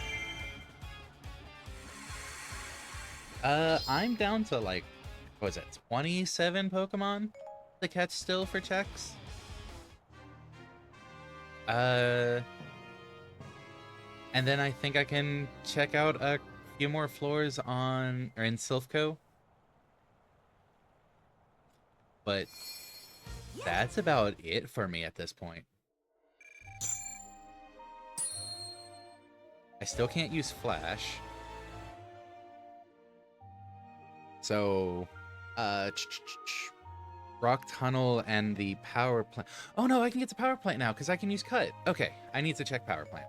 I'm down to like, what was it, 27 Pokemon to catch still for checks? And then I think I can check out a few more floors in Silphco. But that's about it for me at this point. I still can't use Flash. So, Rock Tunnel and the Power Plant. Oh no, I can get to Power Plant now because I can use Cut. Okay, I need to check Power Plant.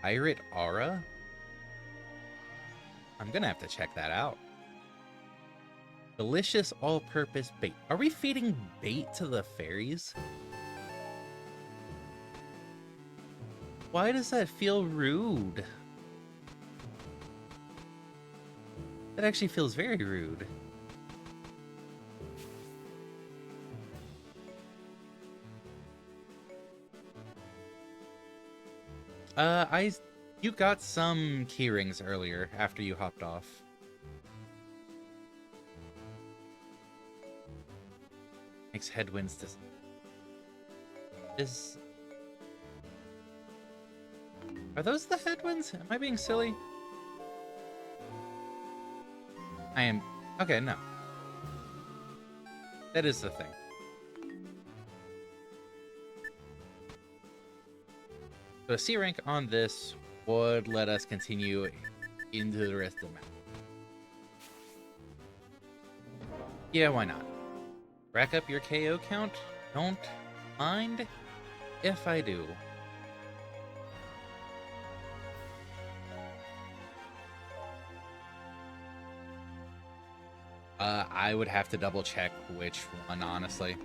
Pirate Aura? I'm gonna have to check that out. Delicious all-purpose bait. Are we feeding bait to the fairies? Why does that feel rude? That actually feels very rude. You got some key rings earlier after you hopped off. Makes headwinds Are those the headwinds? Am I being silly? I am. Okay, no. That is the thing. So a C rank on this would let us continue into the rest of the map. Yeah, why not? Rack up your KO count? Don't mind if I do. I would have to double check which one, honestly.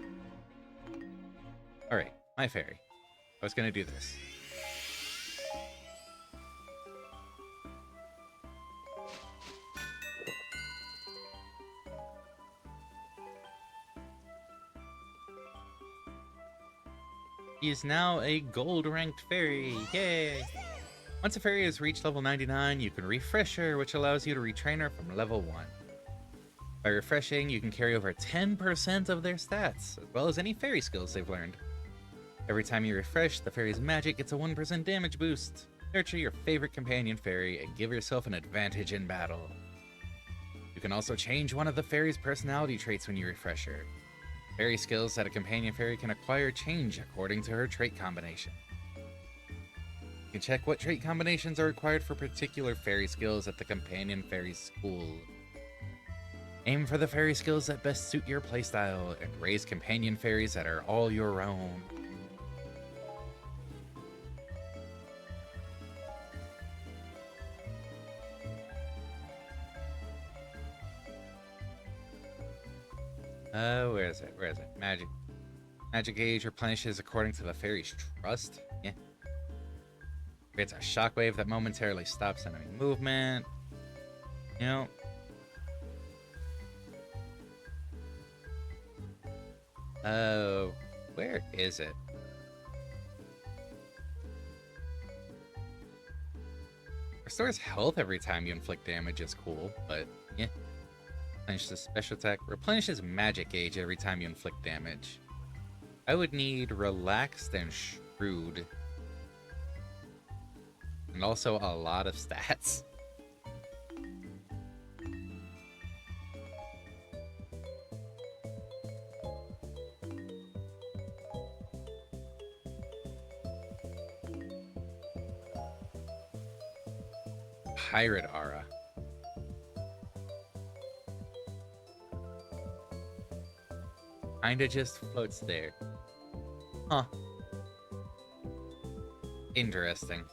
Alright, my fairy. I was gonna do this. He is now a gold-ranked fairy. Yay! Once a fairy has reached level 99, you can refresh her, which allows you to retrain her from level 1. By refreshing, you can carry over 10% of their stats, as well as any fairy skills they've learned. Every time you refresh, the fairy's magic gets a 1% damage boost. Nurture your favorite companion fairy and give yourself an advantage in battle. You can also change one of the fairy's personality traits when you refresh her. Fairy skills that a companion fairy can acquire change according to her trait combination. You can check what trait combinations are required for particular fairy skills at the companion fairy school. Aim for the fairy skills that best suit your playstyle and raise companion fairies that are all your own. Where is it? Where is it? Magic. Magic gauge replenishes according to the fairy's trust. Yeah. Creates a shockwave that momentarily stops enemy movement. You know. Where is it? Restores health every time you inflict damage is cool, but yeah. Replenishes special attack. Replenishes magic gauge every time you inflict damage. I would need relaxed and shrewd. And also a lot of stats. Pirate Aura. Kinda just floats there. Huh. Interesting.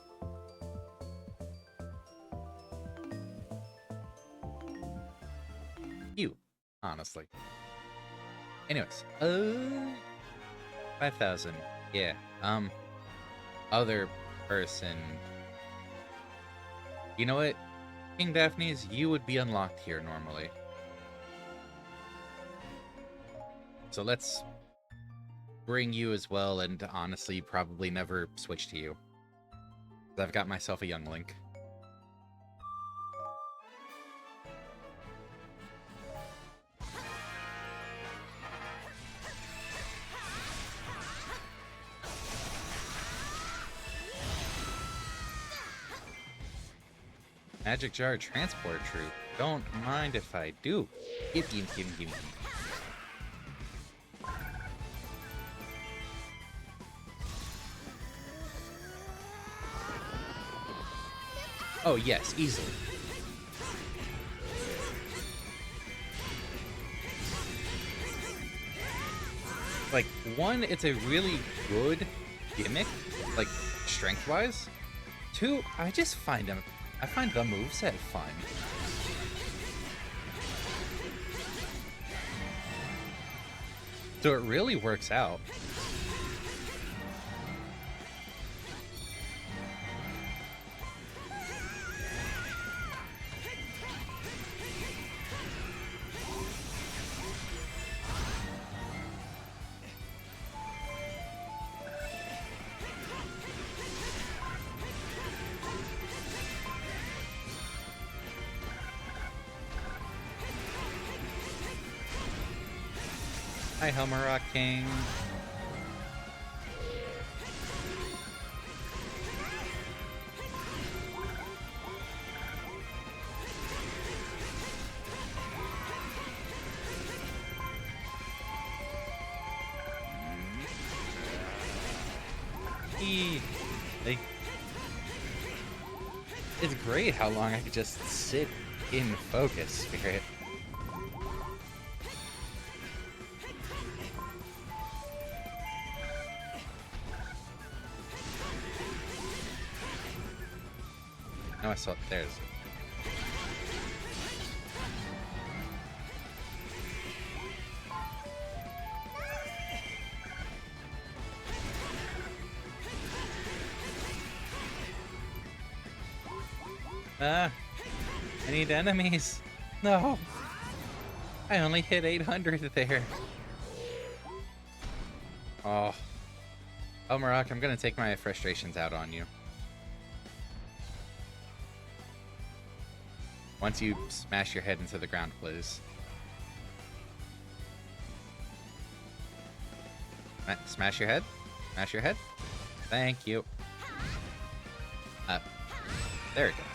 You, honestly. Anyways, 5,000. Yeah. Other person. You know what? King Daphne's, you would be unlocked here normally. So let's bring you as well, and honestly, probably never switch to you. 'Cause I've got myself a young Link. Magic Jar Transport Troop. Don't mind if I do. Give me. Oh, yes, easily. Like, one, it's a really good gimmick, like, strength-wise. Two, I find the moveset fun. So it really works out. Hi, Helmer King. It's great how long I could just sit in focus, Spirit. No, I saw it. There's. I need enemies. No. I only hit 800 there. Oh. Elmarok, I'm gonna take my frustrations out on you. Once you smash your head into the ground, please. Smash your head? Smash your head? Thank you. There it goes.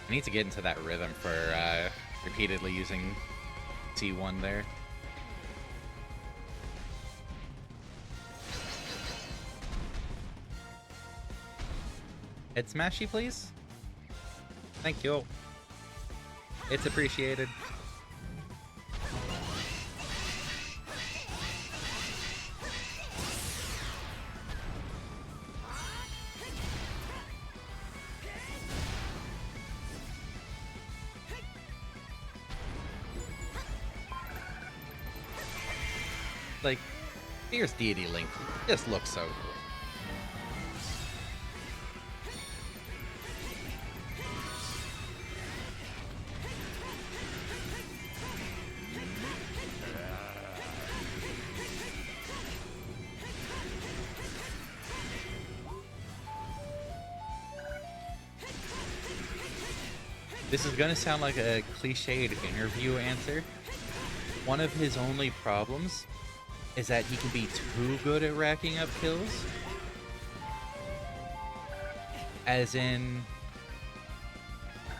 I need to get into that rhythm for repeatedly using T1 there. Head smashy, please. Thank you. It's appreciated. Like, Fierce Deity Link just looks so cool. This is gonna sound like a cliched interview answer. One of his only problems is that he can be too good at racking up kills. As in,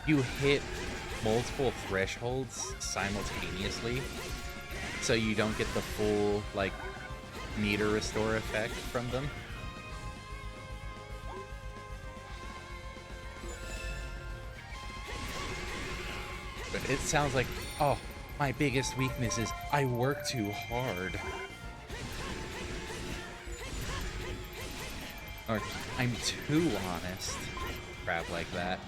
you hit multiple thresholds simultaneously, so you don't get the full, like, meter restore effect from them. But it sounds like, oh, my biggest weakness is I work too hard. Or, I'm too honest. Crap like that.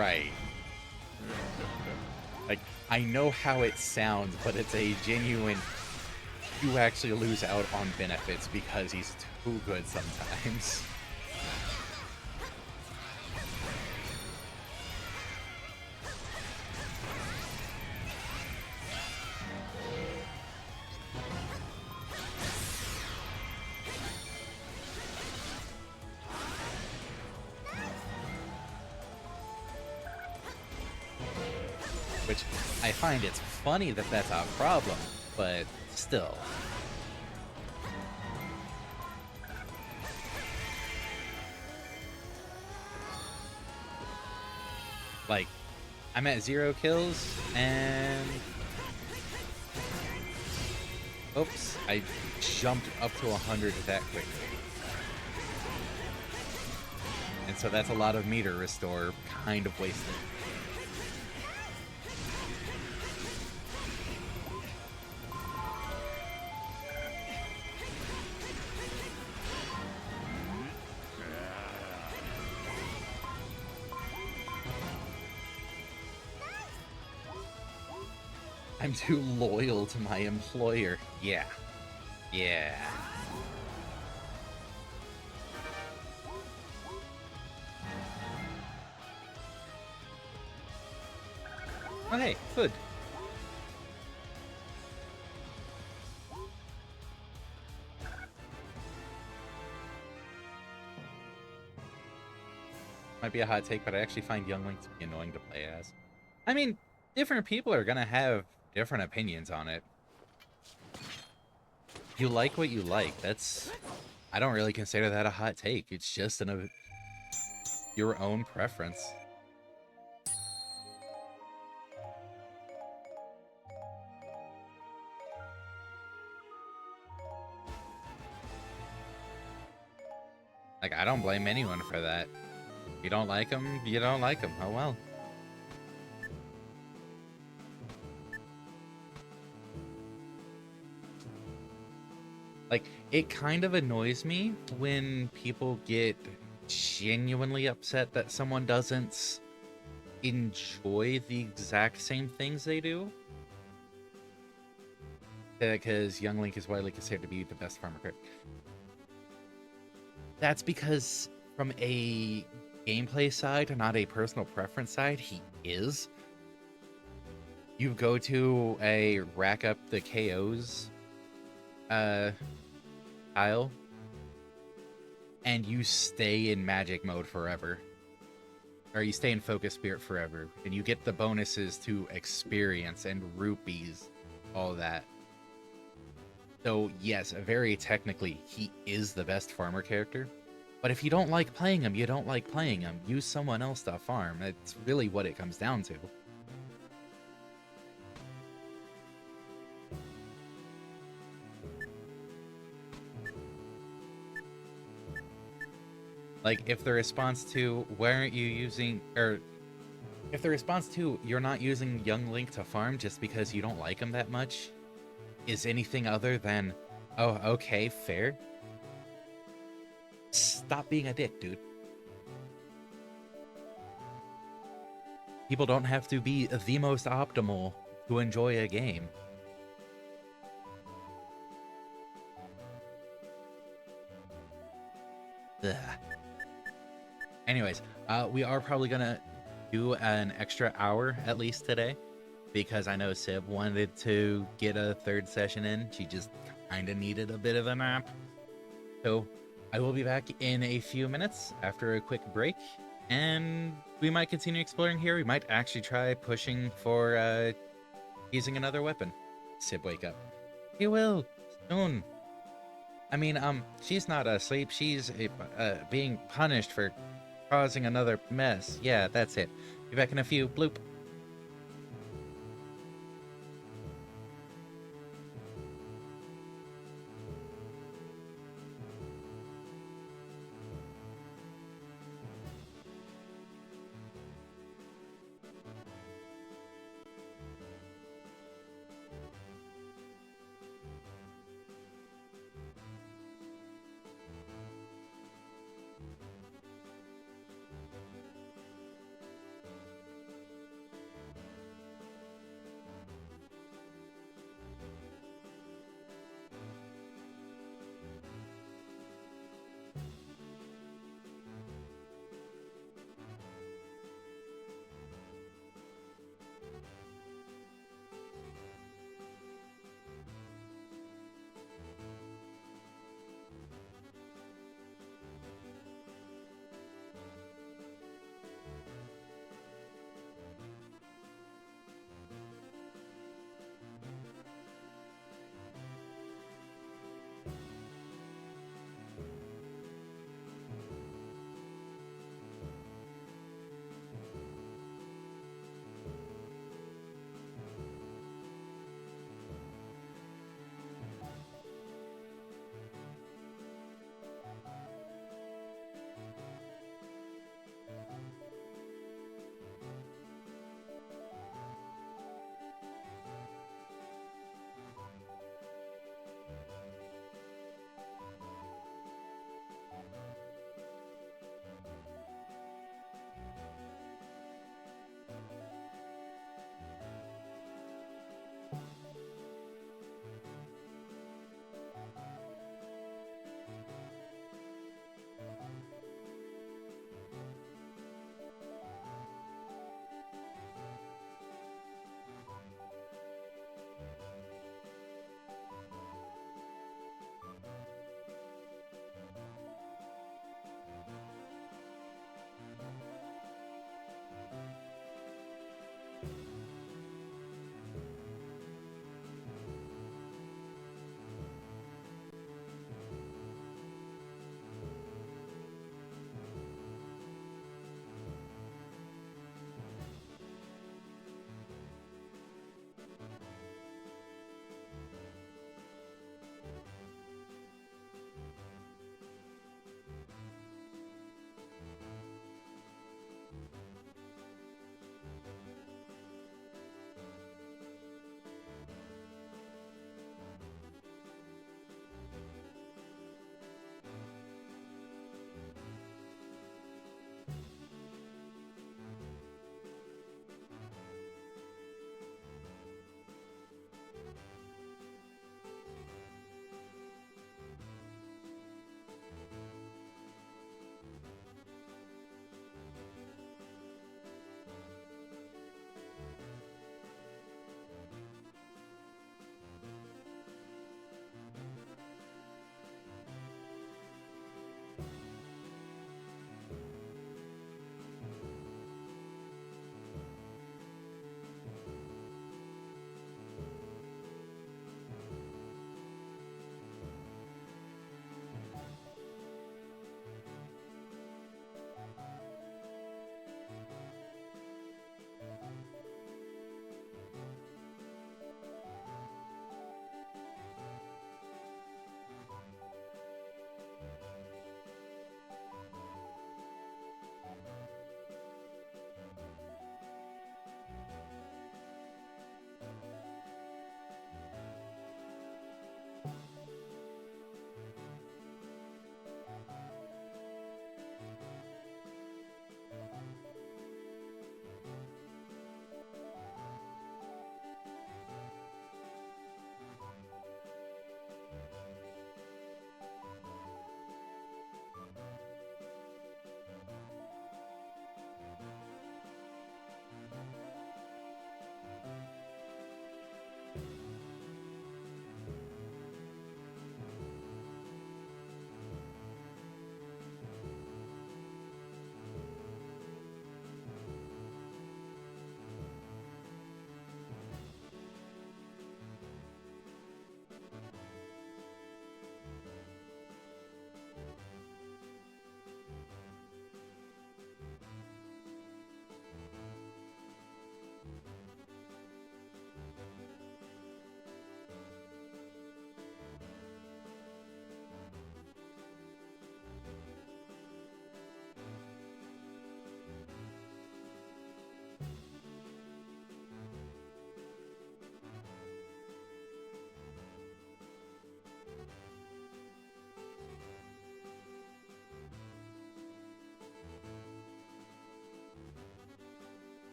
Right. Like, I know how it sounds, but it's a genuine... You actually lose out on benefits because he's too good sometimes. Which I find it's funny that that's a problem, but still. Like, I'm at 0 kills, and... Oops, I jumped up to 100 that quickly. And so that's a lot of meter restore kind of wasted. I'm too loyal to my employer. Yeah. Yeah. Oh, hey, food. Might be a hot take, but I actually find Young Link to be annoying to play as. I mean, different people are gonna have different opinions on it. You like what you like. That's... I don't really consider that a hot take. It's just your own preference. Like, I don't blame anyone for that. If you don't like them, you don't like them. Oh well. Like, it kind of annoys me when people get genuinely upset that someone doesn't enjoy the exact same things they do. Because Young Link is widely considered to be the best farmer character. That's because from a gameplay side, not a personal preference side, he is. You go to a rack up the KOs tile, and you stay in magic mode forever. Or you stay in focus spirit forever, and you get the bonuses to experience and rupees, all that. So yes, very technically, he is the best farmer character. But if you don't like playing him, you don't like playing him. Use someone else to farm. That's really what it comes down to. Like, if the response to, why aren't you using, or if the response to, you're not using Young Link to farm just because you don't like him that much, is anything other than, oh, okay, fair. Stop being a dick, dude. People don't have to be the most optimal to enjoy a game. Ugh. Anyways, we are probably gonna do an extra hour at least today, because I know Sib wanted to get a third session in. She just kind of needed a bit of a nap. So I will be back in a few minutes after a quick break, and we might continue exploring here. We might actually try pushing for using another weapon. Sib, wake up. He will soon. I mean, she's not asleep. She's being punished for causing another mess. Yeah, that's it. Be back in a few. Bloop.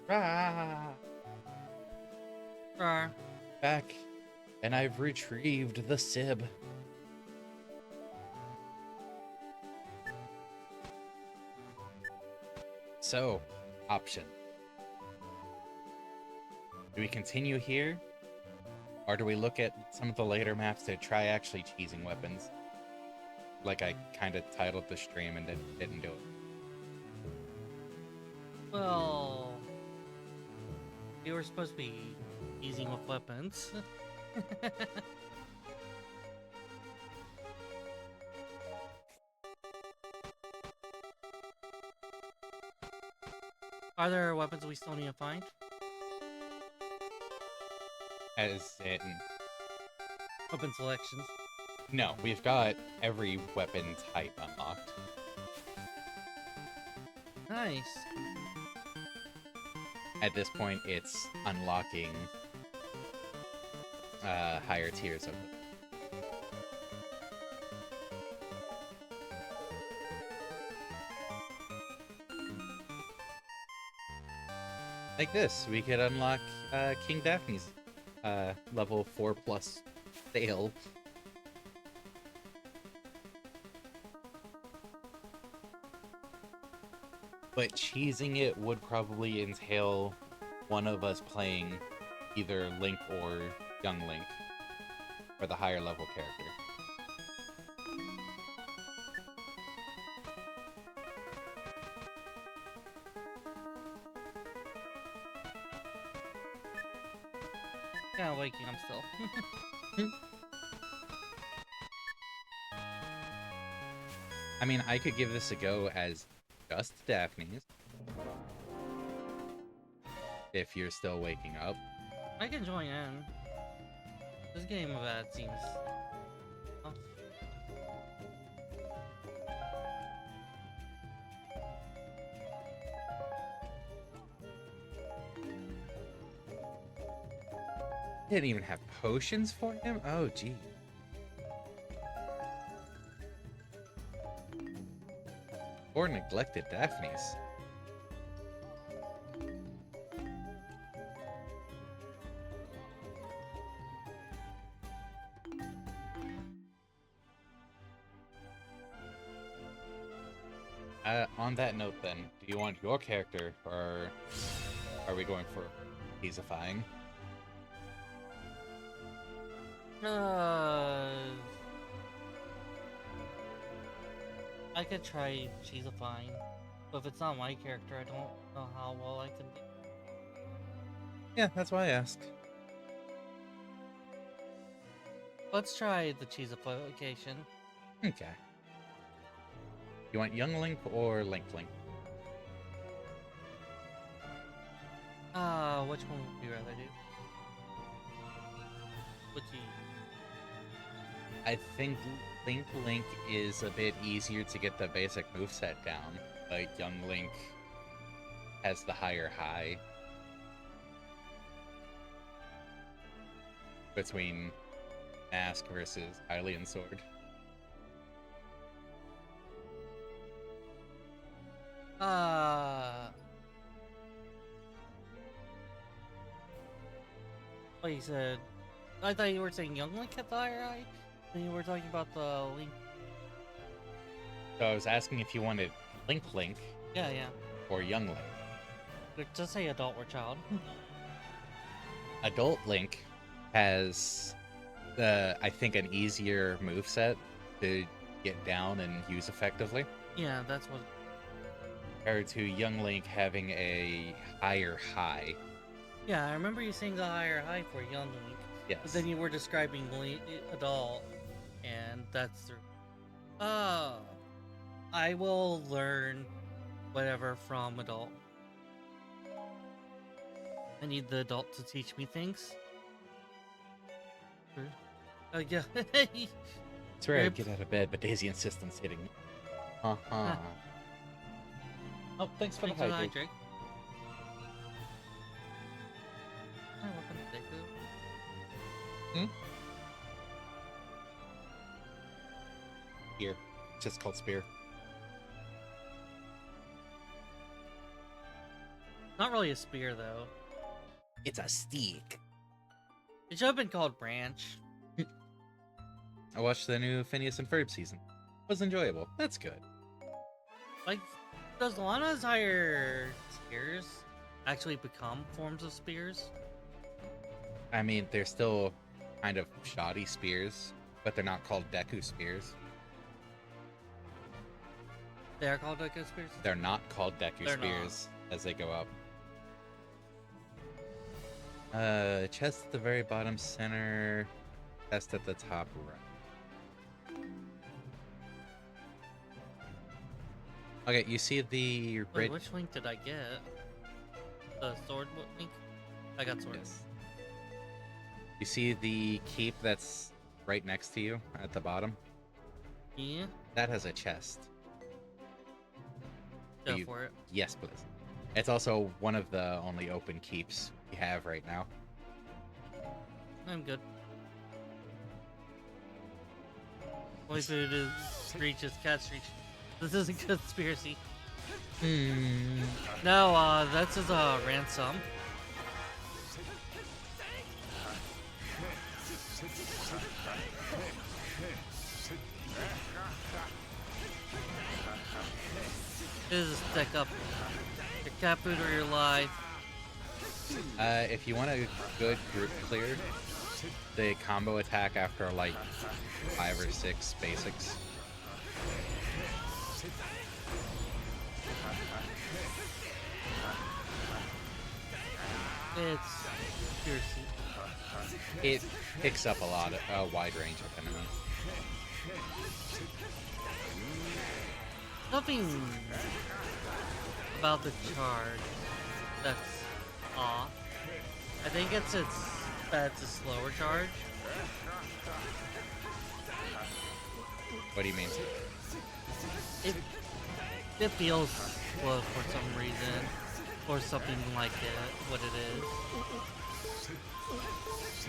Ah! Rar. Back, and I've retrieved the Sib. So, option. Do we continue here? Or do we look at some of the later maps to try actually cheesing weapons? Like I kind of titled the stream and didn't do it. Well, you were supposed to be easing with weapons. Are there weapons we still need to find? As in, Weapon selections. no, we've got every weapon type unlocked. Nice. At this point, it's unlocking higher tiers of them. Like this, we could unlock King Daphne's level 4+ sail. But cheesing it would probably entail one of us playing either Link or Young Link, or the higher level character. Yeah, waking up still. I mean, I could give this a go as just Daphne's. If you're still waking up. I can join in. This game of ad seems... Oh. Didn't even have potions for him? Oh, gee. Or neglected Daphne's. On that note then, do you want your character, or are we going for cheesifying? I could try cheesifying, but if it's not my character, I don't know how well I can do. Yeah, that's why I asked. Let's try the cheesification. Okay. You want Young Link or Link Link? Which one would you rather do? Which you... I think Link Link is a bit easier to get the basic moveset down, but Young Link has the higher high between Mask versus Hylian Sword. What you said? I thought you were saying Young Link had the higher eye. Then you were talking about the Link. So I was asking if you wanted Link Link Yeah, yeah. or Young Link. Just say adult or child. Adult Link has I think an easier moveset to get down and use effectively, Yeah, that's what. compared to Young Link having a higher high. Yeah, I remember you saying the higher high for Young Link. Yes. But then you were describing adult, and that's the. I will learn whatever from adult. I need the adult to teach me things. Oh yeah. It's rare to get out of bed, but Daisy insists on hitting me. Uh-huh. Oh, thanks for the Thanks for the hydrate. hydrate. Oh, welcome to Deku. Spear. It's just called Spear. Not really a spear, though. It's a stick. It should have been called branch. I watched the new Phineas and Ferb season. It was enjoyable. That's good. Like, does Lana's higher spears actually become forms of spears? I mean, they're still kind of shoddy spears, but they're not called Deku spears. They are called Deku spears? They're not called Deku They're spears as they go up. Chest at the very bottom center, chest at the top right. Okay, you see the Wait, which link did I get? The sword link? I got sword. Yes. You see the keep that's right next to you at the bottom? Yeah? That has a chest. Go You- for it. Yes, please. It's also one of the only open keeps we have right now. I'm good. Only food is reaches cat's reach. This isn't conspiracy. No, that's his ransom. This is stick up your cat food or your life. If you want a good group clear, the combo attack after like 5 or 6 basics. It's piercing. It picks up a wide range of enemies. Nothing about the charge that's off. I think it's that it's a slower charge. What do you mean? It feels slow for some reason, or something like it. What it is.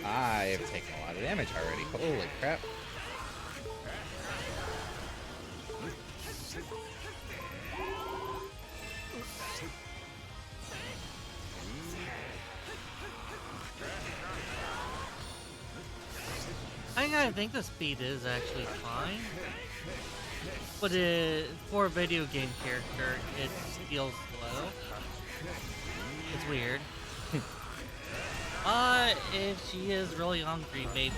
I've taken a lot of damage already. Holy crap. I think the speed is actually fine, but for a video game character, it feels slow. It's weird. If she is really hungry, maybe.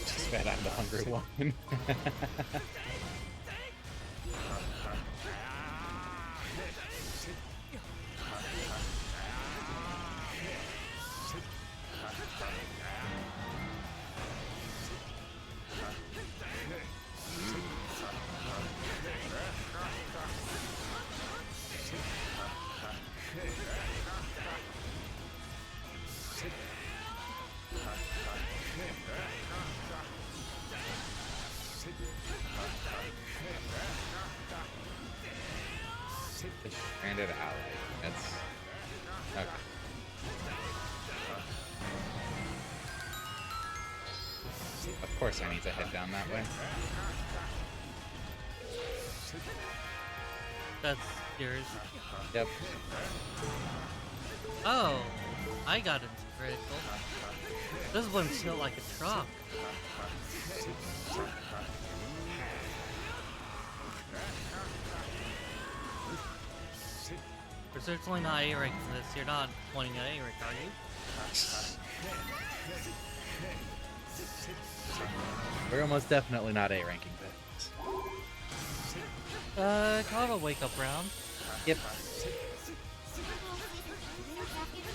Just bet I'm the hungry one. The stranded ally. That's okay. Of course I need to head down that way. That's yours. Yep. Oh, I got into critical. This one's built like a truck. We're certainly not A-ranking this. You're not pointing at A-rank, are you? We're almost definitely not A-ranking this. Call it a wake-up round. Yep.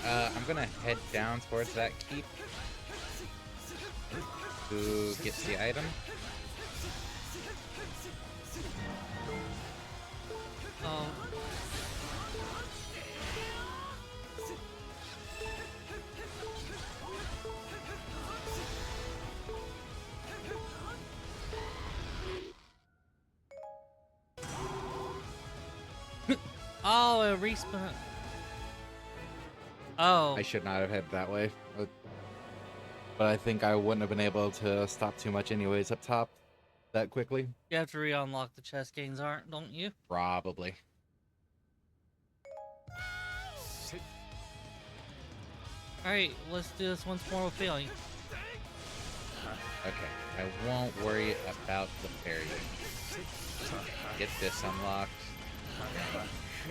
I'm gonna head down towards that keep. Who gets the item? Oh. Oh, it respawn. Oh, I should not have headed that way. But I think I wouldn't have been able to stop too much anyways up top that quickly. you have to re-unlock the chest gains, aren't? Don't you? Probably. All right, let's do this once more with feeling. Okay, I won't worry about the fairy. Get this unlocked.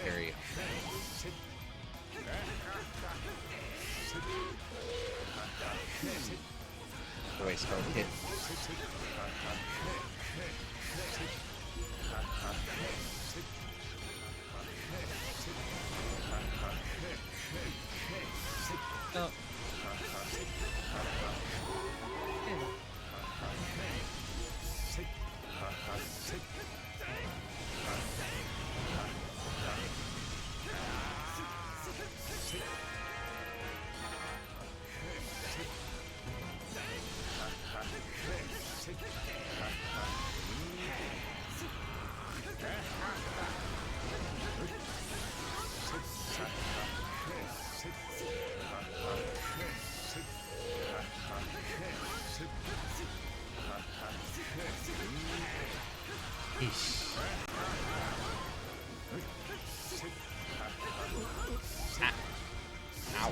Carry on. Oh, wait, start hit. Oh. Eesh. Ah. Ow.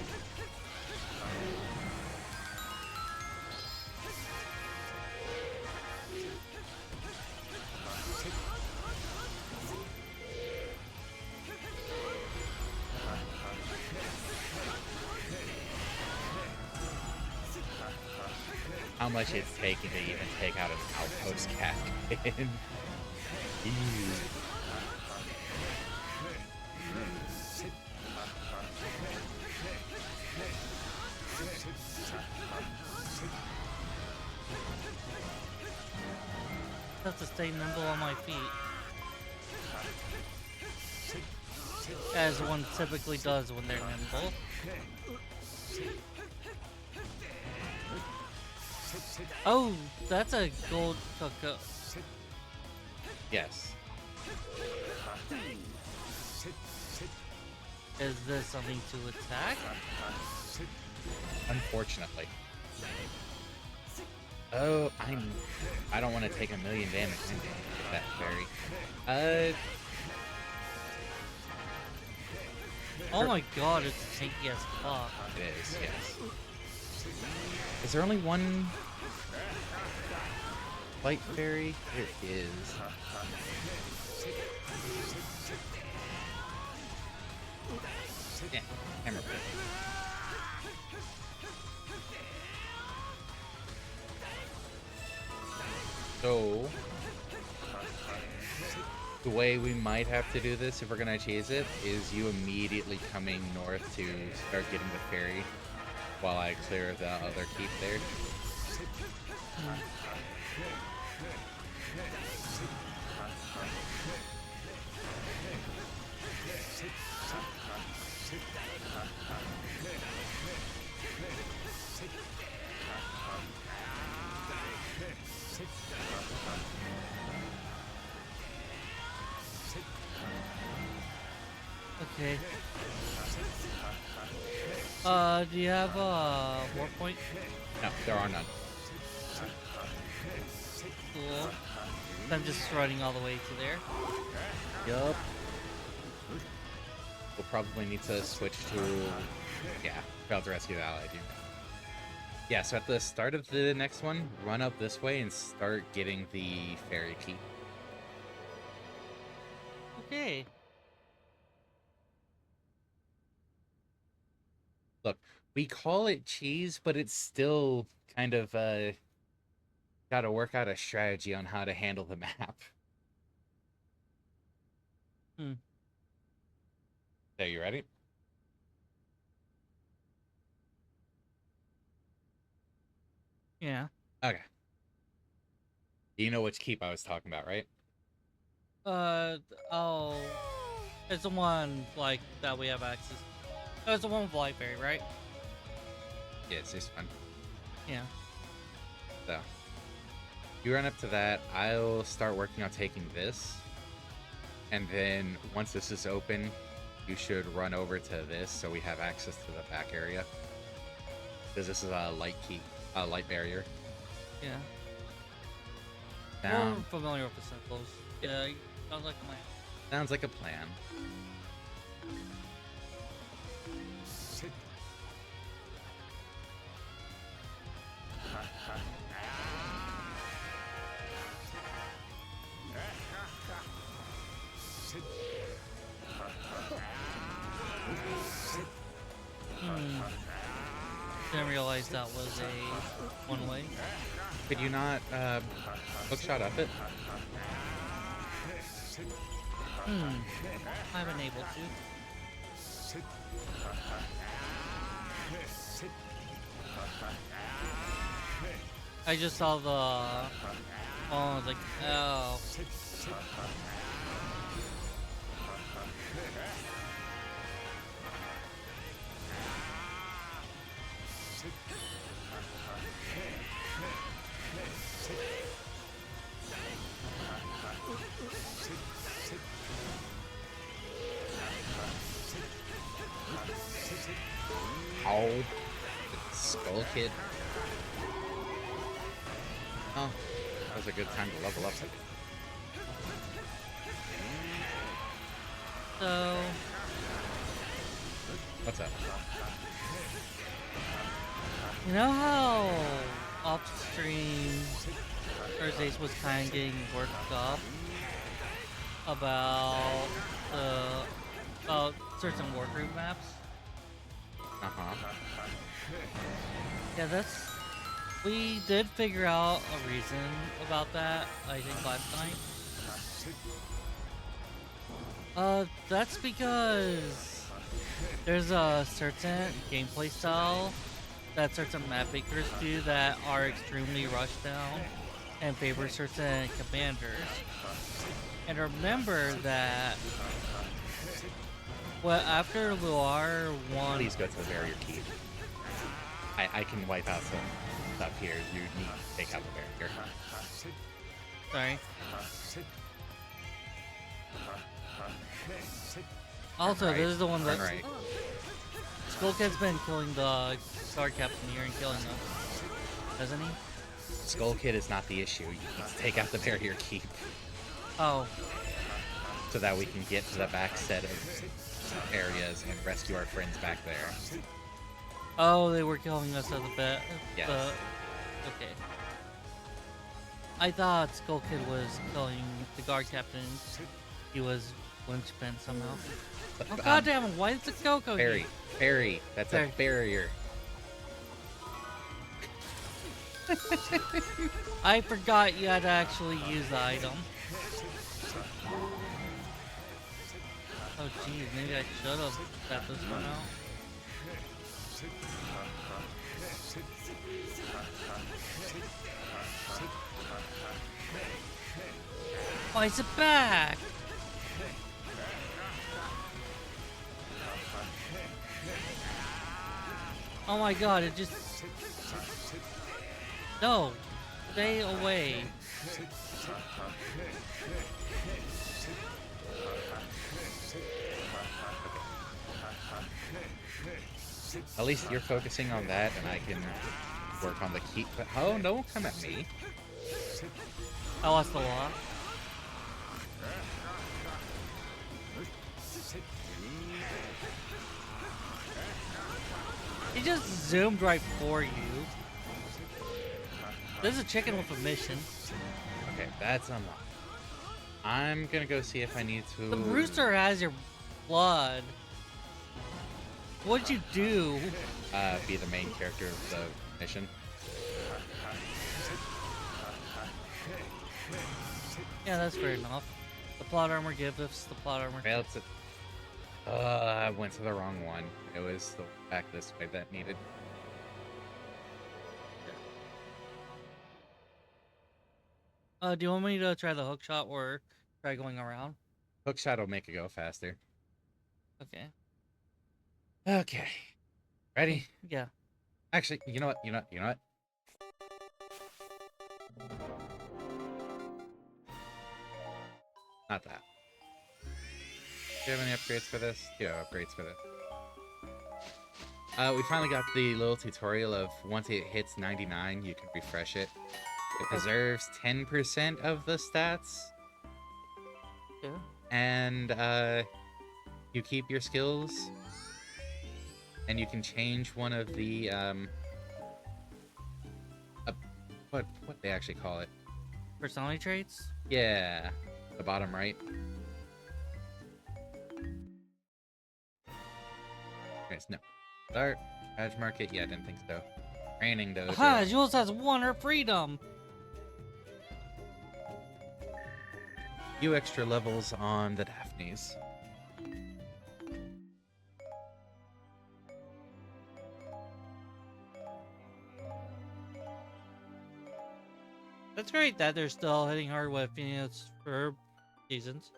How much it's taking to even take out an outpost captain. Ew. I have to stay nimble on my feet. As one typically does when they're nimble. Oh, that's a gold cocoa. Yes. Is this something to attack? Unfortunately. Oh, I don't want to take 1,000,000 damage with that fairy. Oh my god, it's tanky as fuck. It is, yes. Is there only one light fairy? There is. Yeah, hammer. So, the way we might have to do this if we're gonna chase it is you immediately coming north to start getting the ferry while I clear the other keep there. Okay. Do you have a war point? No, there are none. Cool. I'm just running all the way to there. Yup. We'll probably need to switch to... Yeah, failed to rescue the ally, dude. Yeah, so at the start of the next one, run up this way and start getting the fairy key. Okay. Look, we call it cheese, but it's still kind of, gotta work out a strategy on how to handle the map. There, you ready? Yeah. Okay. You know which keep I was talking about, right? Oh. It's the one, like, that we have access. Oh, it's the one with Light Fairy, right? Yeah, it's this one. Yeah. So, you run up to that. I'll start working on taking this. And then, once this is open, you should run over to this so we have access to the back area. Because this is a light barrier. Yeah. Down. We're familiar with the symbols. Yeah, sounds like a plan. Sounds like a plan. Didn't realize that was a one-way. Could you not hookshot up it? I haven't able to. I just saw the... Oh, I was like, oh. Oh, Skull Kid. Oh, that was a good time to level up. So... What's up? You know how upstream Xarazis was kind of getting worked up about certain workgroup maps? Yeah, we did figure out a reason about that, I think last night. That's because there's a certain gameplay style that certain map makers do that are extremely rushed down and favor certain commanders. And remember that after Luar won... Please go to the barrier key. I can wipe out some stuff here. You need to take out the barrier. Sorry. Also, this is the one that... Right. Skullkid's been killing the guard captain here and killing them. Doesn't he? Skull Kid is not the issue. You need to take out the barrier keep. Oh. So that we can get to the back set of areas and rescue our friends back there. Oh, they were killing us at the bit. Yes. Okay. I thought Skull Kid was killing the guard captain. He was linchpin somehow. Oh goddamn! Why is the Coco here? Barry. That's a barrier. I forgot you had to actually use the item. Oh geez, maybe I should have set this one out. Why is it back? Oh my god, it just... No! Stay away. At least you're focusing on that, and I can work on the key. But oh, don't come at me. I lost the law. He just zoomed right for you. There's a chicken with a mission. Okay, that's unlocked. I'm gonna go see if I need to... The rooster has your blood. What'd you do? Be the main character of the mission. Yeah, that's fair enough. The plot armor gives us the plot armor. Well, it's I went to the wrong one. It was the back this way that needed. Do you want me to try the hook shot or try going around? Hook shot will make it go faster. Okay. Okay. Ready? Yeah. Actually, you know what? Not that. Do you have any upgrades for this? Do you have upgrades for this? We finally got the little tutorial of once it hits 99, you can refresh it. It preserves 10% of the stats. Yeah. And you keep your skills. And you can change one of the what they actually call it. Personality traits? Yeah. The bottom right. Okay, no. Start. Badge market? Yeah, I didn't think so. Training dojo. Aha! Jules has won her freedom! Few extra levels on the Daphnes. That's great that they're still hitting hard with units for seasons.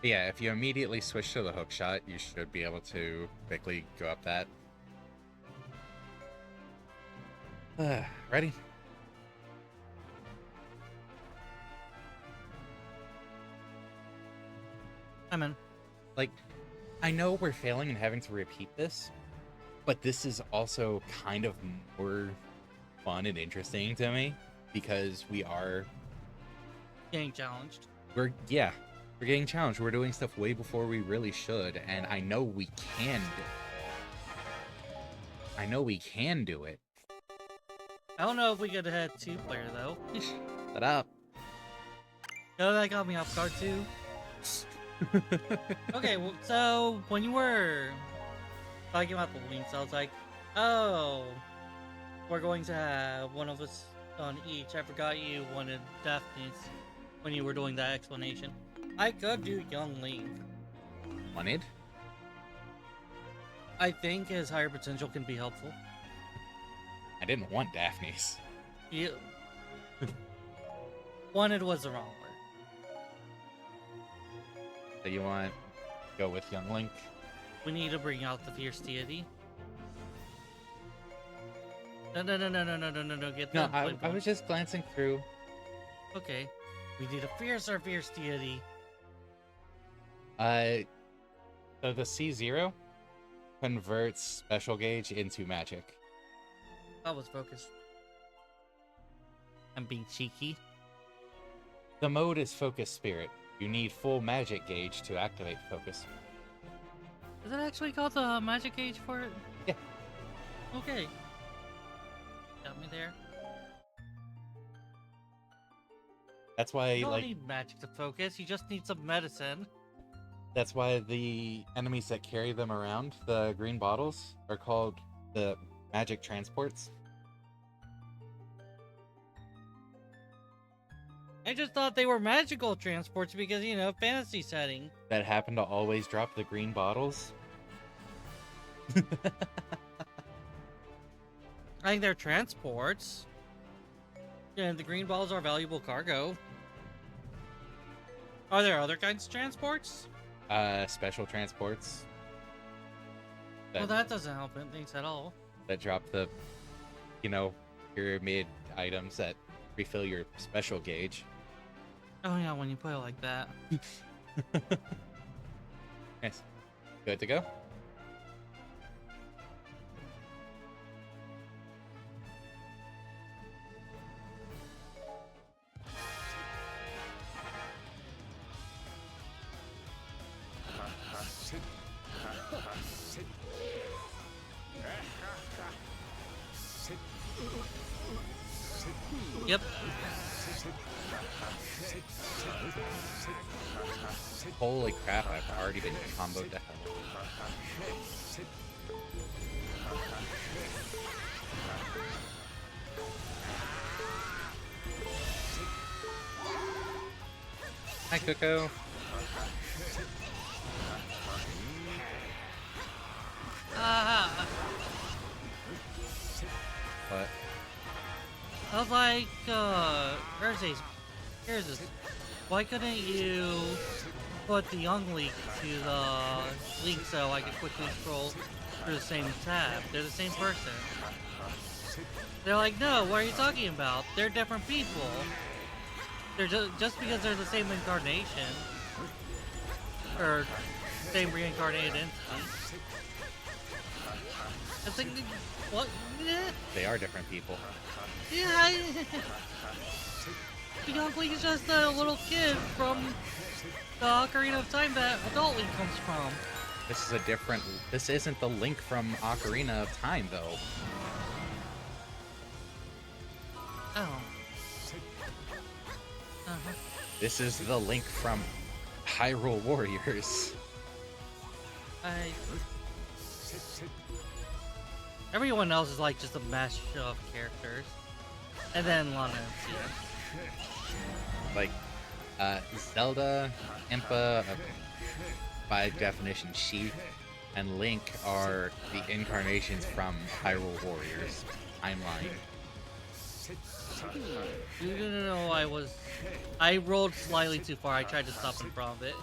Yeah, if you immediately switch to the hook shot, you should be able to quickly go up that. Ready? I'm in. Like, I know we're failing and having to repeat this, but this is also kind of more fun and interesting to me because we are Getting challenged. we're getting challenged. We're doing stuff way before we really should, and I know we can do it. I know we can do it. I don't know if we could have 2-player though. Shut up. No, that got me off guard too. Okay, well, so when you were talking about the links, I was like, oh, we're going to have one of us on each. I forgot you wanted Daphne's when you were doing that explanation. I could do Young Link. Wanted? I think his higher potential can be helpful. I didn't want Daphne's. You... wanted was the wrong word. So you want to go with Young Link? We need to bring out the fierce deity. No, get No, that. I was just glancing through. Okay. We need a fierce deity. So the C0 converts special gauge into magic. That was focused. I'm being cheeky. The mode is Focus Spirit. You need full magic gauge to activate Focus. Is it actually called the magic gauge for it? Yeah. Okay. Got me there. That's why, You don't like, need magic to focus, you just need some medicine. that's why the enemies that carry them around, the green bottles, are called the magic transports. I just thought they were magical transports because, you know, fantasy setting. That happen to always drop the green bottles. I think they're transports. And the green balls are valuable cargo. Are there other kinds of transports? Special transports. Well, that doesn't help things at all. That drop the, pyramid items that refill your special gauge. Oh yeah, when you put it like that. Nice. Good to go? Yep. Holy crap, I've already been comboed to hell. Hi, Coco. What? I was like, here's this. Why couldn't you put the Young Link to the link so I could quickly scroll through the same tab? They're the same person. They're like, no, what are you talking about? They're different people. They're just because they're the same incarnation. Or same reincarnated entity. It's like, what? They are different people. Yeah, because Link is just a little kid from the Ocarina of Time that Adult Link comes from. This is a different. This isn't the Link from Ocarina of Time, though. Oh. Uh-huh. This is the Link from Hyrule Warriors. Everyone else is like just a mash of characters. And then Lana and Cena. Like, Zelda, Impa, by definition Sheik, and Link are the incarnations from Hyrule Warriors timeline. No, I rolled slightly too far. I tried to stop in front of it.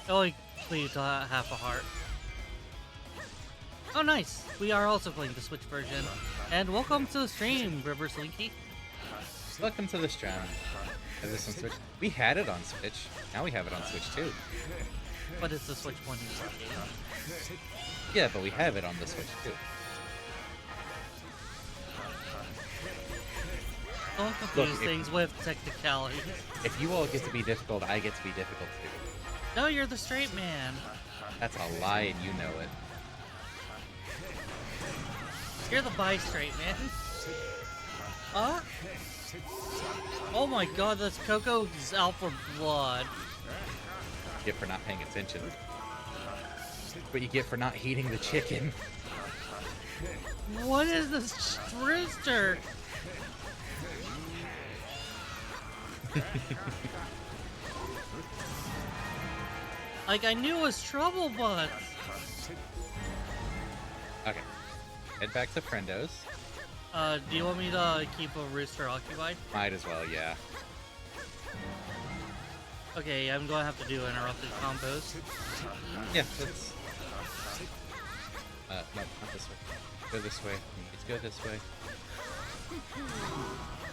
It only cleaved half a heart. Oh, nice! We are also playing the Switch version. And welcome to the stream, Rivers Linky. Welcome to the stream. Is this on Switch? We had it on Switch. Now we have it on Switch too. But it's the Switch 1 game. Yeah, but we have it on the Switch too. Don't confuse things with technicalities. If you all get to be difficult, I get to be difficult too. No, you're the straight man. That's a lie and you know it. You're the bi-straight man. Huh? Oh my god, that's Coco's out for blood. You get for not paying attention. But you get for not heating the chicken. What is this rooster? Like, I knew it was trouble, but... Okay. Head back to Friendos. Do you want me to keep a rooster occupied? Might as well, yeah. Okay, I'm gonna have to do interrupted combos. Yeah, that's... no, not this way. Go this way. Let's go this way.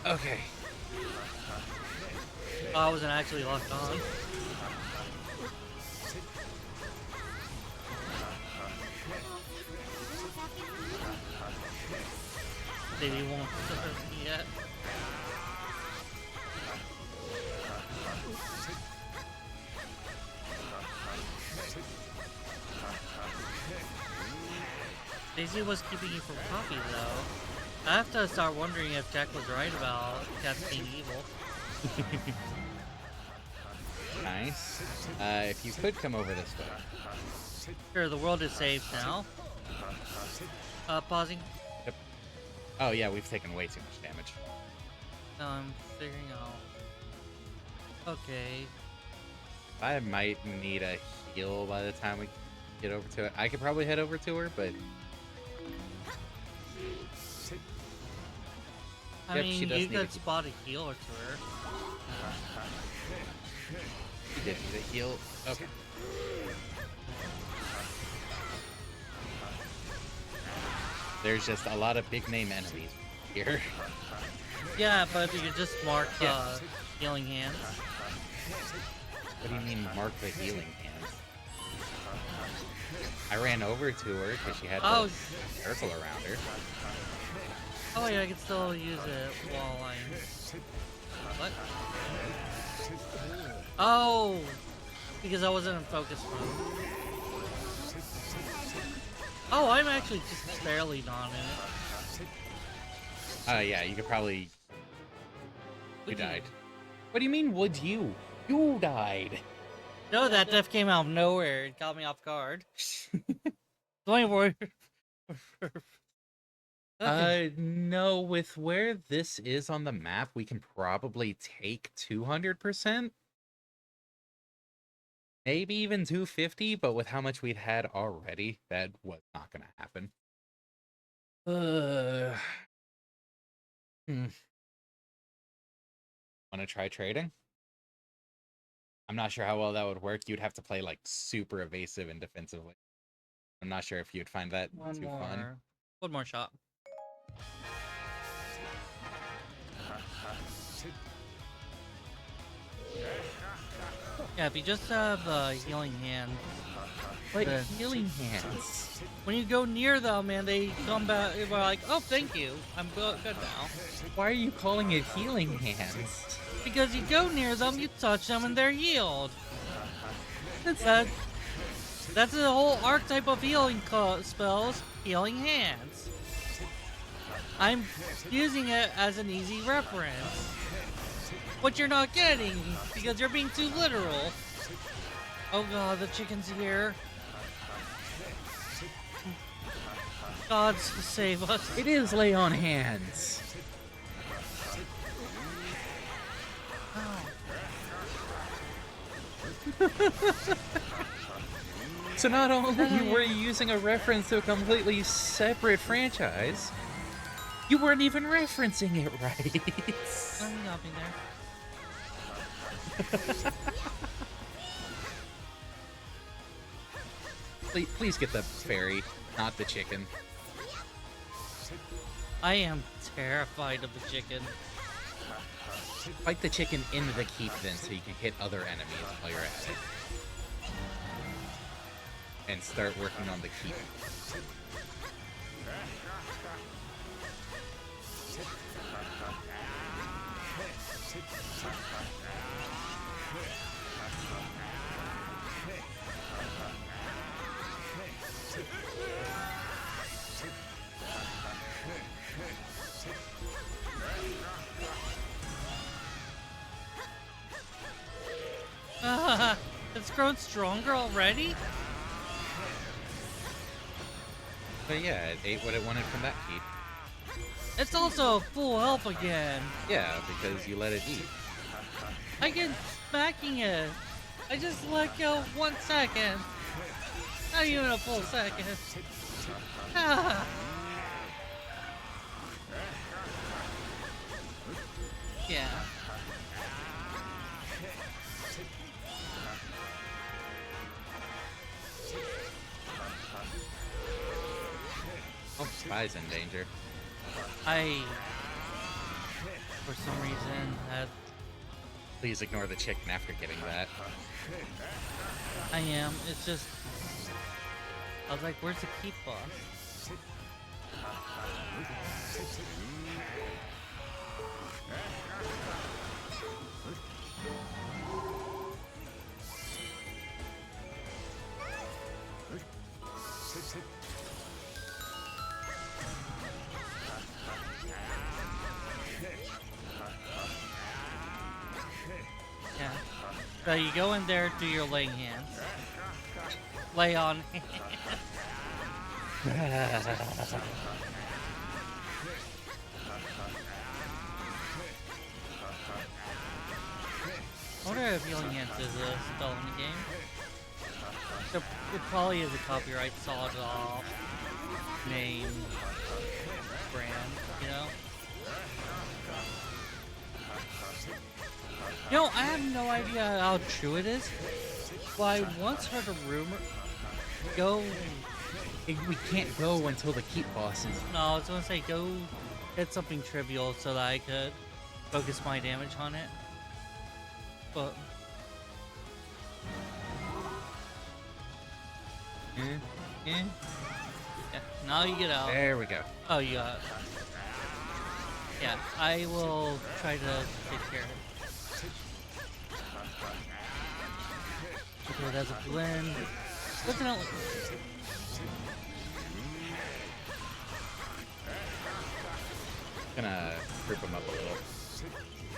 Okay. Oh, I wasn't actually locked on. Maybe won't hurt me yet. Daisy was keeping you from Poppy, though. I have to start wondering if Jack was right about cats being evil. Nice. If you could come over this way. Sure, the world is safe now. Pausing. Yep. Oh yeah, we've taken way too much damage. Now I'm figuring out. Okay. I might need a heal by the time we get over to it. I could probably head over to her, but... I Yep, she mean, does you need a could spot a healer to her. She did need a heal. Okay. There's just a lot of big name enemies here. Yeah, but you could just mark Yeah. healing hands. What do you mean mark the healing hands? I ran over to her because she had the circle around her. Oh yeah, I can still use it while I'm... What? Oh! Because I wasn't in focus mode. Oh, I'm actually just barely not in it. Yeah, you could probably... You died. What do you mean, would you? You died! No, that death came out of nowhere. It caught me off guard. Don't worry. Okay. No, with where this is on the map, we can probably take 200%. Maybe even 250, but with how much we've had already, that was not going to happen. Want to try trading? I'm not sure how well that would work. You'd have to play, like, super evasive and defensively. I'm not sure if you'd find that One too more. fun. One more shot. Yeah, if you just have healing hand, Like the- healing hands. when you go near them and they come back, they're like, "Oh, thank you, I'm good now." Why are you calling it healing hands? Because you go near them, you touch them, and they're healed. That's the whole archetype of healing spells, healing hands. I'm using it as an easy reference. What you're not getting, because you're being too literal. Oh god, the chicken's here. God save us. It is lay on hands. So not only were you using a reference to a completely separate franchise, you weren't even referencing it right. I'm nothing there. Please get the fairy, not the chicken. I am terrified of the chicken. Fight the chicken into the keep then so you can hit other enemies while you're at it. And start working on the keep. It's grown stronger already? But yeah, it ate what it wanted from that keep. It's also full health again. Yeah, because you let it eat. I get smacking it. I just let go 1 second. Not even a full second. Ah. Yeah. Oh, Spy's in danger. For some reason, Please ignore the chicken after getting that. I am. It's just, I was like, where's the keep boss? Yeah. So you go in there, do your laying hands. Lay on I wonder if healing hands is a spell in the game. So it probably is a copyright sawed off name brand, you know? You know, I have no idea how true it is, but I once heard a rumor. We can't go until the keep boss is... No, I was gonna say go hit something trivial so that I could focus my damage on it. But yeah, now you get out. There we go. Oh, you got it. Yeah, I will try to take care of it. Okay, that's a blend. Definitely. Gonna group them up a little.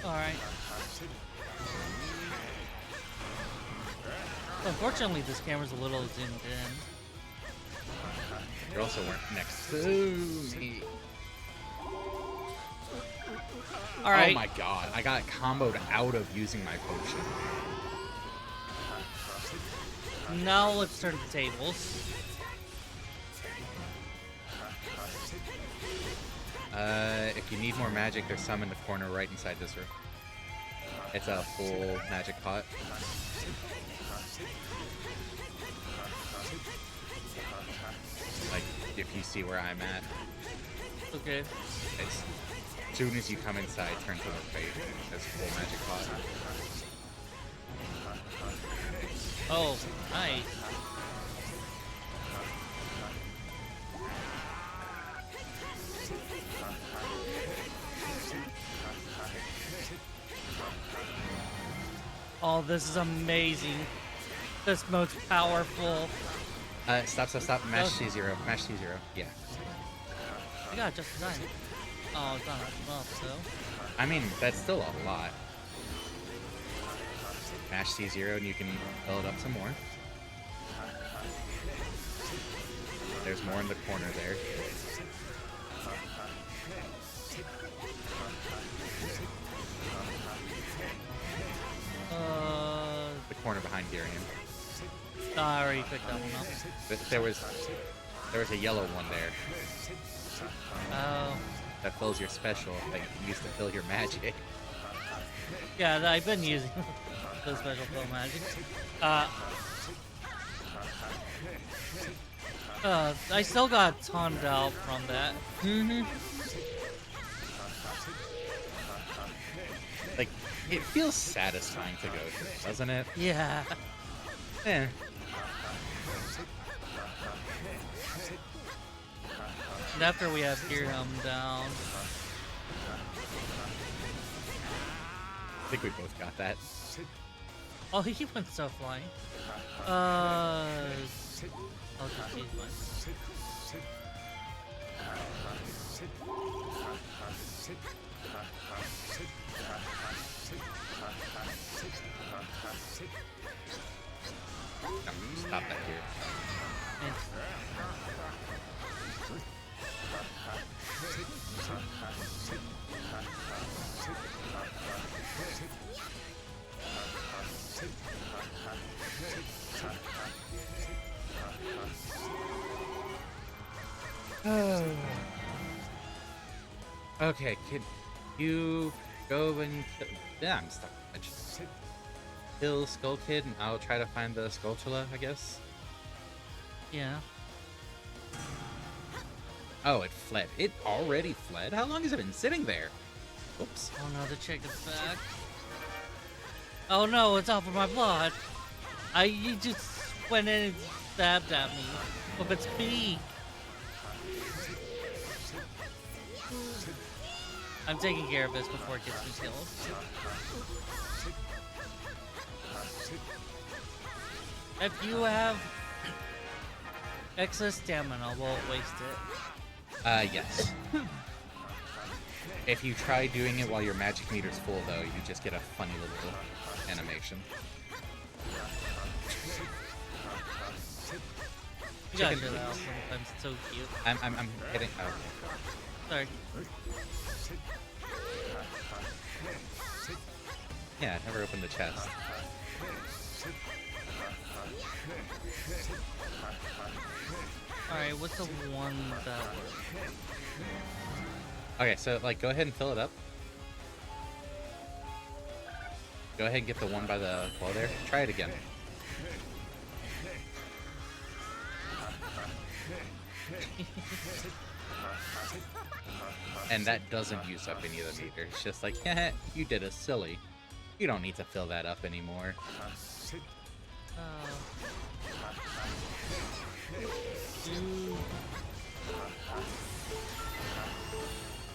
Alright. Unfortunately, this camera's a little zoomed in. You also weren't next to me. Alright. Oh my god, I got comboed out of using my potion. Now let's turn the tables. If you need more magic, there's some in the corner right inside this room. It's a full magic pot. see where I'm at. Okay. As soon as you come inside, turn to the right. That's full magic pot. Oh, nice. Oh, this is amazing. This mode's powerful. Stop. Mash C0. Mash C0. Yeah. I got just in time. Oh, it's not enough, so. I mean, that's still a lot. Mash C0 and you can fill it up some more. There's more in the corner there. The corner behind Garion. I already picked that one up. But there was a yellow one there. Oh. That fills your special that you can use to fill your magic. Yeah, I've been using the special flow magic. I still got tonned out from that. Like, it feels satisfying to go through, doesn't it? Yeah. Eh. And after we have Hyrule down. I think we both got that. Oh, he went so flying. I'll just use mine. No, stop that here. Okay, kid, you go and kill. Yeah, I'm stuck. Kill Skull Kid, and I'll try to find the Skulltula, I guess. Yeah. Oh, it fled. It already fled? How long has it been sitting there? Oops. Oh no, the chicken's back. Oh no, it's off of my blood. You just went in and stabbed at me with its beak. I'm taking care of this before it gets me killed. If you have excess stamina, won't waste it. Yes. If you try doing it while your magic meter's full, though, you just get a funny little animation. You gotta do that sometimes, it's so cute. I'm hitting. Oh. Sorry. Yeah, never opened the chest. Alright, what's the one that works? Okay, so, like, go ahead and fill it up. Go ahead and get the one by the wall there. Try it again. And that doesn't use up any of the meter. It's just like, heh, you did a silly. You don't need to fill that up anymore.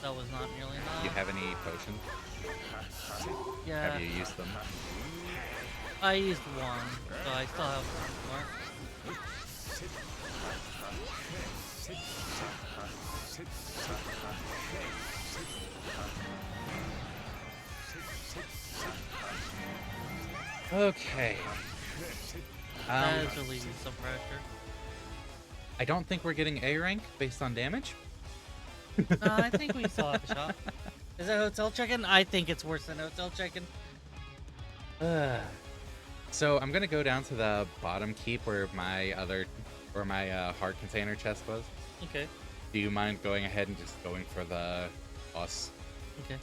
That was not nearly enough. You have any potions? Yeah. Have you used them? I used one, so I still have one more. Okay. That is relieving some pressure. I don't think we're getting A rank based on damage. I think we still have a shot. Is it hotel chicken? I think it's worse than hotel chicken. So I'm gonna go down to the bottom keep where my heart container chest was. Okay. Do you mind going ahead and just going for the boss? Okay.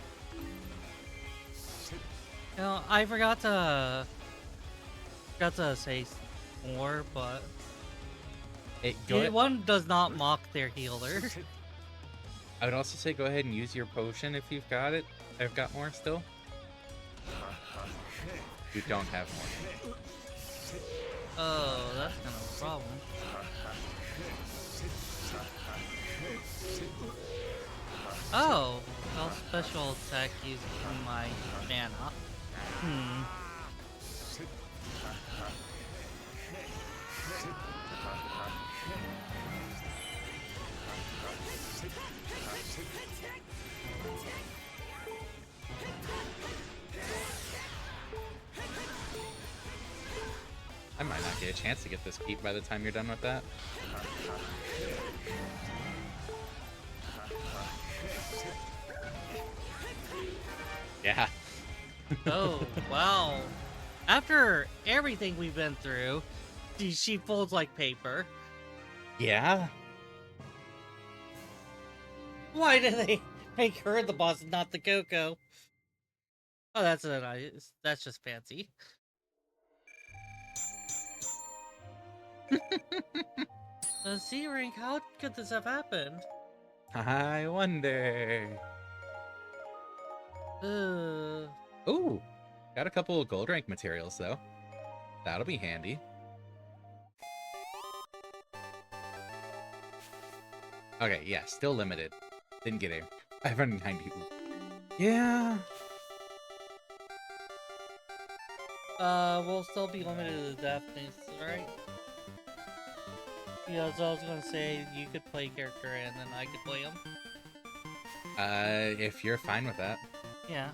You know, I forgot to say more, but One does not mock their healer. I would also say go ahead and use your potion if you've got it. I've got more still. You don't have more. Oh, that's kind of a problem. Oh, I'll special attack using my mana. I might not get a chance to get this keep by the time you're done with that. Yeah. Oh, wow. After everything we've been through, she folds like paper. Yeah. Why did they make her the boss and not the Coco? Oh, that's just fancy. The C rank, how could this have happened? I wonder. Ooh, got a couple of gold rank materials though. That'll be handy. Okay, yeah, still limited. Didn't get it. 590. Yeah. We'll still be limited to deafness, right? Yeah, so I was gonna say you could play character and then I could play him. If you're fine with that. Yeah.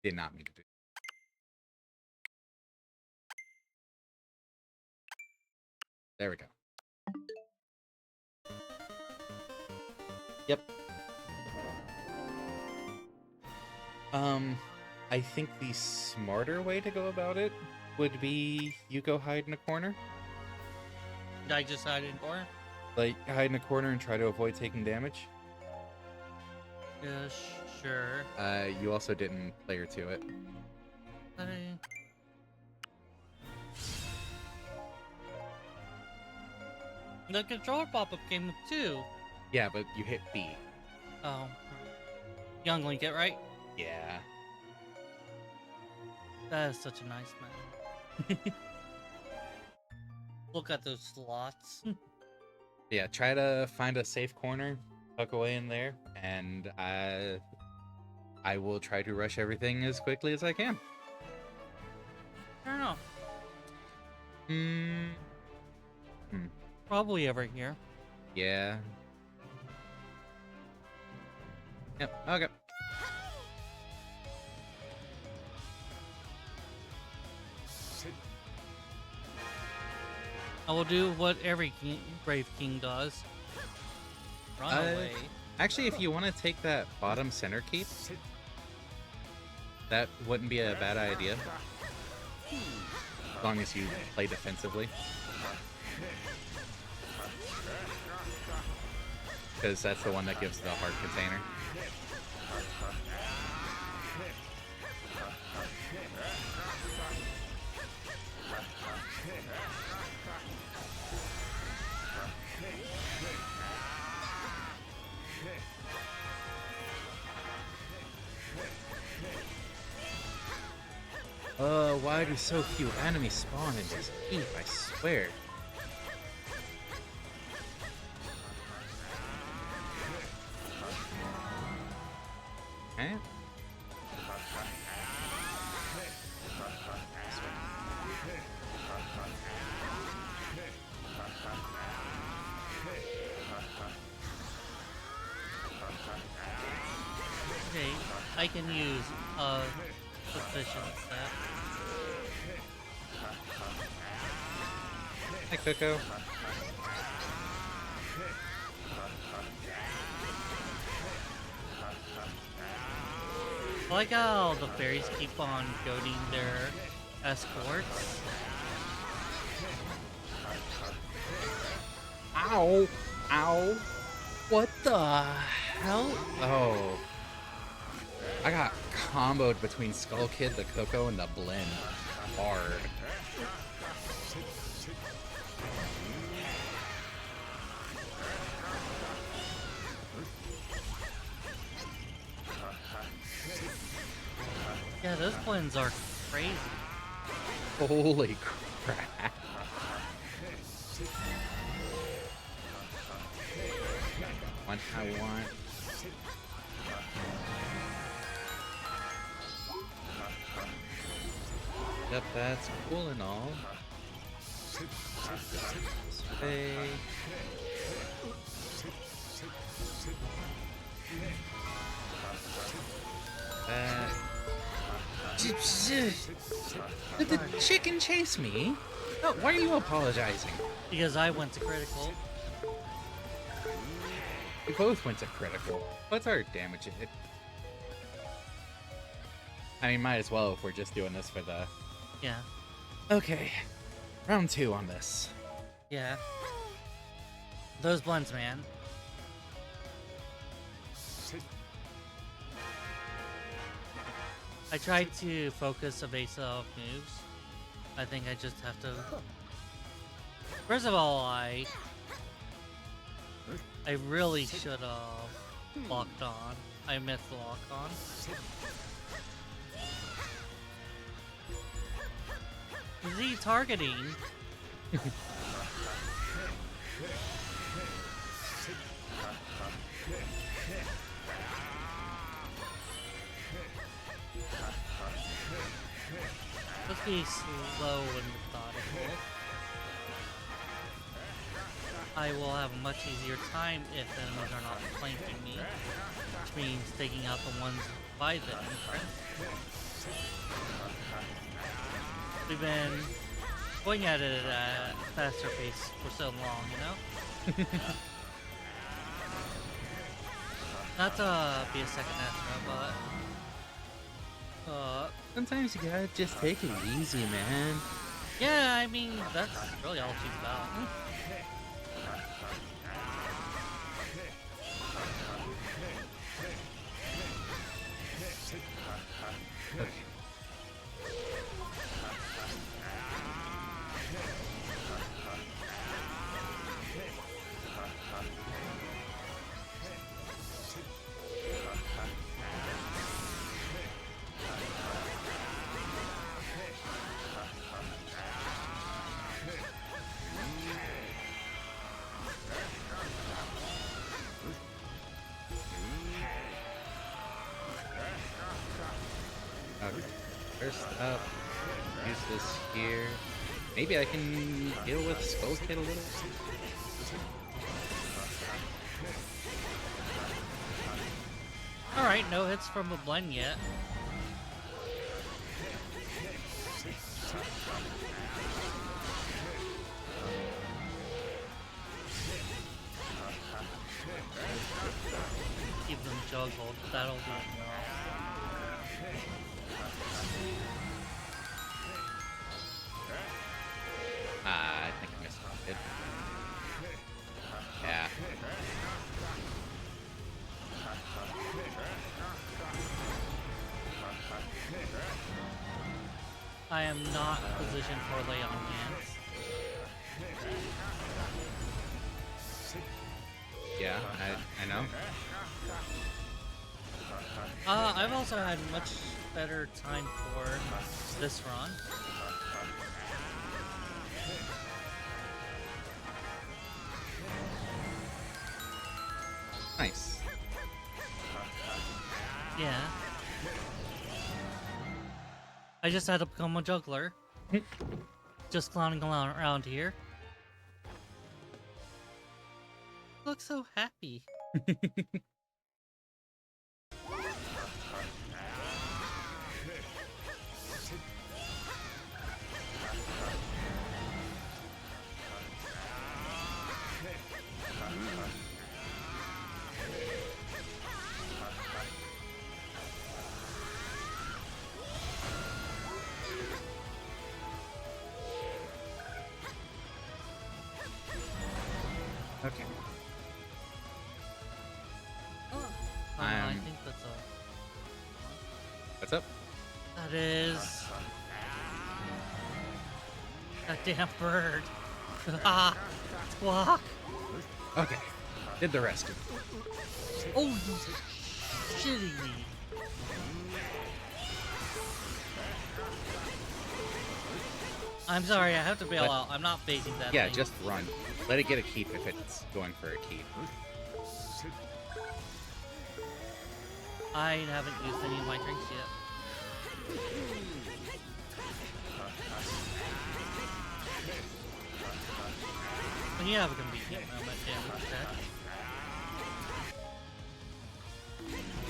Did not mean to do. There we go. Yep. I think the smarter way to go about it would be you go hide in a corner. I just hide in corner? Like, hide in a corner and try to avoid taking damage. Yeah, sure. You also didn't player to it. The controller pop-up came with 2. Yeah, but you hit B. Oh. Young Link it, right? Yeah. That is such a nice map. Look at those slots. Yeah, try to find a safe corner, tuck away in there, and I will try to rush everything as quickly as I can. I don't know. Hmm. Probably over here. Yeah. Yep, okay. I will do what every brave king does. Run away. Actually, if you want to take that bottom center keep, that wouldn't be a bad idea. As long as you play defensively. Because that's the one that gives the hard container. Why do so few enemies spawn in this keep? I swear. Okay. Okay, I can use sufficient step. Hi, Coco. I like how the fairies keep on goading their escorts. Ow! Ow! What the hell? Oh. I got comboed between Skull Kid, the Coco, and the Blend. Hard. Yeah, those blends are crazy. Holy crap. One I want. Yep, that's cool and all. This way. Did the chicken chase me? Oh, why are you apologizing? Because I went to critical. We both went to critical. What's our damage hit? I mean, might as well if we're just doing this for the... Yeah. Okay. Round 2 on this. Yeah. Those blends, man. I tried to focus evasive moves. I think I just have to... First of all, I really should have locked on. I missed the lock on. Is he targeting? Let's be slow and methodical. I will have a much easier time if enemies are not flanking me, which means taking out the ones by them. We've been going at it at a faster pace for so long, you know? Not to be a second extra, but... Sometimes you gotta just take it easy, man. yeah, I mean, that's really all she's about. Okay. Okay. First up, use this here. Maybe I can deal with Skull Kid a little. Alright, no hits from a blend yet. Keep them juggled, that'll do it well. I think I missed it. Yeah. I am not positioned for lay on hands. Yeah, I know. I've also had much better time for this run. Nice. Yeah. I just had to become a juggler. Just clowning around here. Look so happy. Okay. What's up? That is... That damn bird. Ah! Squawk! Okay. Did the rest. Oh, you shitting me. I'm sorry, I have to bail out. I'm not facing that Yeah, thing. just run. Let it get a keep if it's going for a keep. I haven't used any of my drinks yet. When you have a convenient moment, damage check.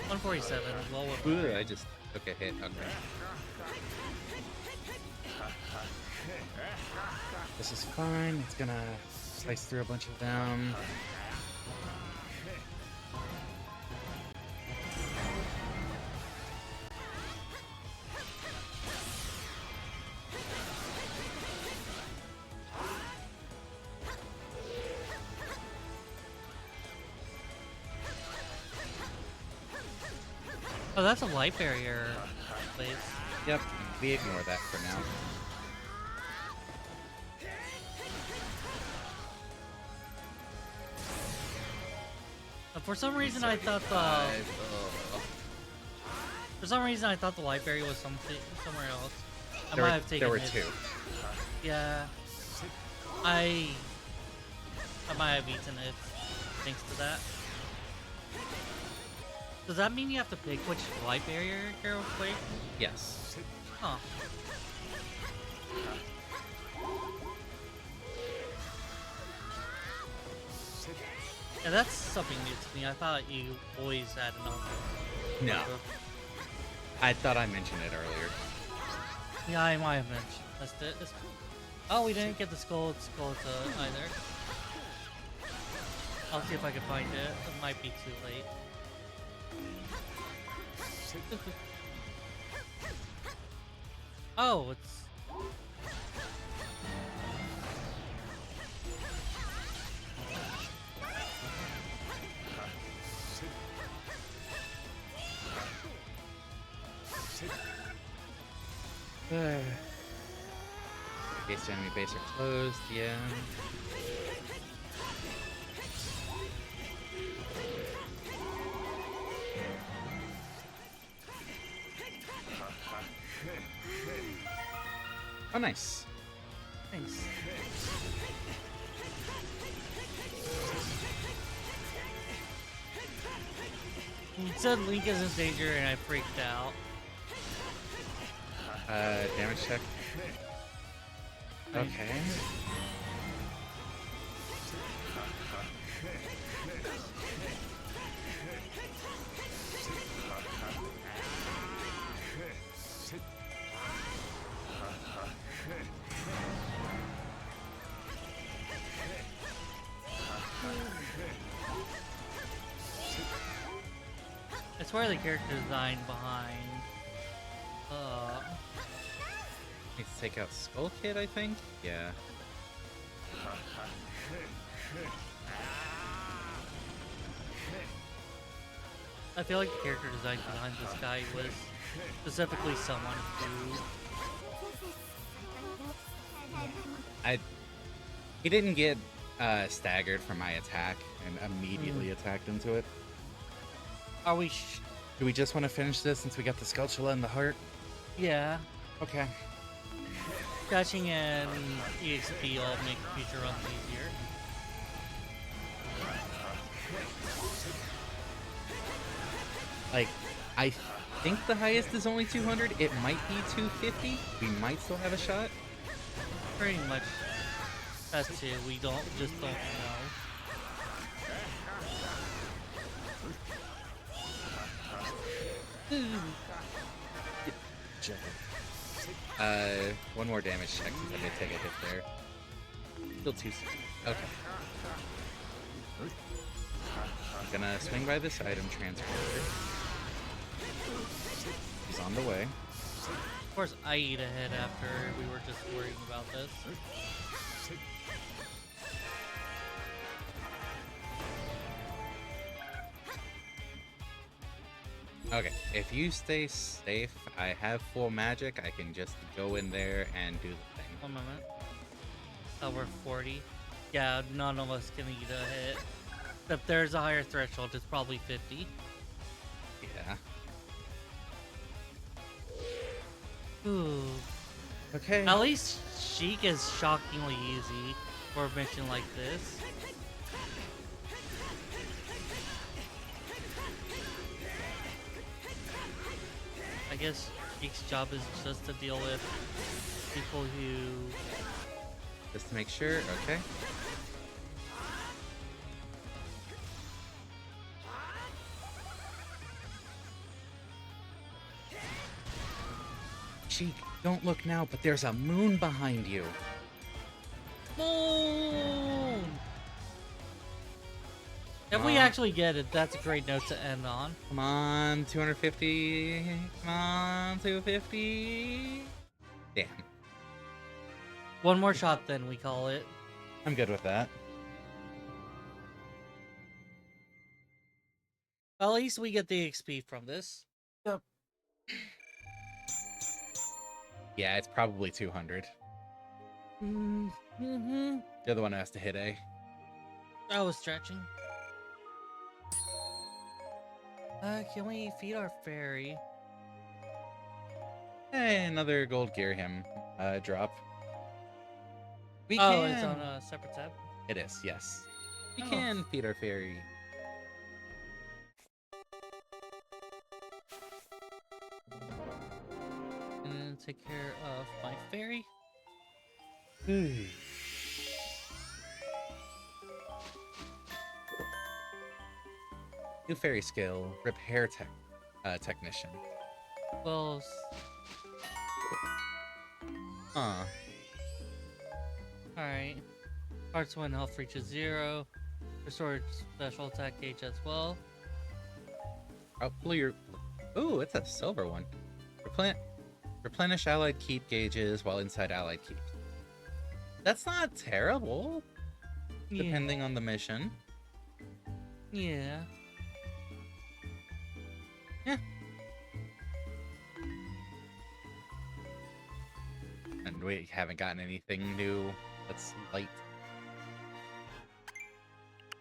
147, well with Ooh, I just took a hit. Okay. This is fine. It's gonna slice through a bunch of them. Oh, that's a light barrier place. Yep, we ignore that for now. For some reason, I thought the light barrier was somewhere else. I might have taken There were it. two. Yeah. I might have eaten it thanks to that. Does that mean you have to pick which light barrier you're playing? Yes. Huh. Yeah, that's something new to me. I thought you always had an option. No. I thought I mentioned it earlier. Yeah, I might have mentioned. Oh, we didn't get the Skull either. I'll see if I can find it. It might be too late. Oh, it's... Base enemy base are closed, yeah. Oh, nice. Thanks. You said Link is in danger and I freaked out. Damage check. Okay. I swear the character design behind Need to take out Skull Kid, I think? Yeah. I feel like the character design behind this guy was specifically someone who He didn't get staggered from my attack and immediately attacked into it. are we Do we just want to finish this since we got the Skulltula and the heart? yeah. Okay. Scratching and EXP will make future runs easier. Like, I think the highest is only 200. It might be 250. We might still have a shot. Pretty much. That's it. We just don't know. One more damage check since I did take a hit there. Still too soon. Okay. Gonna swing by this item transporter. He's on the way. Of course, I eat ahead after we were just worrying about this. Okay, if you stay safe, I have full magic. I can just go in there and do the thing. 1 moment. Oh, we're 40. Yeah, none of us can eat a hit. If there's a higher threshold, it's probably 50. Yeah. Ooh. Okay. At least Sheik is shockingly easy for a mission like this. I guess Sheik's job is just to deal with people who... Just to make sure, okay. Sheik, don't look now, but there's a moon behind you. Moon! If we Aw. actually get it, that's a great note to end on. Come on, 250. Come on, 250. Damn. One more shot, then we call it. I'm good with that. At least we get the XP from this. Yep. Yeah, it's probably 200. Mm-hmm. You're the one who has to hit A. I was stretching. Can we feed our fairy? Hey, another gold gear him drop. We Oh, can. it's on a separate tab? It is, yes. We Oh. can feed our fairy. And then take care of my fairy. New fairy skill, repair technician. Well, Huh. alright. Hearts when health reaches 0. Restore special attack gauge as well. Oh, your... Ooh, it's a silver one. Replenish allied keep gauges while inside allied keep. That's not terrible, depending on the mission. Yeah. And we haven't gotten anything new that's light.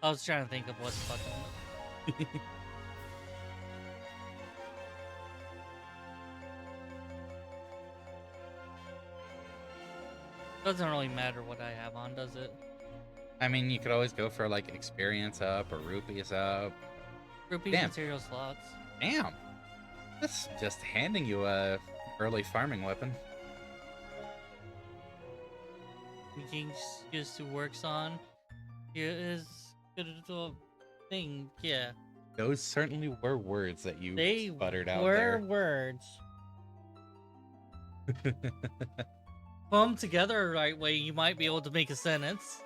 I was trying to think of what's fucking... Doesn't really matter what I have on, does it? I mean, you could always go for, like, experience up or rupees up. Rupee Damn. material slots. Damn! That's just handing you a early farming weapon. Making just who works on is good at the thing, yeah. Those certainly were words that you They sputtered out were there. words. Put them together the right way, you might be able to make a sentence.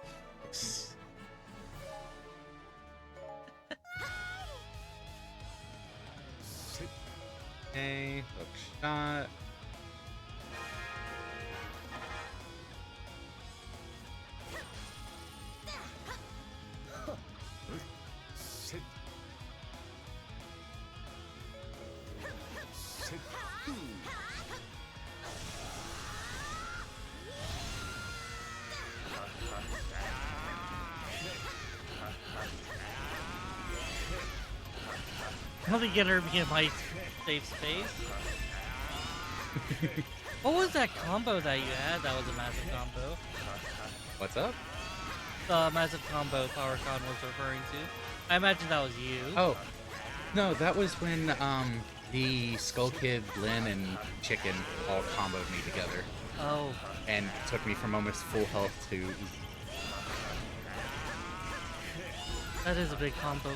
Okay, hook shot. Let me get her in my safe space. What was that combo that you had? That was a massive combo. What's up? The massive combo PowerCon was referring to. I imagine that was you. Oh, no, that was when the Skull Kid, Lyn, and Chicken all comboed me together Oh, and took me from almost full health to... that is a big combo.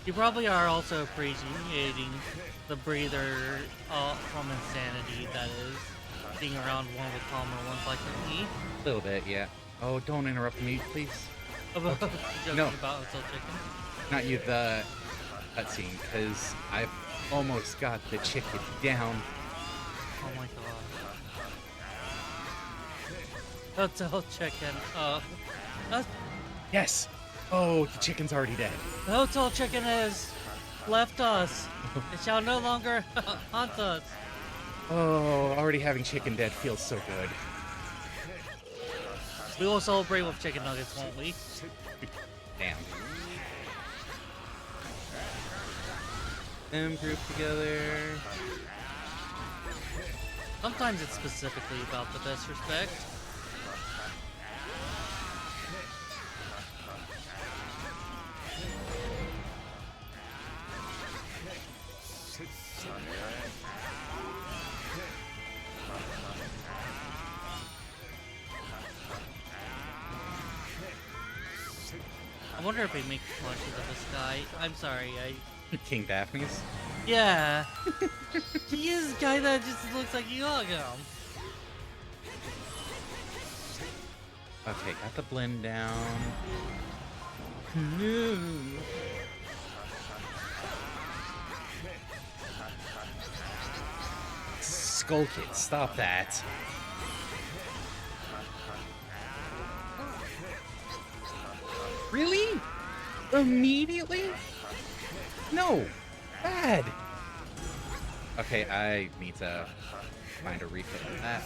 You probably are also appreciating the breather from insanity that is being around one with calmer ones like me. A little bit, yeah. Oh, don't interrupt me, please. About joking No. about Hotel Chicken. Not you, the cutscene, because I've almost got the chicken down. Oh my god. Hotel chicken. Uh, Yes. Oh, the chicken's already dead. the hotel chicken has left us. It shall no longer haunt us. Oh, already having chicken dead feels so good. We will celebrate with chicken nuggets, won't we? Damn. Them grouped together. Sometimes it's specifically about the disrespect. I wonder if they make plushes of this guy. I'm sorry, King Daphne's. Yeah. He is a guy that just looks like you hug him. Okay, got the blend down. No. Skull Kid, stop that. Really? Immediately? No. Bad. Okay, I need to find a refill of that.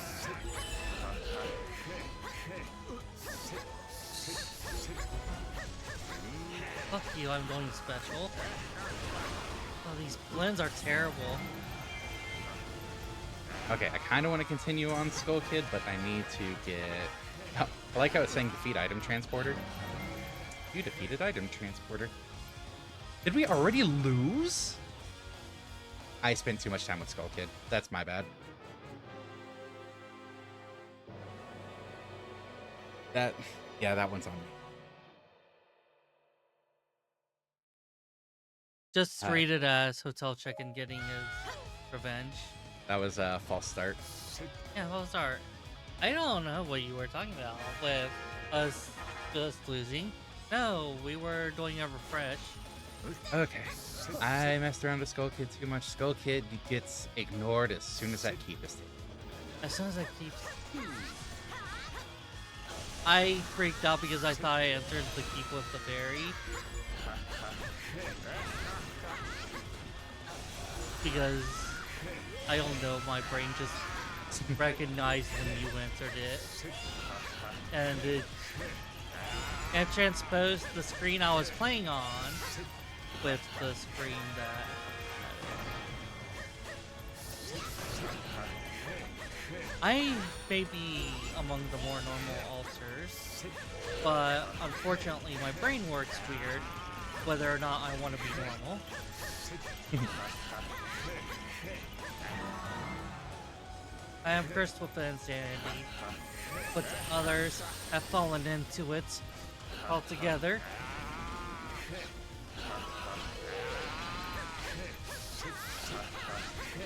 Fuck you, I'm going special. Oh, these blends are terrible. Okay, I kind of want to continue on Skull Kid, but I need to get... Oh, I like how it's saying defeat item transporter. You defeated item transporter. Did we already lose? I spent too much time with Skull Kid. That's my bad. Yeah, that one's on me. Just read it as Hotel Chicken getting his revenge. That was a false start. Yeah, false start. I don't know what you were talking about with us just losing. No, we were doing a refresh. Okay. I messed around with Skull Kid too much. Skull Kid gets ignored as soon as that keep is taken. As soon as I keep... I freaked out because I thought I entered the keep with the berry. Because I don't know, my brain just recognized when you answered it. And it transposed the screen I was playing on with the screen that... I may be among the more normal ulcers, but unfortunately my brain works weird whether or not I want to be normal. I am cursed with the insanity, but others have fallen into it altogether.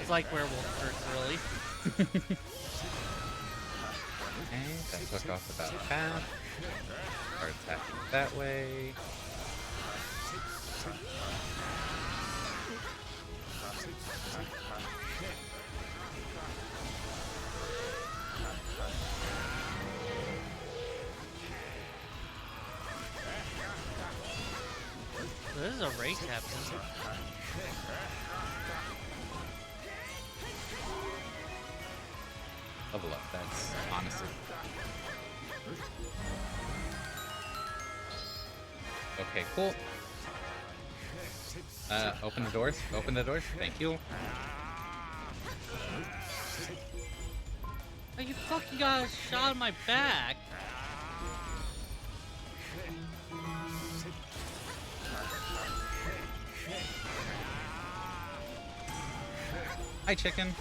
It's like werewolf curse, really. Okay, that took off about half. Start attacking that way. This is a raid captain. Level up, that's honestly. Okay, cool. Open the doors. Open the doors. Thank you. Oh, you fucking got a shot in my back. Hi, chicken.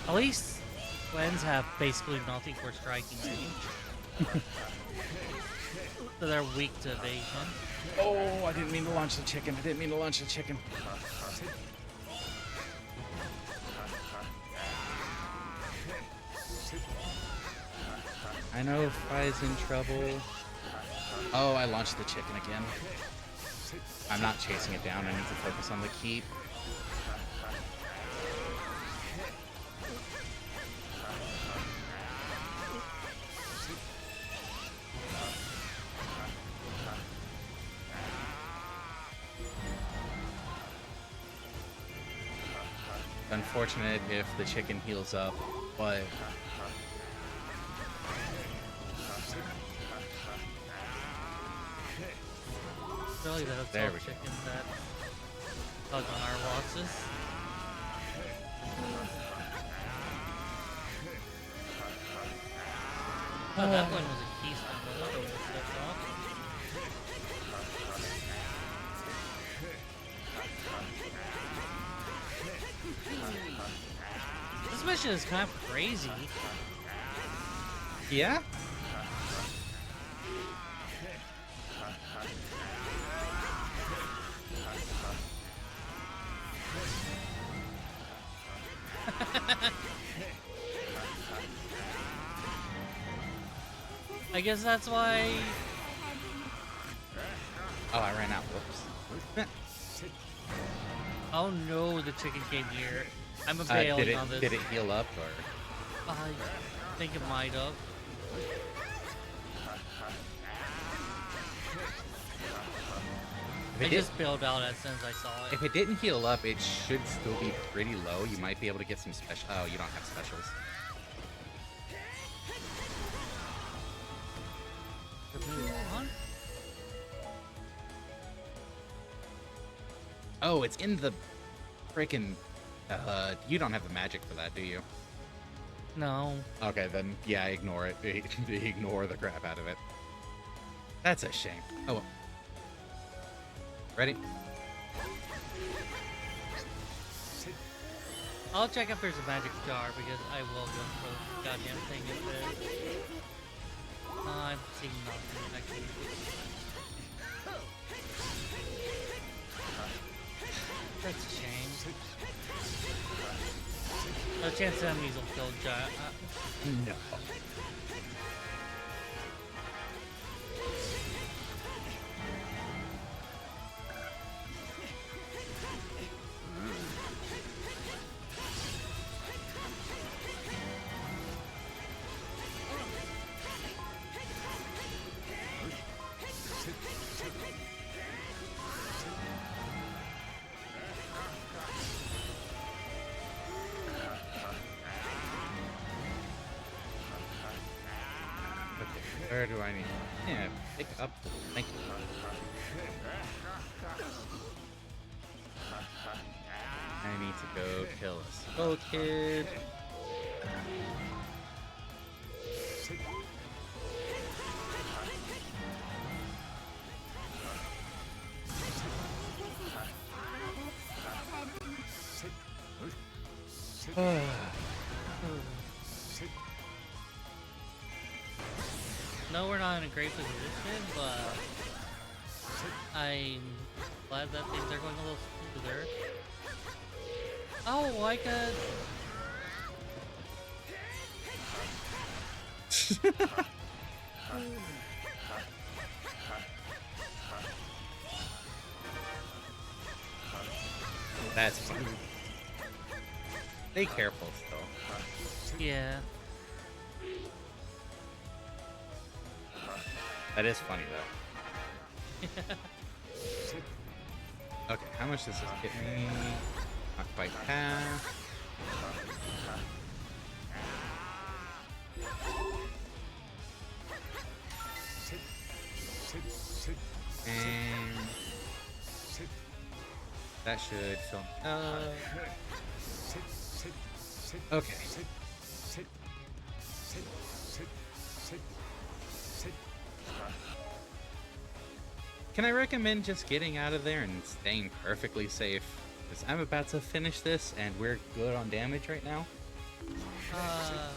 At least Glens have basically nothing for striking range. So they're weak to evasion. Oh, I didn't mean to launch the chicken. I didn't mean to launch the chicken. I know Fry's in trouble. Oh, I launched the chicken again. I'm not chasing it down. I need to focus on the keep. Unfortunate if the chicken heals up, but Really, the there hotel we go. chicken that tug on our losses. Oh, that one was a keystone, but that one was stepped off. This mission is kind of crazy. yeah. I guess that's why. Oh, I ran out. Whoops. Oh no, the chicken came here. I'm a bailing on this. Did it heal up or? I think it might have. I just bailed out as soon as I saw it. If it didn't heal up, it should still be pretty low. You might be able to get some special. Oh, you don't have specials. Move on. Oh, it's in the frickin'. You don't have the magic for that, do you? No. Okay, then yeah, ignore it. Ignore the crap out of it. That's a shame. Oh well. Ready? I'll check if there's a magic jar because I will go for the goddamn thing if there is. I'm seeing nothing actually. That's a shame. No chance enemies will kill giant. No. Where do I need? Yeah, pick up. Thank you. I need to go kill a skull kid. No, we're not in a great position, but I'm glad that things are going a little smoother. Oh, I could. That's funny. Stay careful still. Yeah. That is funny though. Okay, how much does this get me? Not quite half. And that should fill me up. Okay. Can I recommend just getting out of there and staying perfectly safe? Because I'm about to finish this and we're good on damage right now. Uh,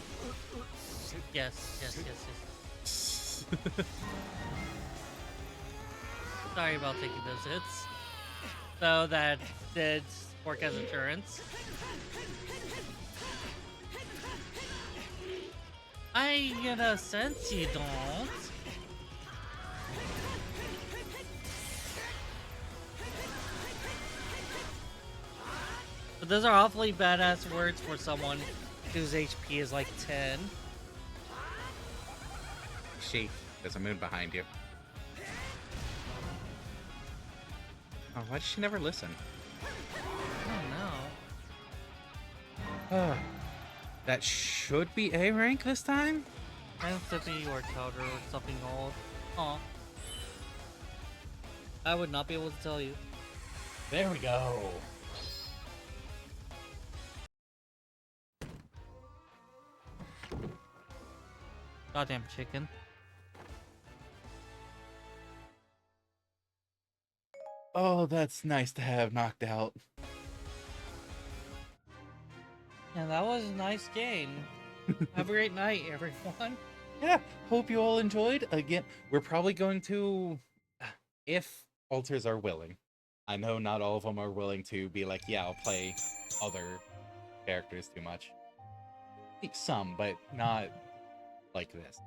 yes. Sorry about taking those hits. So that did work as insurance. I get a sense you don't. But those are awfully badass words for someone whose HP is like 10. There's a moon behind you. Oh, why does she never listen? I don't know. That should be A rank this time? Sippy or Chowder or something old. Aw. I would not be able to tell you. There we go. Goddamn chicken. Oh, that's nice to have knocked out. And that was a nice game. Have a great night, everyone. Yeah, hope you all enjoyed. Again, we're probably going to, if alters are willing. I know not all of them are willing to be like, yeah, I'll play other characters too much. Some, but not like this.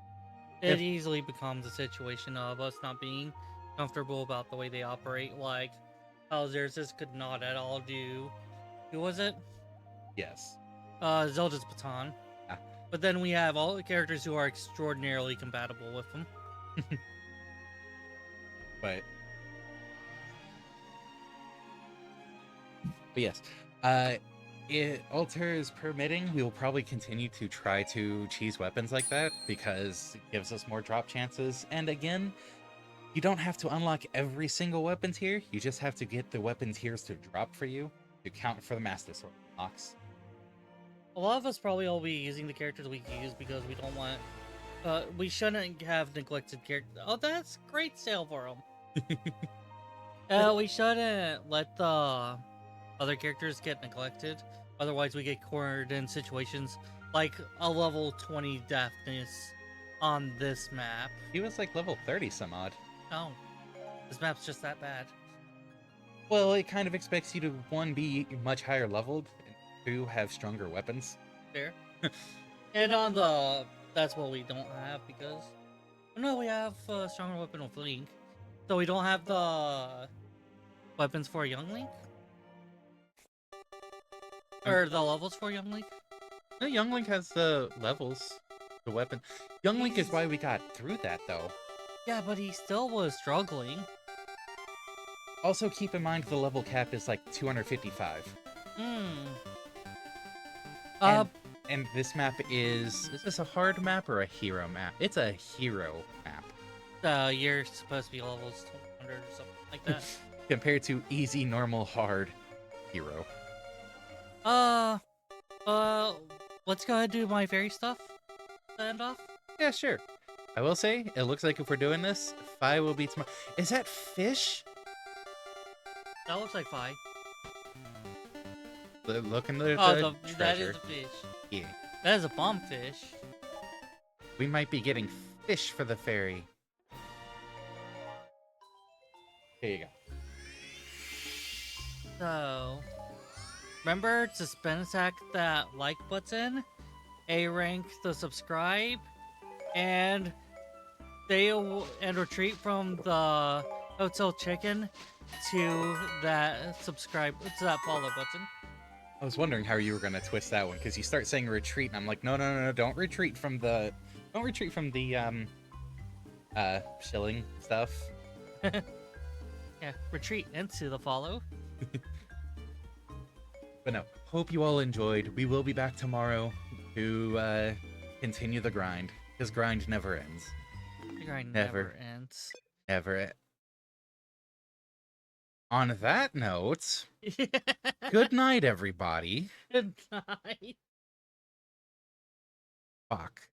It easily becomes a situation of us not being comfortable about the way they operate, like how Xarazis could not at all do... Who was it? Yes. Zelda's baton. Ah. But then we have all the characters who are extraordinarily compatible with them. But yes, it alters permitting, we will probably continue to try to cheese weapons like that because it gives us more drop chances. And again, you don't have to unlock every single weapon tier. You just have to get the weapon tiers to drop for you to count for the Master Sword unlocks. A lot of us probably will be using the characters we use because we don't want... we shouldn't have neglected characters. Oh, that's great sale for them. We shouldn't let the other characters get neglected. Otherwise, we get cornered in situations like a level 20 deafness on this map. He was like level 30 some odd. Oh, this map's just that bad. Well, it kind of expects you to, one, be much higher leveled, and two, have stronger weapons. Fair. And on the... That's what we don't have because... No, we have a stronger weapon with Link. So we don't have the weapons for Young Link? Or the levels for Young Link? No, Young Link has the levels, the weapon. Young Link is why we got through that, though. Yeah, but he still was struggling. Also, keep in mind the level cap is like 255. And this map is this a hard map or a hero map? It's a hero map. You're supposed to be levels 200 or something like that. Compared to easy, normal, hard hero. Let's go ahead and do my fairy stuff. End off? Yeah, sure. I will say, it looks like if we're doing this, Fi will be tomorrow. Is that fish? That looks like Fi. Look in the that treasure. is a fish. Yeah. That is a bomb fish. We might be getting fish for the fairy. Here you go. So, remember to spin attack that like button, A rank the subscribe, and retreat from the hotel chicken to that subscribe to that follow button. I was wondering how you were gonna twist that one because you start saying retreat, and I'm like, no, don't retreat from the shilling stuff. Yeah, retreat into the follow. But no, hope you all enjoyed. We will be back tomorrow to continue the grind, because grind never ends. The grind never ends. Never. On that note, good night, everybody. Good night. Fuck.